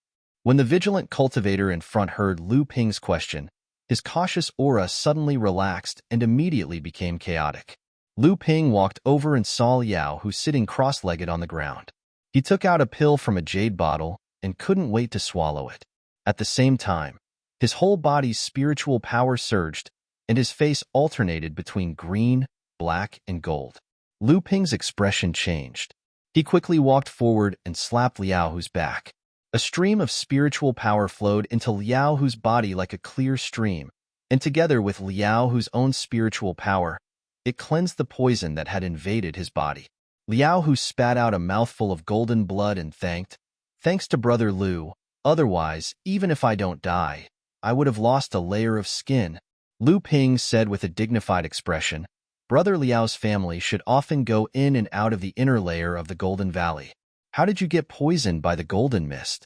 When the vigilant cultivator in front heard Lu Ping's question, his cautious aura suddenly relaxed and immediately became chaotic. Lu Ping walked over and saw Liao Hu sitting cross-legged on the ground. He took out a pill from a jade bottle and couldn't wait to swallow it. At the same time, his whole body's spiritual power surged, and his face alternated between green, black, and gold. Lu Ping's expression changed. He quickly walked forward and slapped Liao Hu's back. A stream of spiritual power flowed into Liao Hu's body like a clear stream, and together with Liao Hu's own spiritual power, it cleansed the poison that had invaded his body. Liao Hu spat out a mouthful of golden blood and thanks to Brother Lu, otherwise, even if I don't die, I would have lost a layer of skin. Lu Ping said with a dignified expression, Brother Liao's family should often go in and out of the inner layer of the Golden Valley. How did you get poisoned by the golden mist?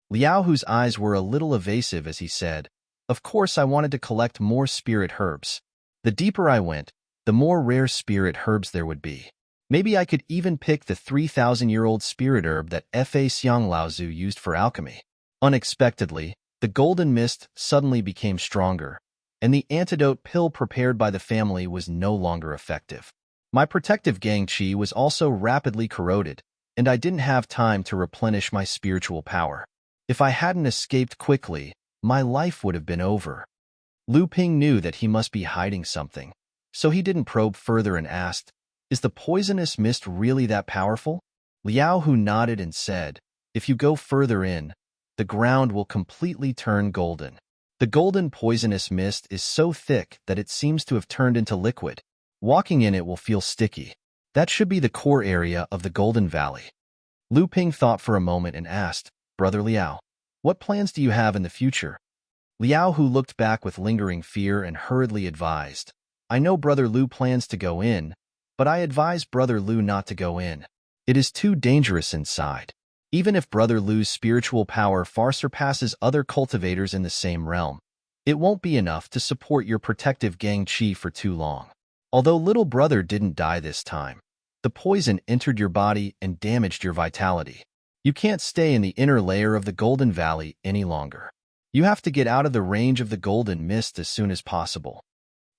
Liao Hu's eyes were a little evasive as he said, Of course I wanted to collect more spirit herbs. The deeper I went, the more rare spirit herbs there would be. Maybe I could even pick the 3,000-year-old spirit herb that Fa Xiang Laozu used for alchemy. Unexpectedly, the golden mist suddenly became stronger, and the antidote pill prepared by the family was no longer effective. My protective gang qi was also rapidly corroded, and I didn't have time to replenish my spiritual power. If I hadn't escaped quickly, my life would have been over. Lu Ping knew that he must be hiding something, so he didn't probe further and asked, Is the poisonous mist really that powerful? Liao Hu nodded and said, If you go further in, the ground will completely turn golden. The golden poisonous mist is so thick that it seems to have turned into liquid. Walking in it will feel sticky. That should be the core area of the Golden Valley. Lu Ping thought for a moment and asked, Brother Liao, what plans do you have in the future? Liao Hu looked back with lingering fear and hurriedly advised, I know Brother Lu plans to go in, but I advise Brother Lu not to go in. It is too dangerous inside. Even if Brother Lu's spiritual power far surpasses other cultivators in the same realm, it won't be enough to support your protective gang qi for too long. Although little brother didn't die this time, the poison entered your body and damaged your vitality. You can't stay in the inner layer of the Golden Valley any longer. You have to get out of the range of the golden mist as soon as possible.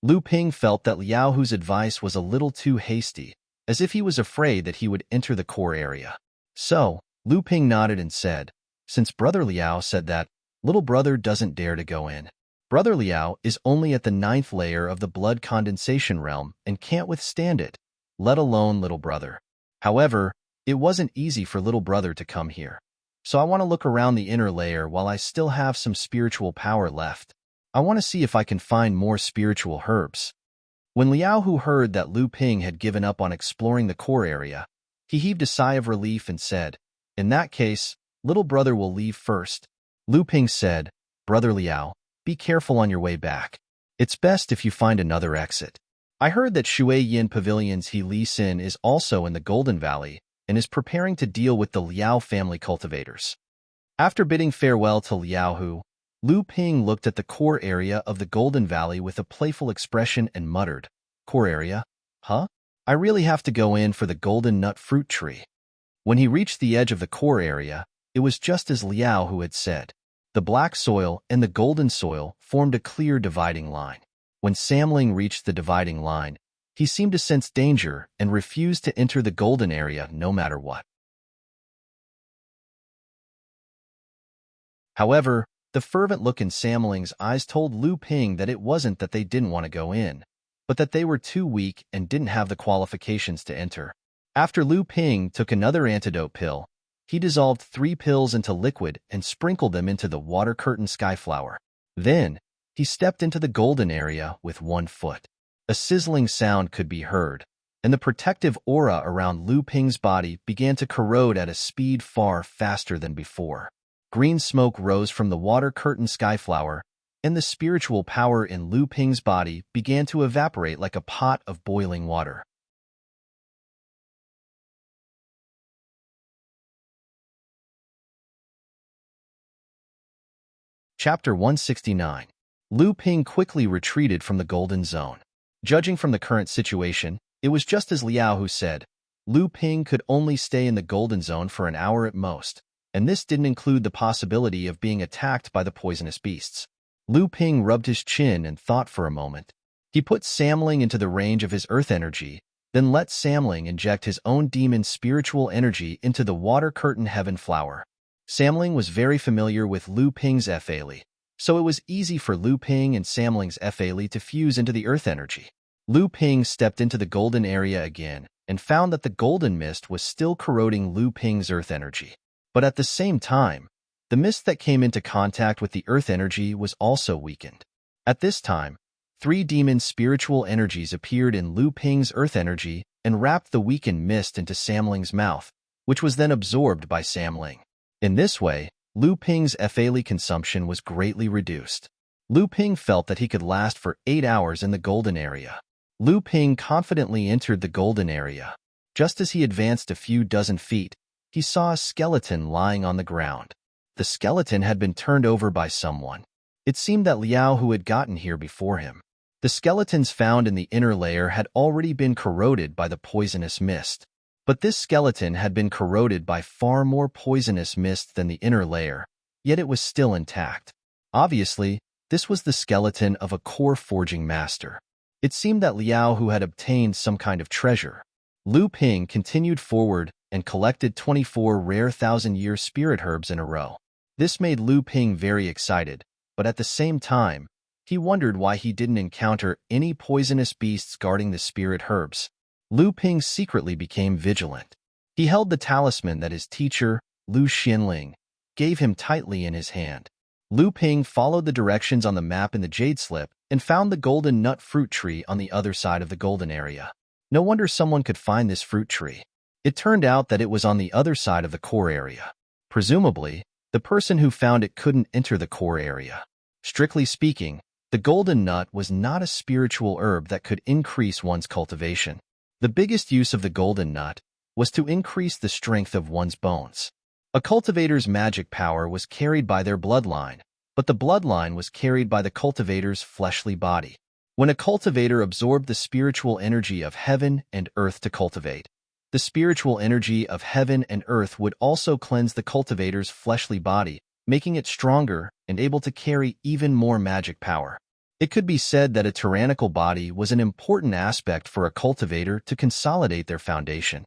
Lu Ping felt that Liao Hu's advice was a little too hasty, as if he was afraid that he would enter the core area. So, Lu Ping nodded and said, Since Brother Liao said that, little brother doesn't dare to go in. Brother Liao is only at the 9th layer of the blood condensation realm and can't withstand it, let alone little brother. However, it wasn't easy for little brother to come here. So I want to look around the inner layer while I still have some spiritual power left. I want to see if I can find more spiritual herbs. When Liao Hu heard that Lu Ping had given up on exploring the core area, he heaved a sigh of relief and said, In that case, little brother will leave first. Lu Ping said, Brother Liao, be careful on your way back. It's best if you find another exit. I heard that Shui Yin Pavilion's He Li Sin is also in the Golden Valley and is preparing to deal with the Liao family cultivators. After bidding farewell to Liao Hu, Lu Ping looked at the core area of the Golden Valley with a playful expression and muttered, Core area? Huh? I really have to go in for the golden nut fruit tree. When he reached the edge of the core area, it was just as Liao Hu had said. The black soil and the golden soil formed a clear dividing line. When Samling reached the dividing line, he seemed to sense danger and refused to enter the golden area no matter what. However, the fervent look in Samling's eyes told Lu Ping that it wasn't that they didn't want to go in, but that they were too weak and didn't have the qualifications to enter. After Lu Ping took another antidote pill, he dissolved 3 pills into liquid and sprinkled them into the water curtain skyflower. Then, he stepped into the golden area with 1 foot. A sizzling sound could be heard, and the protective aura around Lu Ping's body began to corrode at a speed far faster than before. Green smoke rose from the water curtain skyflower, and the spiritual power in Lu Ping's body began to evaporate like a pot of boiling water. Chapter 169. Lu Ping quickly retreated from the golden zone. Judging from the current situation, it was just as Liao Hu said. Lu Ping could only stay in the golden zone for an hour at most, and this didn't include the possibility of being attacked by the poisonous beasts. Lu Ping rubbed his chin and thought for a moment. He put Samling into the range of his earth energy, then let Samling inject his own demon spiritual energy into the water curtain heaven flower. Samling was very familiar with Lu Ping's Fali, so it was easy for Lu Ping and Samling's Fali to fuse into the earth energy. Lu Ping stepped into the golden area again and found that the golden mist was still corroding Lu Ping's earth energy. But at the same time, the mist that came into contact with the earth energy was also weakened. At this time, 3 demon spiritual energies appeared in Lu Ping's earth energy and wrapped the weakened mist into Samling's mouth, which was then absorbed by Samling. In this way, Lu Ping's Fali consumption was greatly reduced. Lu Ping felt that he could last for 8 hours in the golden area. Lu Ping confidently entered the golden area. Just as he advanced a few dozen feet, he saw a skeleton lying on the ground. The skeleton had been turned over by someone. It seemed that Liao who had gotten here before him. The skeletons found in the inner layer had already been corroded by the poisonous mist. But this skeleton had been corroded by far more poisonous mist than the inner layer, yet it was still intact. Obviously, this was the skeleton of a core forging master. It seemed that Liao who had obtained some kind of treasure. Lu Ping continued forward and collected 24 rare 1,000-year spirit herbs in a row. This made Lu Ping very excited, but at the same time, he wondered why he didn't encounter any poisonous beasts guarding the spirit herbs. Lu Ping secretly became vigilant. He held the talisman that his teacher, Lu Xinling, gave him tightly in his hand. Lu Ping followed the directions on the map in the jade slip and found the golden nut fruit tree on the other side of the golden area. No wonder someone could find this fruit tree. It turned out that it was on the other side of the core area. Presumably, the person who found it couldn't enter the core area. Strictly speaking, the golden nut was not a spiritual herb that could increase one's cultivation. The biggest use of the golden nut was to increase the strength of one's bones. A cultivator's magic power was carried by their bloodline, but the bloodline was carried by the cultivator's fleshly body. When a cultivator absorbed the spiritual energy of heaven and earth to cultivate, the spiritual energy of heaven and earth would also cleanse the cultivator's fleshly body, making it stronger and able to carry even more magic power. It could be said that a tyrannical body was an important aspect for a cultivator to consolidate their foundation.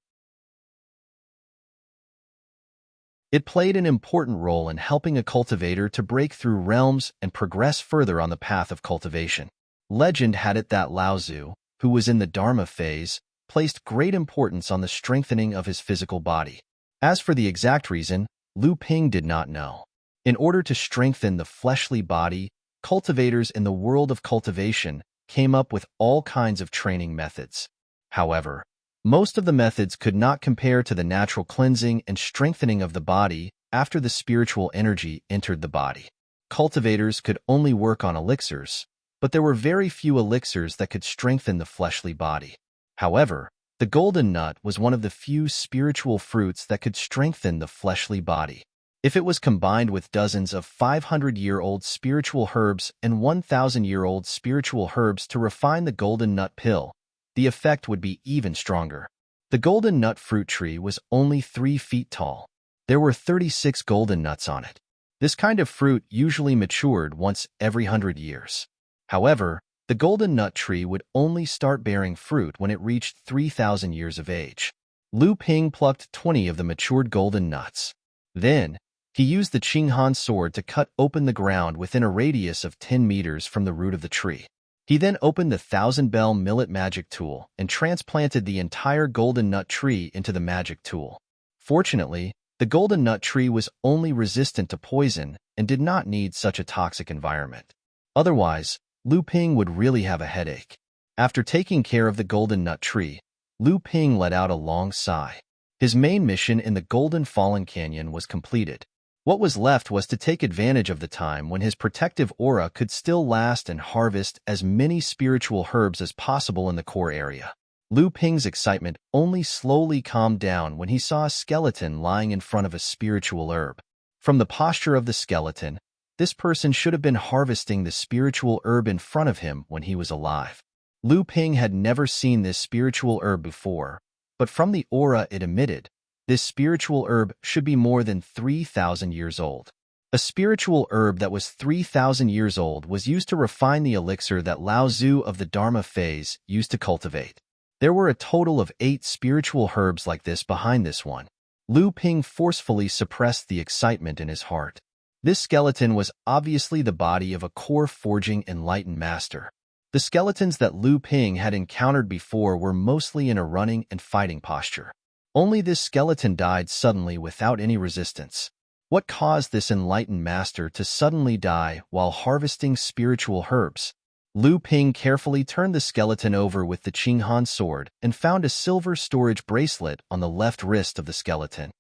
It played an important role in helping a cultivator to break through realms and progress further on the path of cultivation. Legend had it that Lao Tzu, who was in the Dharma phase, placed great importance on the strengthening of his physical body. As for the exact reason, Lu Ping did not know. In order to strengthen the fleshly body, cultivators in the world of cultivation came up with all kinds of training methods. However, most of the methods could not compare to the natural cleansing and strengthening of the body after the spiritual energy entered the body. Cultivators could only work on elixirs, but there were very few elixirs that could strengthen the fleshly body. However, the golden nut was one of the few spiritual fruits that could strengthen the fleshly body. If it was combined with dozens of 500-year-old spiritual herbs and 1,000-year-old spiritual herbs to refine the golden nut pill, the effect would be even stronger. The golden nut fruit tree was only 3 feet tall. There were 36 golden nuts on it. This kind of fruit usually matured once every 100 years. However, the golden nut tree would only start bearing fruit when it reached 3,000 years of age. Lu Ping plucked 20 of the matured golden nuts. Then, he used the Qinghan sword to cut open the ground within a radius of 10 meters from the root of the tree. He then opened the 1,000-bell millet magic tool and transplanted the entire golden nut tree into the magic tool. Fortunately, the golden nut tree was only resistant to poison and did not need such a toxic environment. Otherwise, Lu Ping would really have a headache. After taking care of the golden nut tree, Lu Ping let out a long sigh. His main mission in the Golden Fallen Canyon was completed. What was left was to take advantage of the time when his protective aura could still last and harvest as many spiritual herbs as possible in the core area. Lu Ping's excitement only slowly calmed down when he saw a skeleton lying in front of a spiritual herb. From the posture of the skeleton, this person should have been harvesting the spiritual herb in front of him when he was alive. Lu Ping had never seen this spiritual herb before, but from the aura it emitted, this spiritual herb should be more than 3,000 years old. A spiritual herb that was 3,000 years old was used to refine the elixir that Lao Tzu of the Dharma phase used to cultivate. There were a total of 8 spiritual herbs like this behind this one. Lu Ping forcefully suppressed the excitement in his heart. This skeleton was obviously the body of a core forging enlightened master. The skeletons that Lu Ping had encountered before were mostly in a running and fighting posture. Only this skeleton died suddenly without any resistance. What caused this enlightened master to suddenly die while harvesting spiritual herbs? Lu Ping carefully turned the skeleton over with the Qinghan sword and found a silver storage bracelet on the left wrist of the skeleton.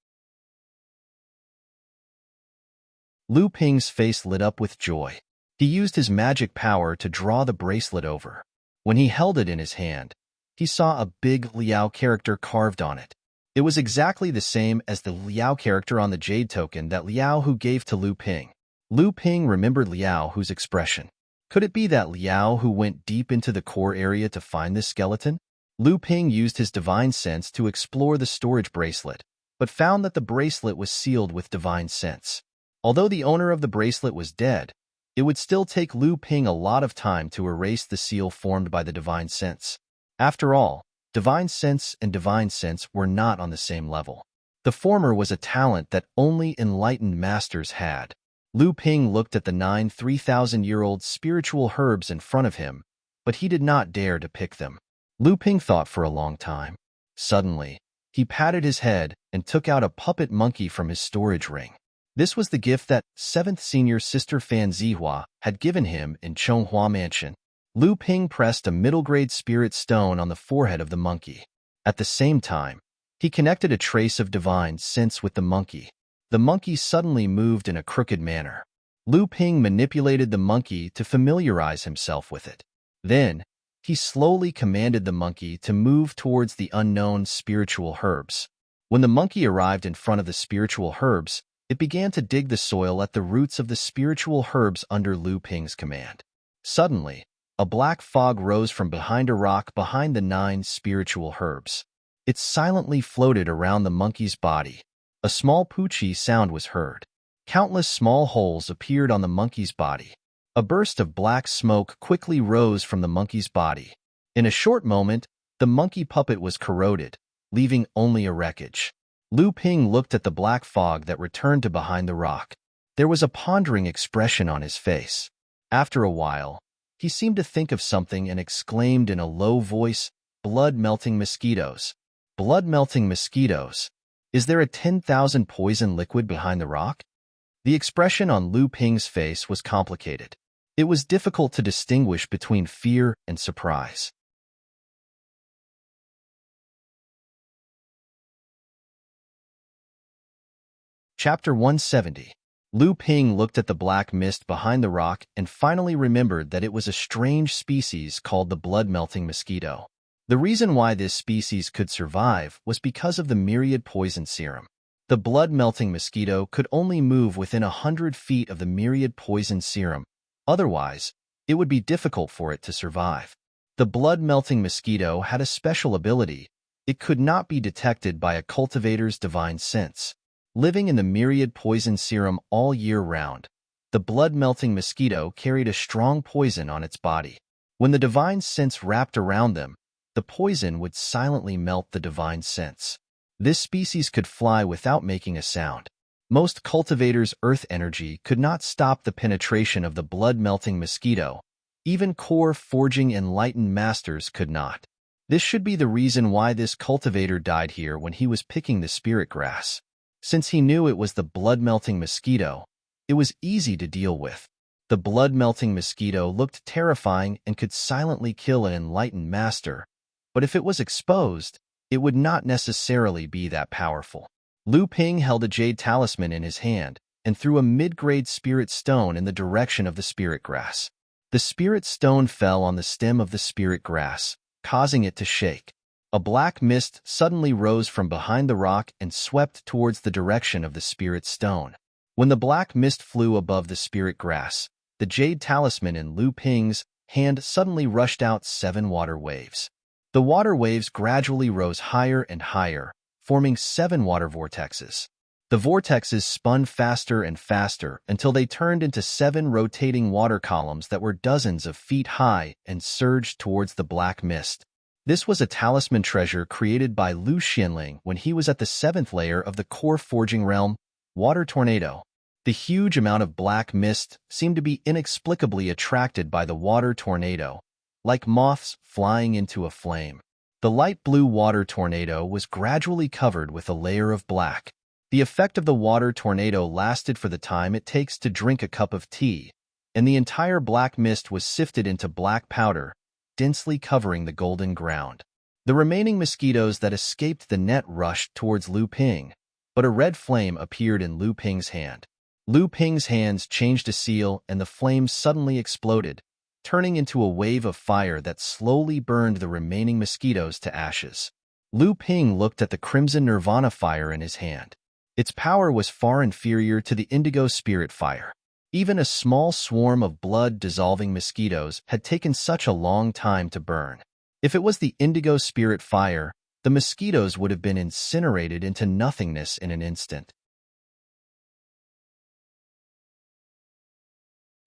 Lu Ping's face lit up with joy. He used his magic power to draw the bracelet over. When he held it in his hand, he saw a big Liao character carved on it. It was exactly the same as the Liao character on the jade token that Liao Hu gave to Lu Ping. Lu Ping remembered Liao Hu's expression. Could it be that Liao Hu went deep into the core area to find this skeleton? Lu Ping used his divine sense to explore the storage bracelet, but found that the bracelet was sealed with divine sense. Although the owner of the bracelet was dead, it would still take Lu Ping a lot of time to erase the seal formed by the divine sense. After all, divine sense and divine sense were not on the same level. The former was a talent that only enlightened masters had. Lu Ping looked at the 9 3,000-year-old spiritual herbs in front of him, but he did not dare to pick them. Lu Ping thought for a long time. Suddenly, he patted his head and took out a puppet monkey from his storage ring. This was the gift that 7th Senior Sister Fan Zihua had given him in Chonghua Mansion. Lu Ping pressed a middle-grade spirit stone on the forehead of the monkey. At the same time, he connected a trace of divine sense with the monkey. The monkey suddenly moved in a crooked manner. Lu Ping manipulated the monkey to familiarize himself with it. Then, he slowly commanded the monkey to move towards the unknown spiritual herbs. When the monkey arrived in front of the spiritual herbs, it began to dig the soil at the roots of the spiritual herbs under Lu Ping's command. Suddenly, a black fog rose from behind a rock behind the 9 spiritual herbs. It silently floated around the monkey's body. A small poochie sound was heard. Countless small holes appeared on the monkey's body. A burst of black smoke quickly rose from the monkey's body. In a short moment, the monkey puppet was corroded, leaving only a wreckage. Lu Ping looked at the black fog that returned to behind the rock. There was a pondering expression on his face. After a while, he seemed to think of something and exclaimed in a low voice, "Blood-melting mosquitoes. Blood-melting mosquitoes. Is there a 10,000 poison liquid behind the rock?" The expression on Lu Ping's face was complicated. It was difficult to distinguish between fear and surprise. Chapter 170. Lu Ping looked at the black mist behind the rock and finally remembered that it was a strange species called the blood-melting mosquito. The reason why this species could survive was because of the myriad poison serum. The blood-melting mosquito could only move within 100 feet of the myriad poison serum. Otherwise, it would be difficult for it to survive. The blood-melting mosquito had a special ability. It could not be detected by a cultivator's divine sense. Living in the myriad poison serum all year round, the blood-melting mosquito carried a strong poison on its body. When the divine sense wrapped around them, the poison would silently melt the divine sense. This species could fly without making a sound. Most cultivators' earth energy could not stop the penetration of the blood-melting mosquito. Even core forging enlightened masters could not. This should be the reason why this cultivator died here when he was picking the spirit grass. Since he knew it was the blood-melting mosquito, it was easy to deal with. The blood-melting mosquito looked terrifying and could silently kill an enlightened master, but if it was exposed, it would not necessarily be that powerful. Lu Ping held a jade talisman in his hand and threw a mid-grade spirit stone in the direction of the spirit grass. The spirit stone fell on the stem of the spirit grass, causing it to shake. A black mist suddenly rose from behind the rock and swept towards the direction of the spirit stone. When the black mist flew above the spirit grass, the jade talisman in Lu Ping's hand suddenly rushed out 7 water waves. The water waves gradually rose higher and higher, forming 7 water vortexes. The vortexes spun faster and faster until they turned into 7 rotating water columns that were dozens of feet high and surged towards the black mist. This was a talisman treasure created by Lu Xianling when he was at the 7th layer of the core forging realm, Water Tornado. The huge amount of black mist seemed to be inexplicably attracted by the water tornado, like moths flying into a flame. The light blue water tornado was gradually covered with a layer of black. The effect of the water tornado lasted for the time it takes to drink a cup of tea, and the entire black mist was sifted into black powder, densely covering the golden ground. The remaining mosquitoes that escaped the net rushed towards Lu Ping, but a red flame appeared in Lu Ping's hand. Lu Ping's hands changed to seal, and the flames suddenly exploded, turning into a wave of fire that slowly burned the remaining mosquitoes to ashes. Lu Ping looked at the crimson nirvana fire in his hand. Its power was far inferior to the indigo spirit fire. Even a small swarm of blood-dissolving mosquitoes had taken such a long time to burn. If it was the indigo spirit fire, the mosquitoes would have been incinerated into nothingness in an instant.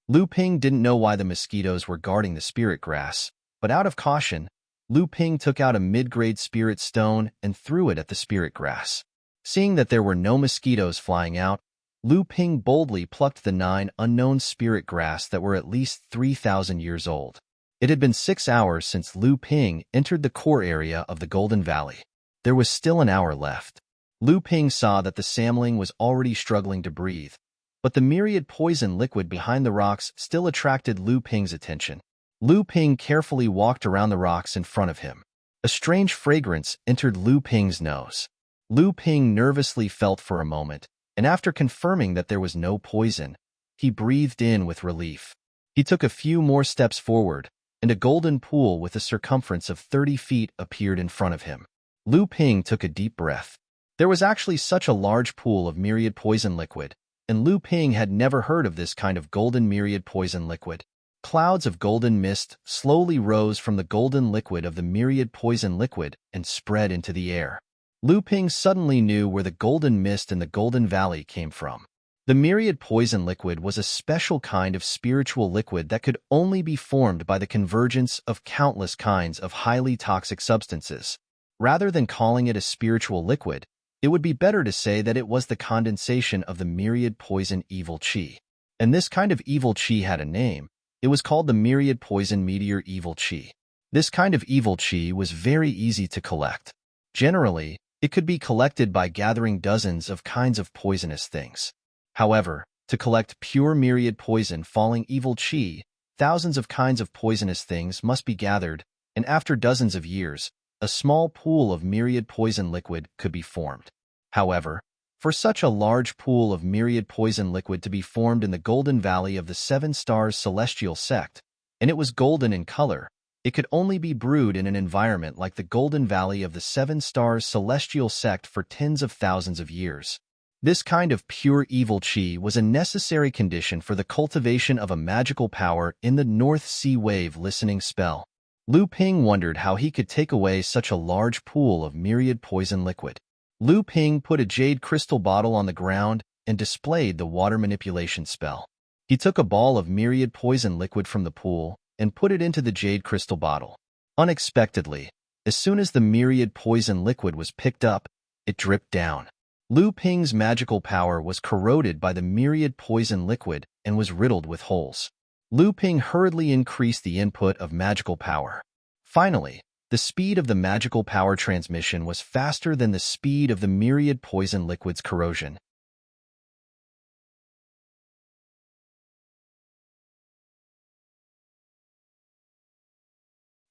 Lu Ping didn't know why the mosquitoes were guarding the spirit grass, but out of caution, Lu Ping took out a mid-grade spirit stone and threw it at the spirit grass. Seeing that there were no mosquitoes flying out, Lu Ping boldly plucked the 9 unknown spirit grass that were at least 3,000 years old. It had been 6 hours since Lu Ping entered the core area of the Golden Valley. There was still an hour left. Lu Ping saw that the samling was already struggling to breathe, but the myriad poison liquid behind the rocks still attracted Lu Ping's attention. Lu Ping carefully walked around the rocks in front of him. A strange fragrance entered Lu Ping's nose. Lu Ping nervously felt for a moment, and after confirming that there was no poison, he breathed in with relief. He took a few more steps forward, and a golden pool with a circumference of 30 feet appeared in front of him. Lu Ping took a deep breath. There was actually such a large pool of myriad poison liquid, and Lu Ping had never heard of this kind of golden myriad poison liquid. Clouds of golden mist slowly rose from the golden liquid of the myriad poison liquid and spread into the air. Lu Ping suddenly knew where the golden mist in the Golden Valley came from. The myriad poison liquid was a special kind of spiritual liquid that could only be formed by the convergence of countless kinds of highly toxic substances. Rather than calling it a spiritual liquid, it would be better to say that it was the condensation of the myriad poison evil chi. And this kind of evil chi had a name. It was called the myriad poison meteor evil chi. This kind of evil chi was very easy to collect. Generally, it could be collected by gathering dozens of kinds of poisonous things. However, to collect pure myriad poison falling evil chi, thousands of kinds of poisonous things must be gathered, and after dozens of years, a small pool of myriad poison liquid could be formed. However, for such a large pool of myriad poison liquid to be formed in the Golden Valley of the 7 Stars Celestial Sect, and it was golden in color, it could only be brewed in an environment like the Golden Valley of the 7 Stars Celestial Sect for tens of thousands of years. This kind of pure evil chi was a necessary condition for the cultivation of a magical power in the North Sea Wave listening spell. Lu Ping wondered how he could take away such a large pool of myriad poison liquid. Lu Ping put a jade crystal bottle on the ground and displayed the water manipulation spell. He took a ball of myriad poison liquid from the pool and put it into the jade crystal bottle. Unexpectedly, as soon as the myriad poison liquid was picked up, it dripped down. Lu Ping's magical power was corroded by the myriad poison liquid and was riddled with holes. Lu Ping hurriedly increased the input of magical power. Finally, the speed of the magical power transmission was faster than the speed of the myriad poison liquid's corrosion.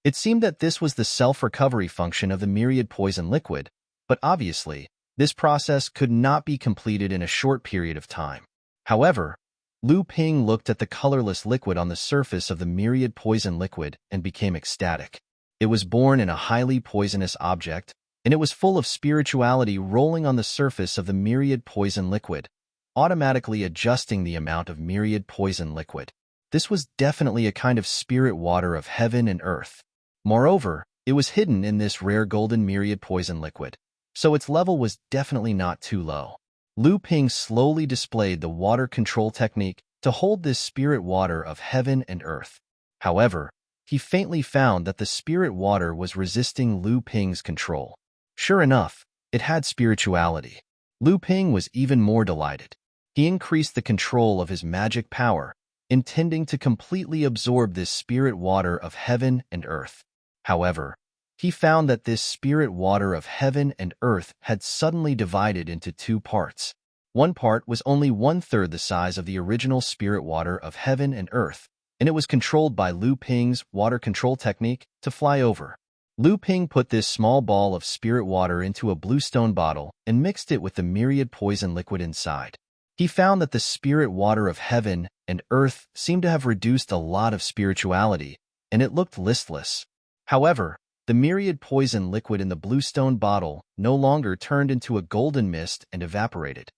It seemed that this was the self-recovery function of the myriad poison liquid, but obviously, this process could not be completed in a short period of time. However, Lu Ping looked at the colorless liquid on the surface of the myriad poison liquid and became ecstatic. It was born in a highly poisonous object, and it was full of spirituality rolling on the surface of the myriad poison liquid, automatically adjusting the amount of myriad poison liquid. This was definitely a kind of spirit water of heaven and earth. Moreover, It was hidden in this rare golden myriad poison liquid, so its level was definitely not too low. Lu Ping slowly displayed the water control technique to hold this spirit water of heaven and earth. However, he faintly found that the spirit water was resisting Lu Ping's control. Sure enough, it had spirituality. Lu Ping was even more delighted. He increased the control of his magic power, intending to completely absorb this spirit water of heaven and earth. However, he found that this spirit water of heaven and earth had suddenly divided into two parts. One part was only 1/3 the size of the original spirit water of heaven and earth, and it was controlled by Lu Ping's water control technique to fly over. Lu Ping put this small ball of spirit water into a blue stone bottle and mixed it with the myriad poison liquid inside. He found that the spirit water of heaven and earth seemed to have reduced a lot of spirituality, and it looked listless. However, the myriad poison liquid in the blue stone bottle no longer turned into a golden mist and evaporated.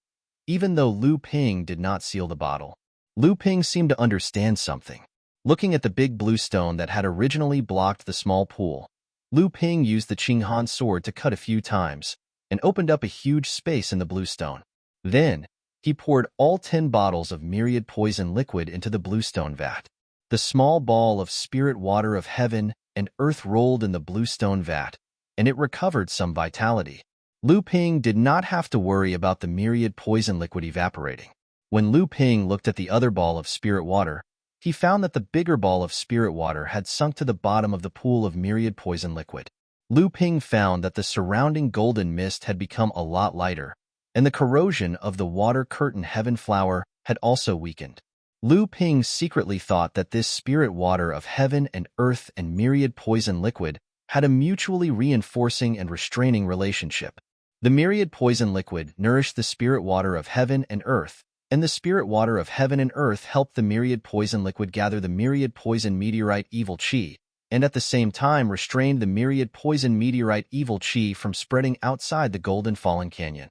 Even though Lu Ping did not seal the bottle, Lu Ping seemed to understand something. Looking at the big blue stone that had originally blocked the small pool, Lu Ping used the Qinghan sword to cut a few times and opened up a huge space in the blue stone. Then, he poured all 10 bottles of myriad poison liquid into the blue stone vat. The small ball of spirit water of heaven and earth rolled in the blue stone vat, and it recovered some vitality. Lu Ping did not have to worry about the myriad poison liquid evaporating. When Lu Ping looked at the other ball of spirit water, he found that the bigger ball of spirit water had sunk to the bottom of the pool of myriad poison liquid. Lu Ping found that the surrounding golden mist had become a lot lighter, and the corrosion of the water curtain heaven flower had also weakened. Lu Ping secretly thought that this spirit water of heaven and earth and myriad poison liquid had a mutually reinforcing and restraining relationship. The myriad poison liquid nourished the spirit water of heaven and earth, and the spirit water of heaven and earth helped the myriad poison liquid gather the myriad poison meteorite evil chi, and at the same time restrained the myriad poison meteorite evil chi from spreading outside the golden fallen canyon.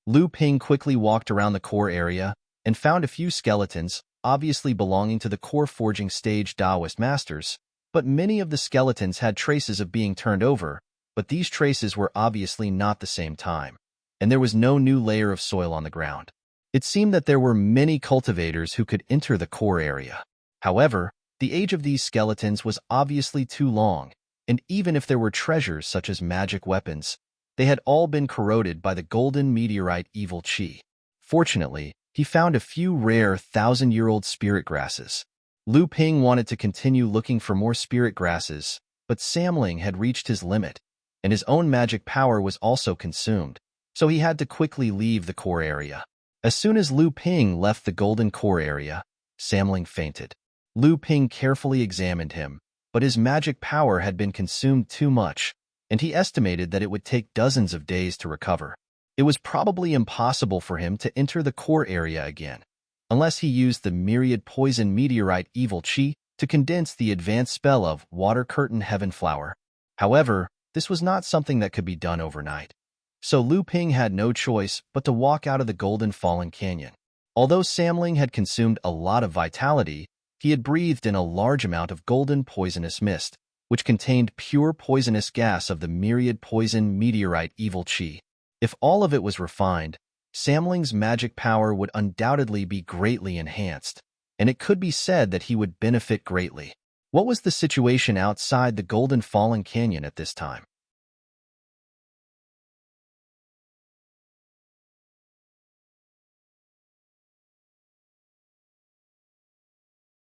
Lu Ping quickly walked around the core area and found a few skeletons, obviously belonging to the core forging stage Taoist masters, but many of the skeletons had traces of being turned over, but these traces were obviously not the same time, and there was no new layer of soil on the ground. It seemed that there were many cultivators who could enter the core area. However, the age of these skeletons was obviously too long, and even if there were treasures such as magic weapons, they had all been corroded by the golden meteorite evil chi. Fortunately, he found a few rare 1,000-year-old spirit grasses. Lu Ping wanted to continue looking for more spirit grasses, but Samling had reached his limit, and his own magic power was also consumed, so he had to quickly leave the core area. As soon as Lu Ping left the golden core area, Samling fainted. Lu Ping carefully examined him, but his magic power had been consumed too much, and he estimated that it would take dozens of days to recover. It was probably impossible for him to enter the core area again, unless he used the myriad poison meteorite evil chi to condense the advanced spell of water curtain heaven flower. However, this was not something that could be done overnight. So Lu Ping had no choice but to walk out of the golden fallen canyon. Although Samling had consumed a lot of vitality, he had breathed in a large amount of golden poisonous mist, which contained pure poisonous gas of the myriad poison meteorite evil chi. If all of it was refined, Samling's magic power would undoubtedly be greatly enhanced, and it could be said that he would benefit greatly. What was the situation outside the golden fallen canyon at this time?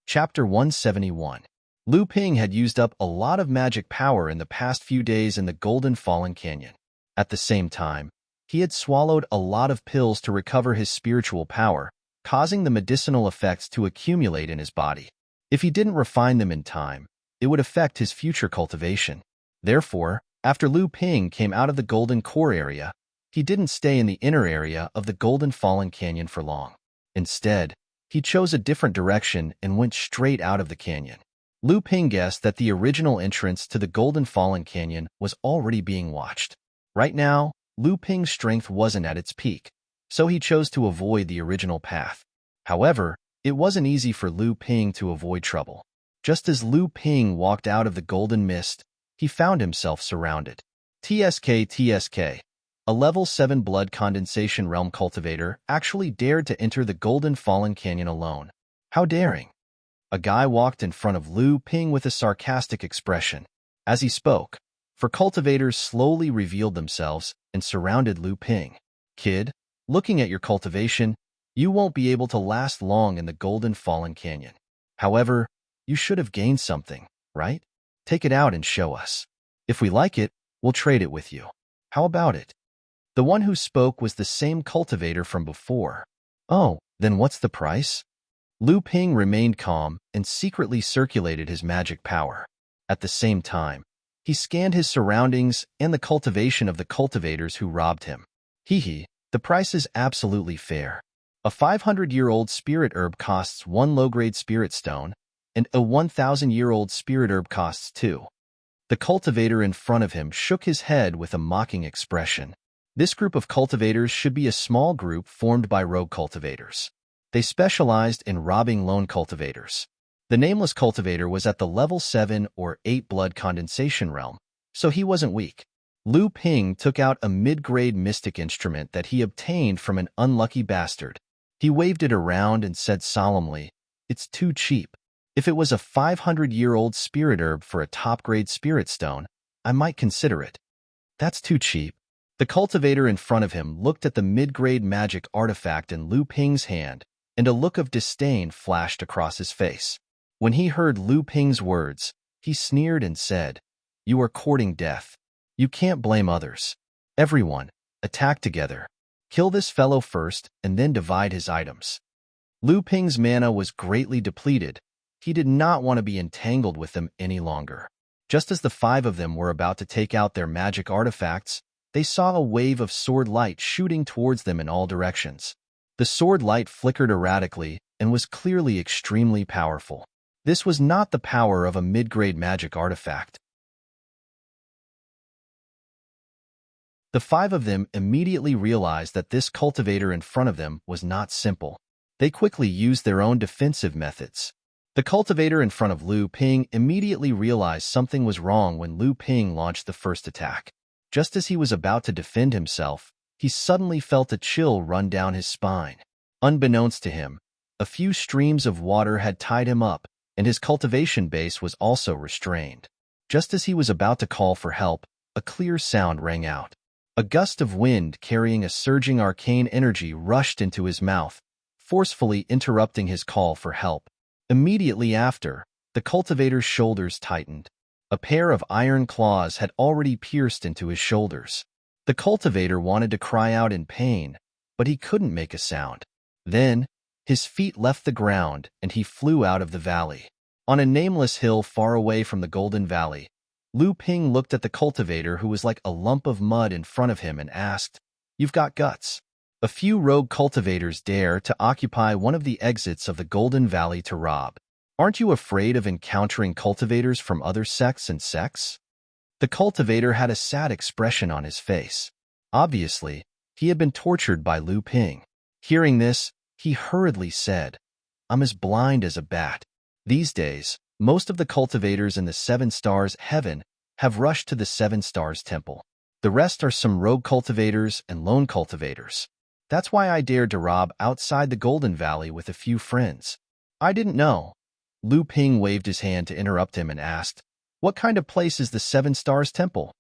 Chapter 171. Lu Ping had used up a lot of magic power in the past few days in the Golden Fallen Canyon. At the same time, he had swallowed a lot of pills to recover his spiritual power, causing the medicinal effects to accumulate in his body. If he didn't refine them in time, it would affect his future cultivation. Therefore, after Lu Ping came out of the Golden Core area, he didn't stay in the inner area of the Golden Fallen Canyon for long. Instead, he chose a different direction and went straight out of the canyon. Lu Ping guessed that the original entrance to the Golden Fallen Canyon was already being watched. Right now, Lu Ping's strength wasn't at its peak, so he chose to avoid the original path. However, It wasn't easy for Lu Ping to avoid trouble. Just as Lu Ping walked out of the golden mist, he found himself surrounded. TSK. A level 7 blood condensation realm cultivator actually dared to enter the golden fallen canyon alone. How daring! A guy walked in front of Lu Ping with a sarcastic expression. As he spoke, four cultivators slowly revealed themselves and surrounded Lu Ping. Kid, looking at your cultivation, you won't be able to last long in the golden fallen canyon. However, you should have gained something, right? Take it out and show us. If we like it, we'll trade it with you. How about it? The one who spoke was the same cultivator from before. Oh, then what's the price? Lu Ping remained calm and secretly circulated his magic power. At the same time, he scanned his surroundings and the cultivation of the cultivators who robbed him. The price is absolutely fair. A 500-year-old spirit herb costs 1 low-grade spirit stone, and a 1,000-year-old spirit herb costs 2. The cultivator in front of him shook his head with a mocking expression. This group of cultivators should be a small group formed by rogue cultivators. They specialized in robbing lone cultivators. The nameless cultivator was at the level 7 or 8 blood condensation realm, so he wasn't weak. Lu Ping took out a mid-grade mystic instrument that he obtained from an unlucky bastard. He waved it around and said solemnly, "It's too cheap. If it was a 500-year-old spirit herb for a top-grade spirit stone, I might consider it." That's too cheap. The cultivator in front of him looked at the mid-grade magic artifact in Lu Ping's hand, and a look of disdain flashed across his face. When he heard Lu Ping's words, he sneered and said, "You are courting death. You can't blame others. Everyone, attack together. Kill this fellow first and then divide his items." Lu Ping's mana was greatly depleted. He did not want to be entangled with them any longer. Just as the 5 of them were about to take out their magic artifacts, they saw a wave of sword light shooting towards them in all directions. The sword light flickered erratically and was clearly extremely powerful. This was not the power of a mid-grade magic artifact. The 5 of them immediately realized that this cultivator in front of them was not simple. They quickly used their own defensive methods. The cultivator in front of Lu Ping immediately realized something was wrong when Lu Ping launched the first attack. Just as he was about to defend himself, he suddenly felt a chill run down his spine. Unbeknownst to him, a few streams of water had tied him up, and his cultivation base was also restrained. Just as he was about to call for help, a clear sound rang out. A gust of wind carrying a surging arcane energy rushed into his mouth, forcefully interrupting his call for help. Immediately after, the cultivator's shoulders tightened. A pair of iron claws had already pierced into his shoulders. The cultivator wanted to cry out in pain, but he couldn't make a sound. Then, his feet left the ground and he flew out of the valley. On a nameless hill far away from the Golden Valley, Lu Ping looked at the cultivator who was like a lump of mud in front of him and asked, "You've got guts." A few rogue cultivators dare to occupy one of the exits of the Golden Valley to rob. Aren't you afraid of encountering cultivators from other sects and sects? The cultivator had a sad expression on his face. Obviously, he had been tortured by Lu Ping. Hearing this, he hurriedly said, "I'm as blind as a bat." These days, most of the cultivators in the 7 Stars Heaven have rushed to the 7 Stars Temple. The rest are some rogue cultivators and lone cultivators. That's why I dared to rob outside the Golden Valley with a few friends. I didn't know. Lu Ping waved his hand to interrupt him and asked, "What kind of place is the 7 Stars Temple?"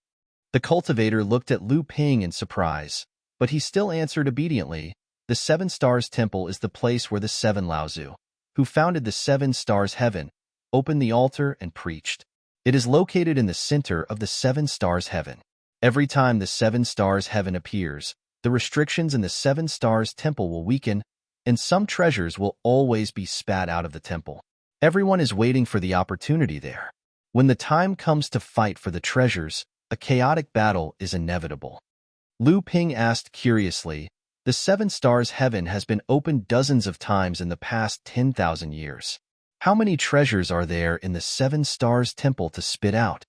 The cultivator looked at Lu Ping in surprise, but he still answered obediently, "The 7 Stars Temple is the place where the 7 Laozu, who founded the 7 Stars Heaven, opened the altar and preached. It is located in the center of the 7 Stars Heaven. Every time the 7 Stars Heaven appears, the restrictions in the 7 Stars Temple will weaken, and some treasures will always be spat out of the temple. Everyone is waiting for the opportunity there. When the time comes to fight for the treasures, a chaotic battle is inevitable." Lu Ping asked curiously, "The 7 Stars Heaven has been opened dozens of times in the past 10,000 years. How many treasures are there in the 7 Stars Temple to spit out?"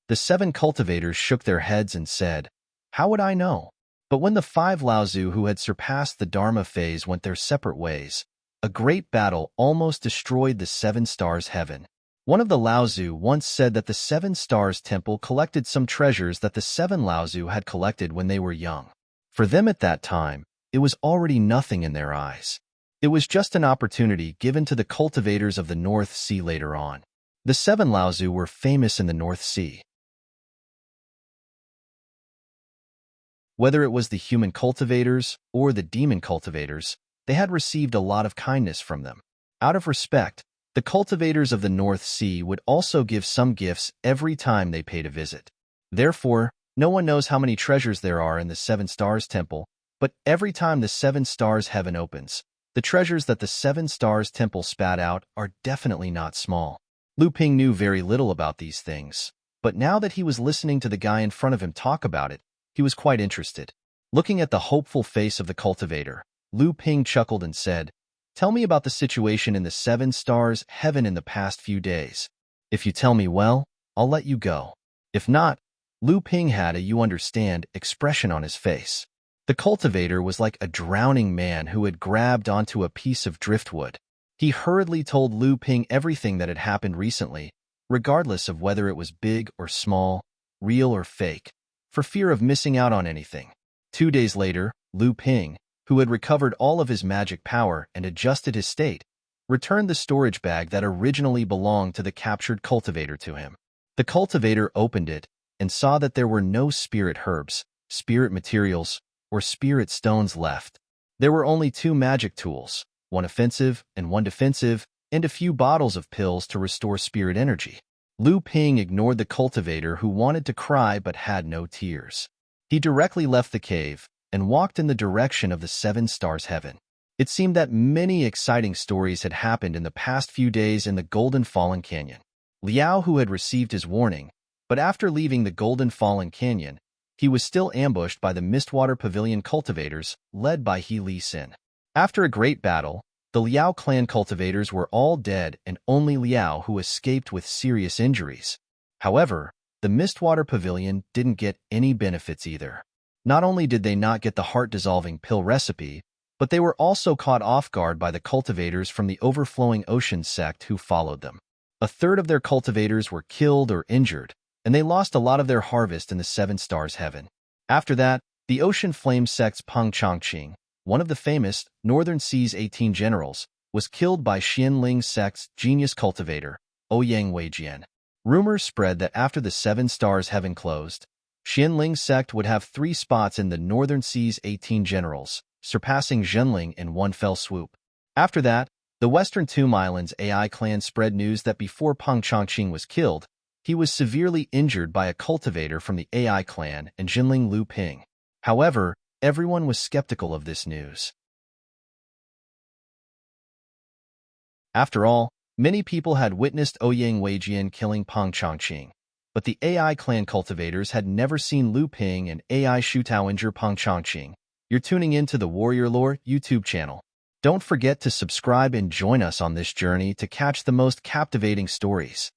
The 7 cultivators shook their heads and said, "How would I know?" But when the 5 Laozu who had surpassed the Dharma phase went their separate ways, A great battle almost destroyed the Seven Stars Heaven. One of the Laozu once said that the Seven Stars Temple collected some treasures that the seven Laozu had collected when they were young. For them at that time, it was already nothing in their eyes. It was just an opportunity given to the cultivators of the North Sea later on. The seven Laozu were famous in the North Sea. Whether it was the human cultivators or the demon cultivators, they had received a lot of kindness from them. Out of respect, the cultivators of the North Sea would also give some gifts every time they paid a visit. Therefore, no one knows how many treasures there are in the Seven Stars Temple, but every time the Seven Stars Heaven opens, the treasures that the Seven Stars Temple spat out are definitely not small. Lu Ping knew very little about these things, but now that he was listening to the guy in front of him talk about it, he was quite interested. Looking at the hopeful face of the cultivator, Lu Ping chuckled and said, "Tell me about the situation in the Seven Stars Heaven in the past few days. If you tell me well, I'll let you go. If not," Lu Ping had a "you understand" expression on his face. The cultivator was like a drowning man who had grabbed onto a piece of driftwood. He hurriedly told Lu Ping everything that had happened recently, regardless of whether it was big or small, real or fake, for fear of missing out on anything. 2 days later, Lu Ping, who had recovered all of his magic power and adjusted his state, returned the storage bag that originally belonged to the captured cultivator to him. The cultivator opened it and saw that there were no spirit herbs, spirit materials, or spirit stones left. There were only 2 magic tools, one offensive and one defensive, and a few bottles of pills to restore spirit energy. Lu Ping ignored the cultivator who wanted to cry but had no tears. He directly left the cave and walked in the direction of the Seven Stars Heaven. It seemed that many exciting stories had happened in the past few days in the Golden Fallen Canyon. Liao Hu had received his warning, but after leaving the Golden Fallen Canyon, he was still ambushed by the Mistwater Pavilion cultivators led by He Li Sin. After a great battle, the Liao clan cultivators were all dead and only Liao Hu escaped with serious injuries. However, the Mistwater Pavilion didn't get any benefits either. Not only did they not get the heart-dissolving pill recipe, but they were also caught off guard by the cultivators from the Overflowing Ocean sect who followed them. A third of their cultivators were killed or injured, and they lost a lot of their harvest in the Seven Stars Heaven. After that, the Ocean Flame sect's Peng Chongqing, one of the famous Northern Sea's 18 generals, was killed by Xianling sect's genius cultivator, Ouyang Weijian. Rumors spread that after the Seven Stars Heaven closed, Xianling sect would have 3 spots in the Northern Sea's 18 generals, surpassing Zhenling in one fell swoop. After that, the Western Tomb Islands AI clan spread news that before Peng Chongqing was killed, he was severely injured by a cultivator from the AI clan and Zhenling Lu Ping. However, everyone was skeptical of this news. After all, many people had witnessed Ouyang Weijian killing Peng Chongqing, but the AI clan cultivators had never seen Lu Ping and AI Shutao injure Peng Chongqing. You're tuning in to the Warrior Lore YouTube channel. Don't forget to subscribe and join us on this journey to catch the most captivating stories.